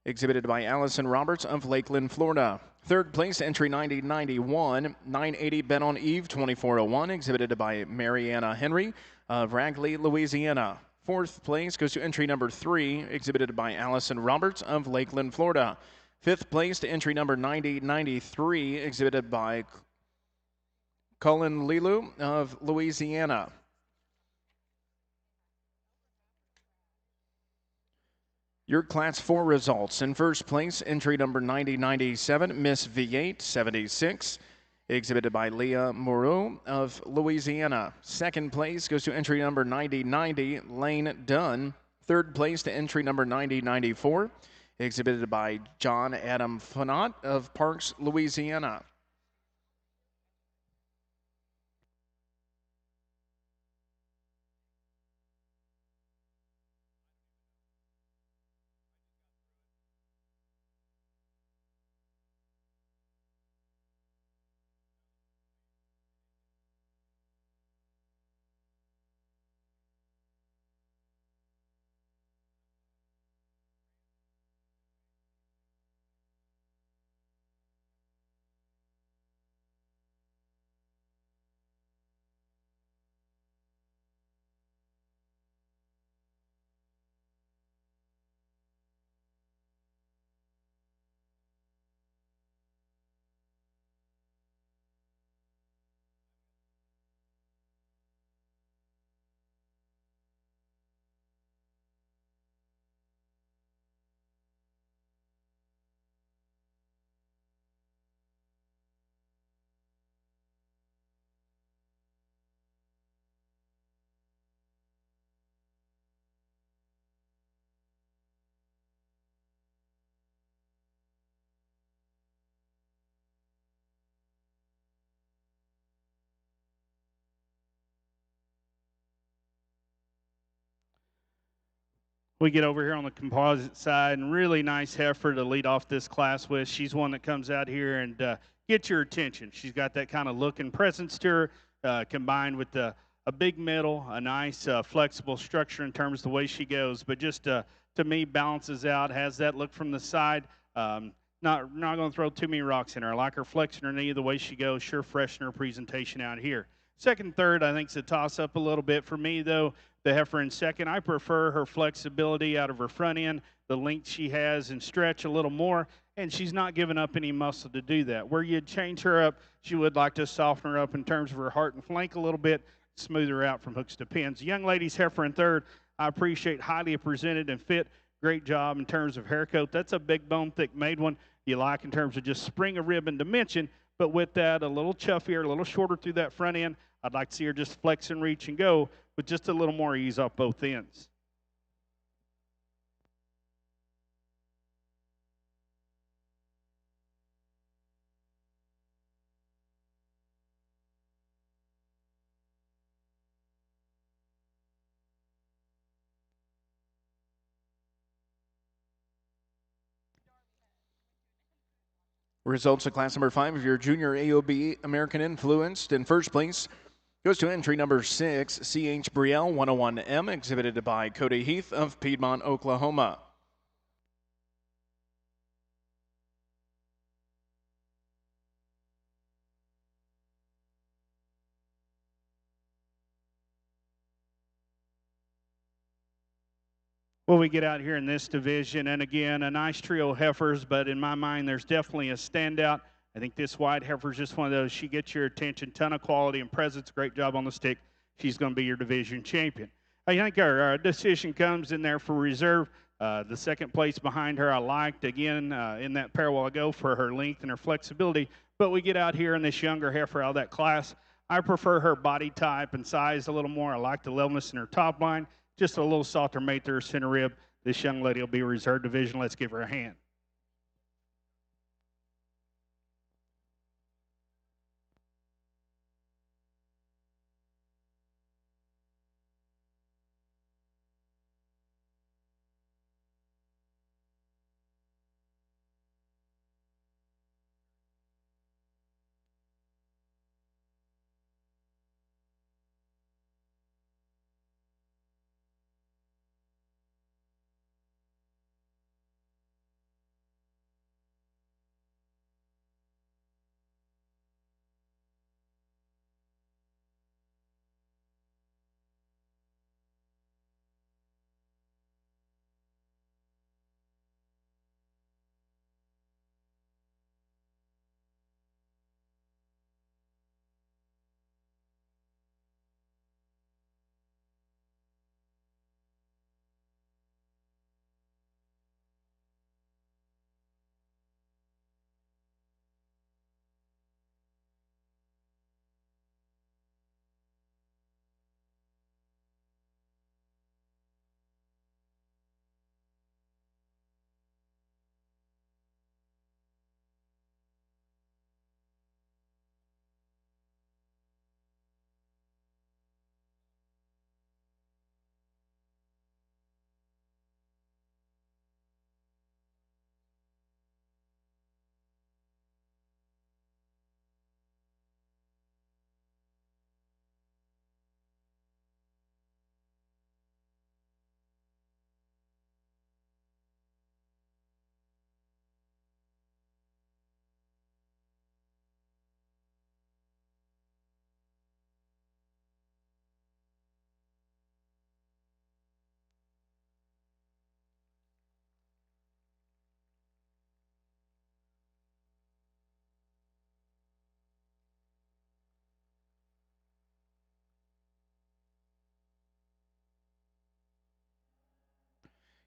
exhibited by Allison Roberts of Lakeland, Florida. Third place, entry 9091, 980 Bet on Eve 2401, exhibited by Mariana Henry of Ragley, Louisiana. Fourth place goes to entry number 3, exhibited by Allison Roberts of Lakeland, Florida. Fifth place to entry number 9093, exhibited by Colin Lilu of Louisiana. Your Class 4 results. In first place, entry number 9097, Miss V8 76, exhibited by Leah Moreau of Louisiana. Second place goes to entry number 9090, Lane Dunn. Third place to entry number 9094, exhibited by John Adam Fanot of Parks, Louisiana. We get over here on the composite side, and really nice heifer to lead off this class with. She's one that comes out here and gets your attention. She's got that kind of look and presence to her, combined with a big middle, a nice flexible structure in terms of the way she goes, but just to me balances out, has that look from the side. Not going to throw too many rocks in her. I like her flexing her knee, the way she goes, sure freshen her presentation out here. Second, third, I think it's a toss-up a little bit. For me, though, the heifer in second, I prefer her flexibility out of her front end, the length she has and stretch a little more, and she's not giving up any muscle to do that. Where you'd change her up, she would like to soften her up in terms of her heart and flank a little bit, smooth her out from hooks to pins. Young lady's heifer in third, I appreciate, highly presented and fit. Great job in terms of hair coat. That's a big bone, thick made one. You like in terms of just spring of rib and dimension, but with that, a little chuffier, a little shorter through that front end. I'd like to see her just flex and reach and go with just a little more ease off both ends. Results of class number 5 of your junior AOB American Influenced. In first place goes to entry number 6, CH Brielle 101M, exhibited by Cody Heath of Piedmont, Oklahoma. Well, we get out here in this division, and again, a nice trio of heifers, but in my mind, there's definitely a standout. I think this white heifer is just one of those. She gets your attention, ton of quality and presence. Great job on the stick. she's going to be your division champion. I think our decision comes in there for reserve. The second place behind her I liked, again, in that pair a while ago for her length and her flexibility. But we get out here in this younger heifer out of that class. I prefer her body type and size a little more. I like the levelness in her top line. Just a little softer mate to her center rib. This young lady will be reserve division. Let's give her a hand.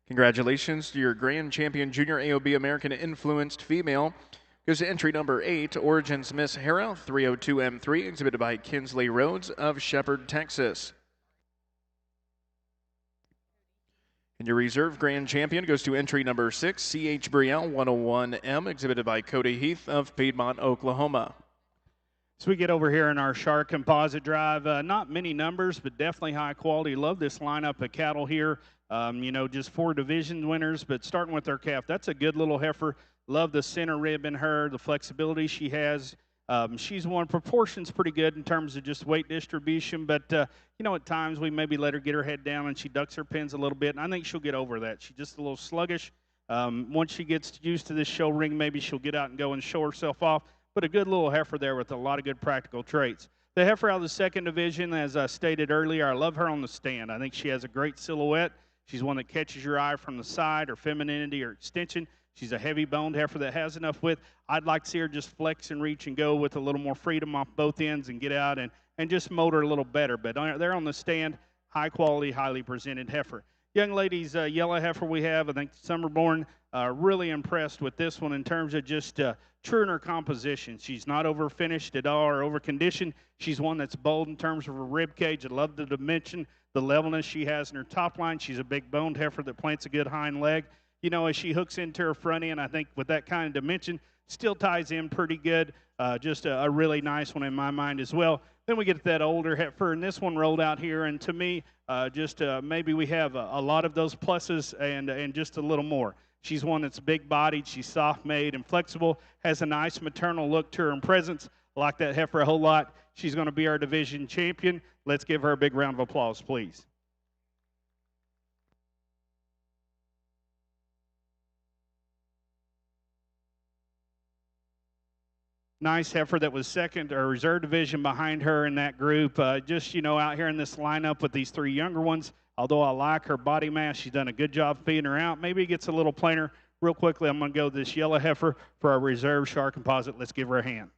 Congratulations to your grand champion junior AOB American influenced female. Goes to entry number 8, Origins Miss Hera, 302M3, exhibited by Kinsley Rhodes of Shepherd, Texas. And your reserve grand champion goes to entry number 6, CH Brielle, 101M, exhibited by Cody Heath of Piedmont, Oklahoma. So we get over here in our Shark Composite drive. Not many numbers, but definitely high quality. Love this lineup of cattle here. You know, just 4 division winners, but starting with our calf, that's a good little heifer. Love the center rib in her, the flexibility she has. She's one, proportions pretty good in terms of just weight distribution, but, you know, at times we maybe let her get her head down and she ducks her pins a little bit, and I think she'll get over that. She's just a little sluggish. Once she gets used to this show ring, maybe she'll get out and go and show herself off, but a good little heifer there with a lot of good practical traits. The heifer out of the second division, as I stated earlier, I love her on the stand. I think she has a great silhouette. She's one that catches your eye from the side, her femininity, her extension. She's a heavy-boned heifer that has enough width. I'd like to see her just flex and reach and go with a little more freedom off both ends and get out and just motor a little better. But they're on the stand, high-quality, highly presented heifer. Young ladies, yellow heifer we have, I think Summerborn, really impressed with this one in terms of just true in her composition. She's not over-finished at all or over-conditioned. She's one that's bold in terms of her rib cage. I love the dimension, the levelness she has in her top line. She's a big-boned heifer that plants a good hind leg. You know, as she hooks into her front end, I think with that kind of dimension, still ties in pretty good. Just a really nice one in my mind as well. Then we get to that older heifer, and this one rolled out here, and to me, maybe we have a lot of those pluses and just a little more. She's one that's big-bodied, she's soft-made and flexible, has a nice maternal look to her and presence. I like that heifer a whole lot. She's going to be our division champion. Let's give her a big round of applause, please. Nice heifer that was second or reserve division behind her in that group. Just, you know, out here in this lineup with these 3 younger ones, although I like her body mass, she's done a good job feeding her out. Maybe it gets a little plainer. Real quickly, I'm going to go this yellow heifer for our reserve Shark Composite. Let's give her a hand.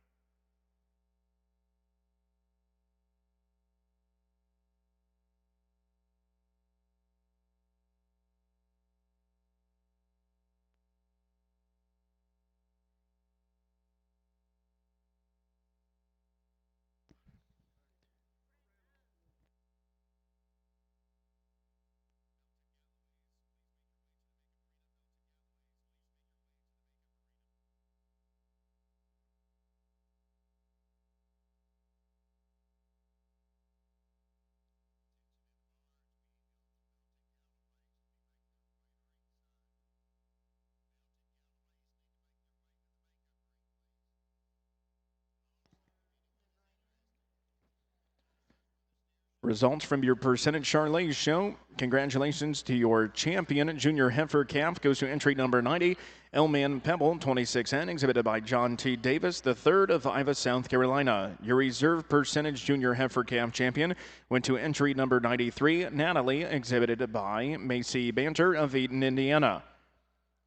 Results from your percentage Charolais show. Congratulations to your champion junior heifer calf. Goes to entry number 90, Elman Pebble 26N, exhibited by John T. Davis, the third of Ivy, South Carolina. Your reserve percentage junior heifer calf champion went to entry number 93, Natalie, exhibited by Macy Banter of Eden, Indiana.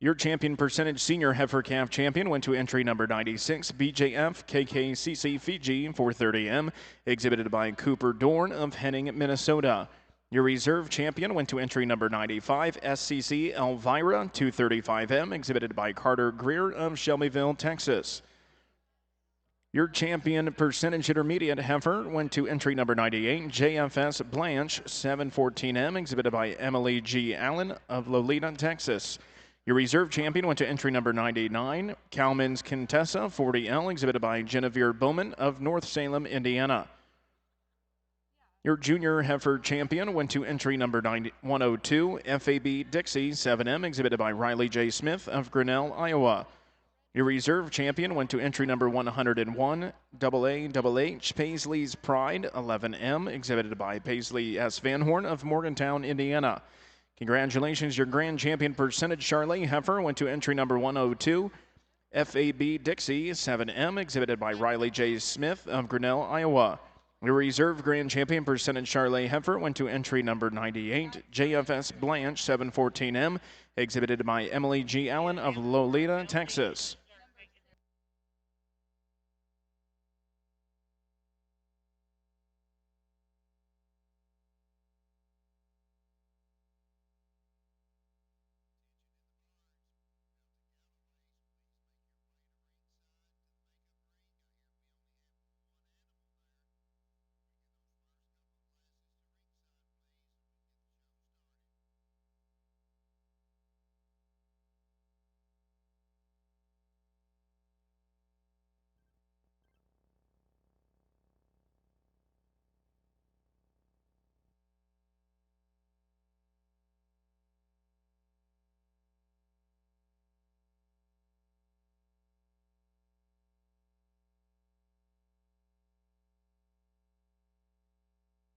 Your champion percentage senior heifer calf champion went to entry number 96, BJF KKCC Fiji 430M, exhibited by Cooper Dorn of Henning, Minnesota. Your reserve champion went to entry number 95, SCC Elvira 235M, exhibited by Carter Greer of Shelbyville, Texas. Your champion percentage intermediate heifer went to entry number 98, JFS Blanche 714M, exhibited by Emily G. Allen of Lolita, Texas. Your reserve champion went to entry number 99, Calman's Contessa 40L, exhibited by Genevieve Bowman of North Salem, Indiana. Your junior heifer champion went to entry number 102, FAB Dixie 7M, exhibited by Riley J. Smith of Grinnell, Iowa. Your reserve champion went to entry number 101, AAH Paisley's Pride 11M, exhibited by Paisley S. Van Horn of Morgantown, Indiana. Congratulations, your grand champion percentage Charolais heifer went to entry number 102, FAB Dixie 7M, exhibited by Riley J. Smith of Grinnell, Iowa. Your reserve grand champion percentage Charolais heifer went to entry number 98, JFS Blanche 714M, exhibited by Emily G. Allen of Lolita, Texas.